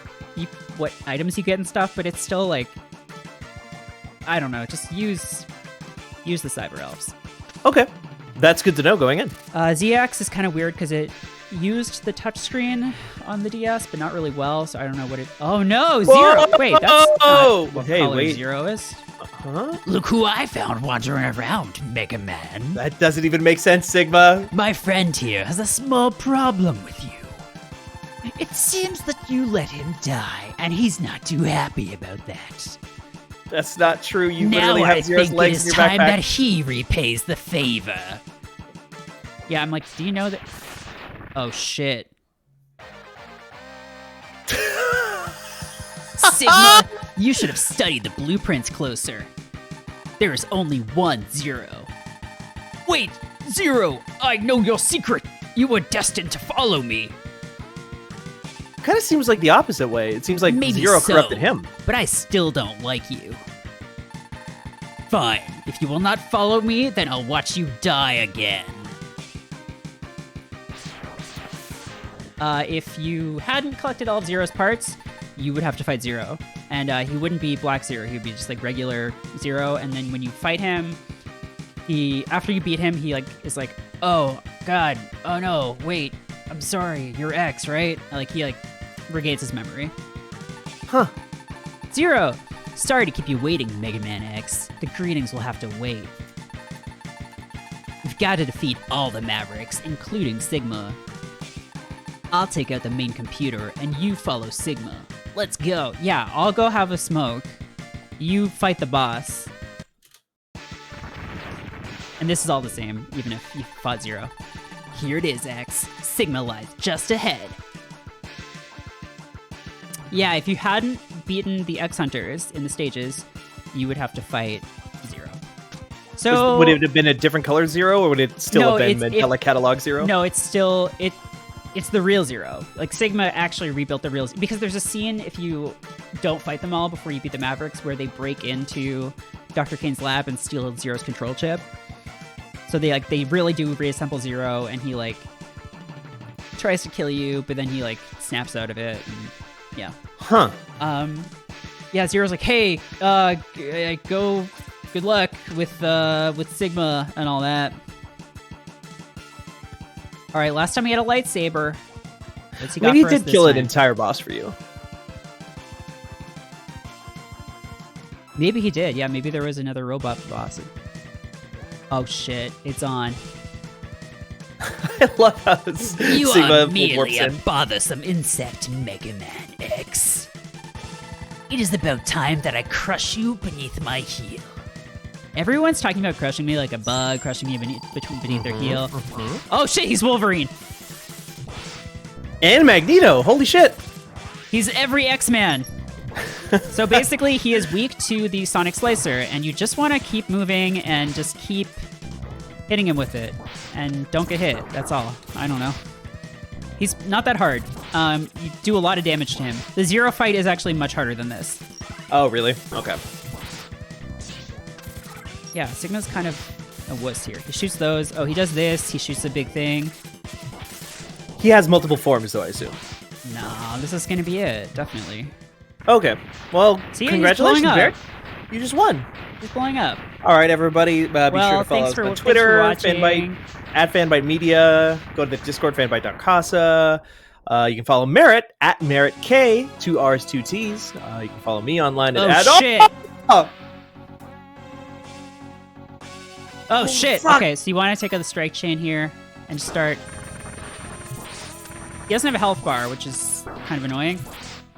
what items you get and stuff, but it's still like, I don't know. Just use the Cyber Elves. Okay, that's good to know going in. ZX is kind of weird because it used the touchscreen on the DS, but not really well, so I don't know what it... Oh, no! Zero! Wait, that's not what color Zero is. Huh? Look who I found wandering around, Mega Man. That doesn't even make sense, Sigma. My friend here has a small problem with you. It seems that you let him die, and he's not too happy about that. That's not true. You Now literally I have Zero's think it legs is in your time backpack. that he repays the favor. Yeah, I'm like, do you know that... Oh, shit. Sigma, you should have studied the blueprints closer. There is only one Zero. Wait, Zero, I know your secret. You were destined to follow me. Kind of seems like the opposite way. It seems like Maybe Zero so, corrupted him. But I still don't like you. Fine, if you will not follow me, then I'll watch you die again. If you hadn't collected all of Zero's parts, you would have to fight Zero. And he wouldn't be Black Zero, he would be just like regular Zero. And then when you fight him, after you beat him, he like is like, oh god, oh no, wait, I'm sorry, you're X, right? Like he like regains his memory. Huh. Zero! Sorry to keep you waiting, Mega Man X. The greetings will have to wait. We've got to defeat all the Mavericks, including Sigma. I'll take out the main computer, and you follow Sigma. Let's go. Yeah, I'll go have a smoke. You fight the boss. And this is all the same, even if you fought Zero. Here it is, X. Sigma lies just ahead. Yeah, if you hadn't beaten the X-Hunters in the stages, you would have to fight Zero. So Would it have been a different color Zero, or would it still have been Mandela Catalog Zero? No, it's still... It's the real Zero. Like, Sigma actually rebuilt the real... Because there's a scene, if you Don't Fight Them All Before You Beat the Mavericks, where they break into Dr. Kane's lab and steal Zero's control chip. So they really do reassemble Zero, and he like tries to kill you, but then he like snaps out of it. And, yeah. Huh. Yeah, Zero's like, hey, go. Good luck with Sigma and all that. All right, last time he had a lightsaber. What's he got Maybe he for us did this kill an time? entire boss for you. Maybe he did. Yeah, maybe there was another robot boss. Oh shit, it's on. I love how You Sigma are warps merely a in. bothersome insect, Mega Man X. It is about time that I crush you beneath my heel. Everyone's talking about crushing me like a bug, crushing me beneath their heel. Oh shit, he's Wolverine. And Magneto. Holy shit. He's every X-Man. So basically, he is weak to the Sonic Slicer, and you just want to keep moving and just keep hitting him with it. And don't get hit, that's all. I don't know. He's not that hard. You do a lot of damage to him. The Zero fight is actually much harder than this. Oh, really? Okay. Yeah, Sigma's kind of a wuss here. He shoots those. Oh, he does this. He shoots a big thing. He has multiple forms, though, I assume. No, this is going to be it. Definitely. Okay. Well, See, he's congratulations, blowing up. Barrett. You just won. He's blowing up. All right, everybody. Be sure to follow thanks us for on Twitter, watching. Fanbyte, at Fanbyte Media. Go to the Discord, fanbyte.casa. You can follow Merritt at Merritt K, 2 R's, 2 T's. You can follow me online at Oh, shit. Oh, Oh, shit. fuck. Okay, so you want to take out the strike chain here and start... He doesn't have a health bar, which is kind of annoying.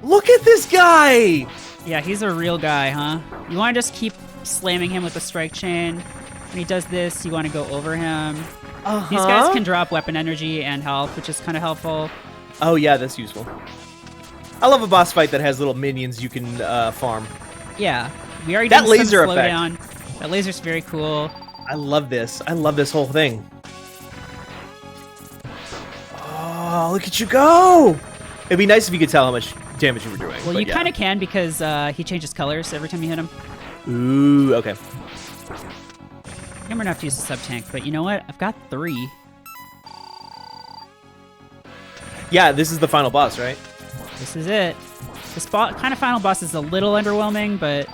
look at this guy! Yeah, he's a real guy, huh? You want to just keep slamming him with the strike chain. When he does this, you want to go over him. Uh-huh. These guys can drop weapon energy and health, which is kind of helpful. Oh, yeah, that's useful. I love a boss fight that has little minions you can farm. Yeah, we already That did laser some effect. slowdown. That laser's very cool. I love this. I love this whole thing. Oh, look at you go! It'd be nice if you could tell how much damage you were doing. Well, but you yeah. kind of can because he changes colors every time you hit him. Ooh, okay. I'm gonna have to use a sub tank, but you know what? I've got 3. Yeah, this is the final boss, right? This is it. This kind of final boss is a little underwhelming, but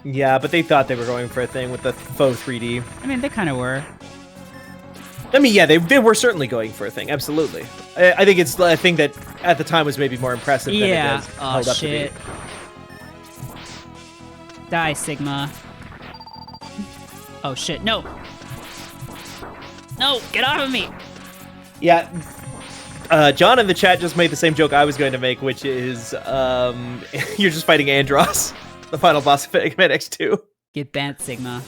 Yeah, but they thought they were going for a thing with the faux 3D. I mean, they kind of were. I mean, yeah, they were certainly going for a thing, absolutely. I think it's a thing that at the time was maybe more impressive than it Yeah. is Oh, held up shit. to Die, Sigma. Oh, shit. No. No, get off of me. be. Yeah, John in the chat just made the same joke I was going to make, which is you're just fighting Andros, the final boss of Mega Man X2. Get bent, Sigma.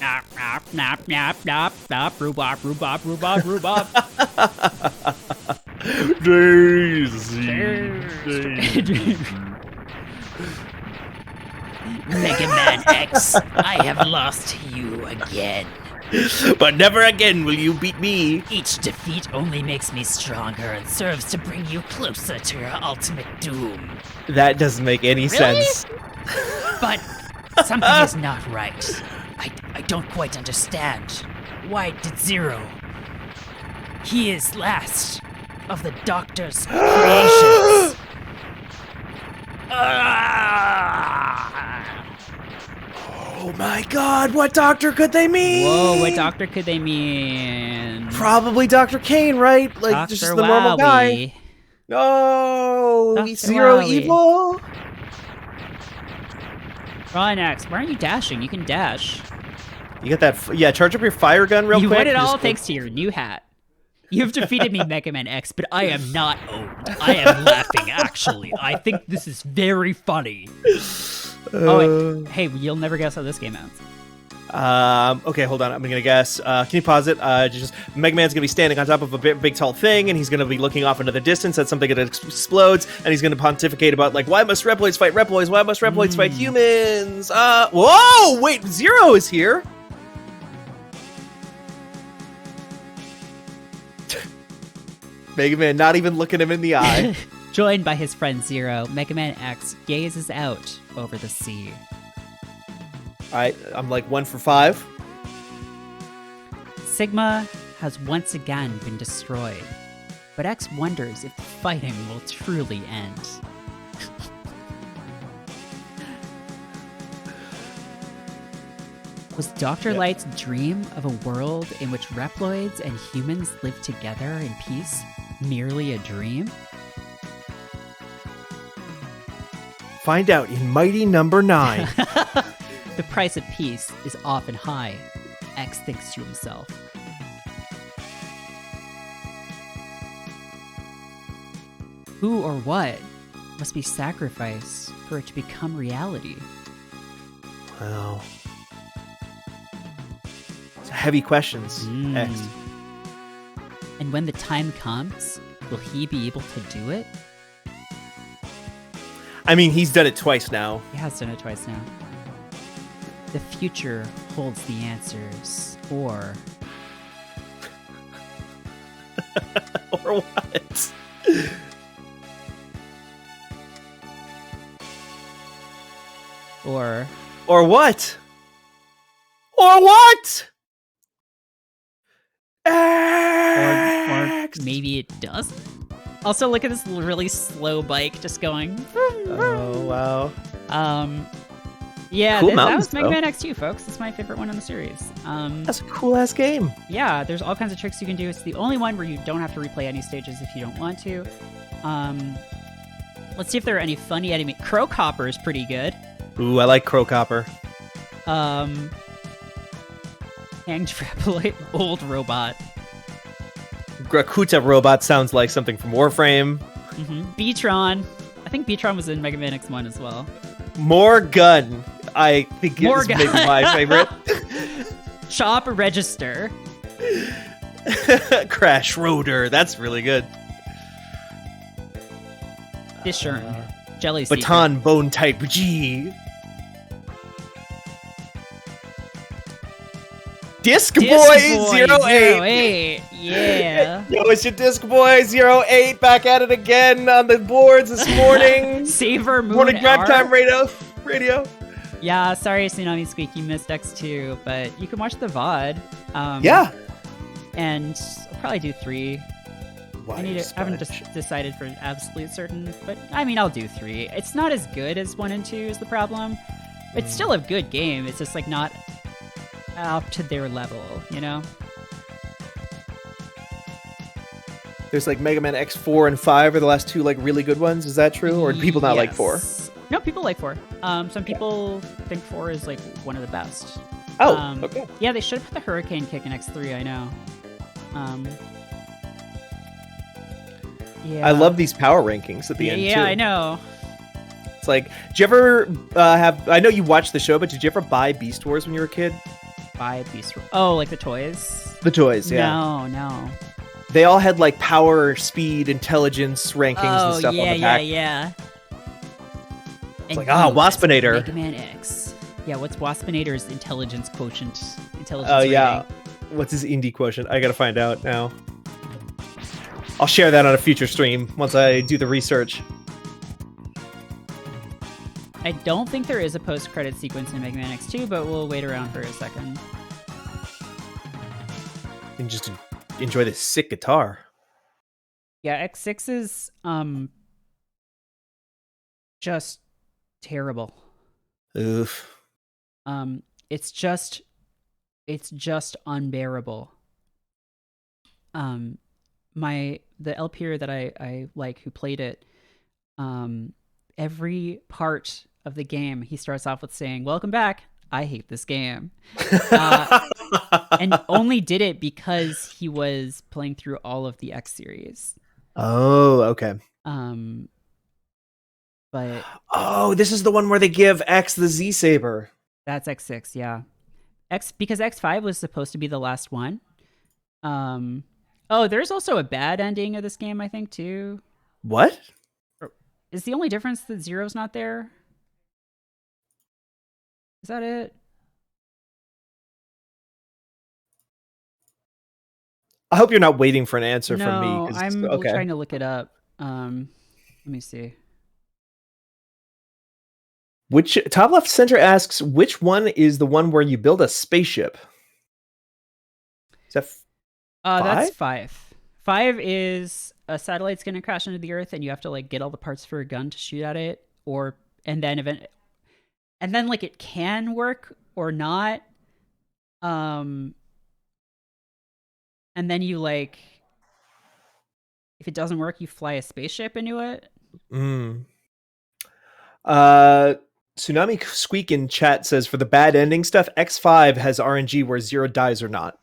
Nap, nap, nap, nap, nap, nap, rhubarb, rhubarb, rhubarb, rhubarb. Mega Man X, I have lost you again. But never again will you beat me. Each defeat only makes me stronger and serves to bring you closer to your ultimate doom. That doesn't make any sense. But something is not right. I don't quite understand. Why did Zero? He is last of the Doctor's creations. Oh my god, what doctor could they mean? Whoa, what doctor could they mean? Probably Dr. Kane, right? Like, Dr. just the normal guy. No, Dr. Zero Wowie. evil. Run, X. Why aren't you dashing? You can dash. You got that? Yeah, charge up your fire gun real You quick. win it Just all go- thanks to your new hat. You've defeated me, Mega Man X, but I am not owned. I am laughing, actually. I think this is very funny. Oh, wait. Hey, you'll never guess how this game ends. Okay, hold on. I'm gonna guess. Can you pause it? Just Mega Man's gonna be standing on top of a big tall thing, and he's gonna be looking off into the distance at something that explodes, and he's gonna pontificate about like, why must Reploids fight Reploids? Why must Reploids fight humans? Whoa! Wait, Zero is here. Mega Man not even looking him in the eye. Joined by his friend Zero, Mega Man X gazes out over the sea. All right, I'm like 1 for 5. Sigma has once again been destroyed, but X wonders if the fighting will truly end. Was Dr. Light's dream of a world in which Reploids and humans live together in peace merely a dream? Find out in Mighty Number 9. The price of peace is often high, X thinks to himself. Who or what must be sacrificed for it to become reality? Wow. Heavy questions, X. And when the time comes, will he be able to do it? I mean, he's done it twice now. He has done it twice now. The future holds the answers, or Or what? or Or what? Or what? or maybe it doesn't. Also, look at this really slow bike just going. Oh, wow. Yeah, Cool that mountains, was Mega though. Man X2, folks. It's my favorite one in the series. That's a cool-ass game. Yeah, there's all kinds of tricks you can do. It's the only one where you don't have to replay any stages if you don't want to. Let's see if there are any funny enemy. Croak Hopper is pretty good. Ooh, I like Croak Hopper. Hanged Reploid, old robot. Grakuta Robot sounds like something from Warframe. Beatron. I think Beatron was in Mega Man X1 as well. Morgun. I think it's maybe my favorite. Chop Register. Crash Rotor. That's really good. Dishern. Jelly Seeker. Baton Bone Type G. Disc Boy 08. Yeah. Yo, it's your Disc Boy 08 back at it again on the boards this morning. Saver Moon Morning drive R. time radio. Yeah, sorry, Tsunami Squeak, you missed X2, but you can watch the VOD. Yeah. And I'll probably do 3. Why I haven't just decided for absolute certain, but I mean, I'll do 3. It's not as good as 1 and 2 is the problem. It's still a good game. It's just like not up to their level, you know? There's like Mega Man X4 and 5 are the last 2 like really good ones. Is that true? Or do people not like 4? No, people like 4. Some people think 4 is like one of the best. Oh, okay. Yeah, they should have put the Hurricane Kick in X3, I know. Yeah. I love these power rankings at the end too. Yeah, I know. It's like, did you ever have? I know you watched the show, but did you ever buy Beast Wars when you were a kid? Buy Beast. Oh, like the toys? The toys, yeah. No. They all had like power, speed, intelligence rankings and stuff on the back. Yeah. It's like, Waspinator. Mega Man X. Yeah, what's Waspinator's intelligence quotient? Oh, yeah. What's his indie quotient? I gotta find out now. I'll share that on a future stream once I do the research. I don't think there is a post-credit sequence in Mega Man X2, but we'll wait around for a second. And just enjoy this sick guitar. Yeah, X6 is just terrible. Oof. It's just unbearable. The LPer that I like who played it, every part of the game he starts off with saying, "Welcome back. I hate this game," and only did it because he was playing through all of the X series. Oh, okay. But this is the one where they give X the Z Saber. that's X6, yeah. Because X5 was supposed to be the last one. There's also a bad ending of this game, I think, too. What? Is the only difference that Zero's not there? Is that it? I hope you're not waiting for an answer No, from me. 'Cause- I'm okay. trying to look it up. Let me see. Which top left center asks, which one is the one where you build a spaceship? Is that That's five? 5. 5 is a satellite's gonna crash into the Earth, and you have to like get all the parts for a gun to shoot at it, and then like it can work or not. And then you like, if it doesn't work, you fly a spaceship into it. Tsunami Squeak in chat says, for the bad ending stuff, X5 has RNG where 0 dies or not.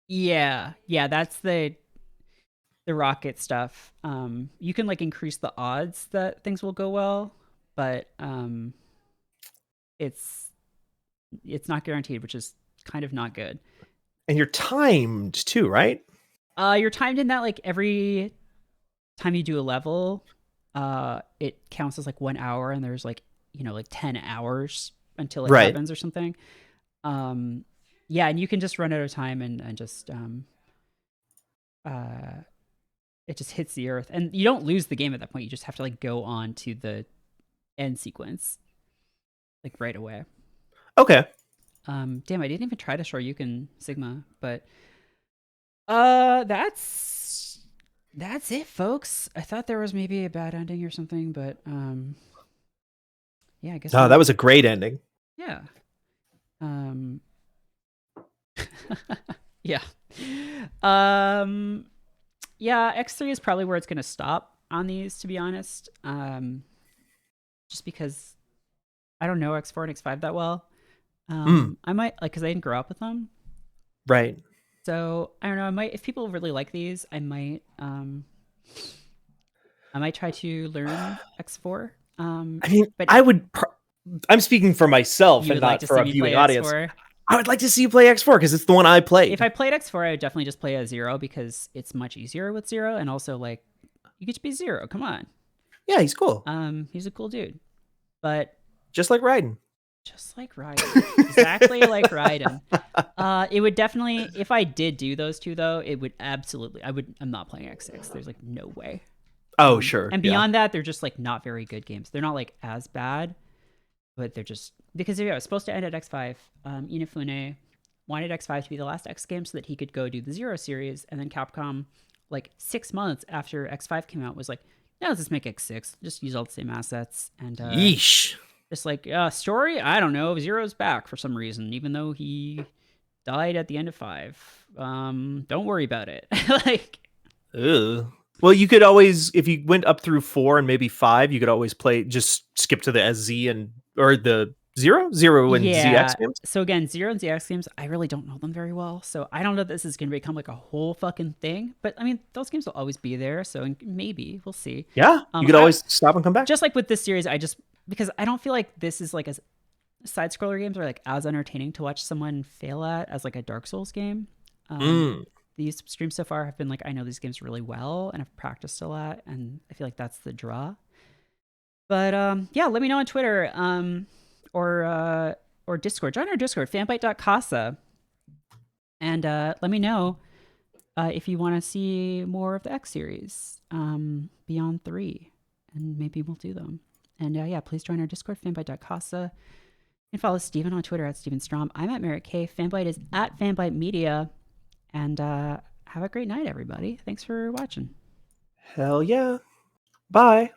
Yeah, that's the rocket stuff. You can like increase the odds that things will go well, but it's not guaranteed, which is kind of not good. And you're timed too, right? You're timed in that like every time you do a level, it counts as like 1 hour, and there's like, like 10 hours until it happens or something. Yeah, and you can just run out of time and just it just hits the Earth, and you don't lose the game at that point. You just have to like go on to the end sequence like right away. Okay. Damn, I didn't even try to Shoryuken Sigma, but that's it, folks. I thought there was maybe a bad ending or something, but yeah, I guess. Oh, that was a great ending. Yeah. Yeah. Yeah, X3 is probably where it's going to stop on these, to be honest. Just because I don't know X4 and X5 that well. I might, like, because I didn't grow up with them. Right. So, I don't know, I might, if people really like these, I might try to learn X4. I mean, but I would... I'm speaking for myself and not for a viewing audience. X4. I would like to see you play X4 because it's the one I played. If I played X4, I would definitely just play a 0 because it's much easier with 0, and also like you get to be 0. Come on. Yeah, he's cool. He's a cool dude, but just like Raiden. Exactly like Raiden. It would definitely, if I did do those two though, it would absolutely. I'm not playing X6. There's like no way. Oh sure. And beyond that, they're just like not very good games. They're not like as bad. But they're just, because I was supposed to end at X5. Inafune wanted X5 to be the last X game so that he could go do the 0 series. And then Capcom, like 6 months after X5 came out, was like, yeah, let's just make X6. Just use all the same assets. And yeesh. Just like, story? I don't know. 0's back for some reason, even though he died at the end of 5. Don't worry about it. Like, ugh. Well, you could always, if you went up through 4 and maybe 5, you could always just skip to the SZ or the 0 and ZX games. So again, 0 and ZX games, I really don't know them very well. So I don't know if this is going to become like a whole fucking thing. But I mean, those games will always be there. So maybe we'll see. Yeah, you could always stop and come back. Just like with this series, because I don't feel like this is like side scroller games are like as entertaining to watch someone fail at as like a Dark Souls game. These streams so far have been like, I know these games really well and I've practiced a lot, and I feel like that's the draw. But yeah, let me know on Twitter or Discord. Join our Discord, fanbite.casa, and let me know if you want to see more of the X series beyond 3, and maybe we'll do them. And yeah, please join our Discord, fanbite.casa, and follow Steven on Twitter at Steven Strom. I'm at Merritt K. Fanbite is at Fanbite Media. And have a great night, everybody. Thanks for watching. Hell yeah. Bye.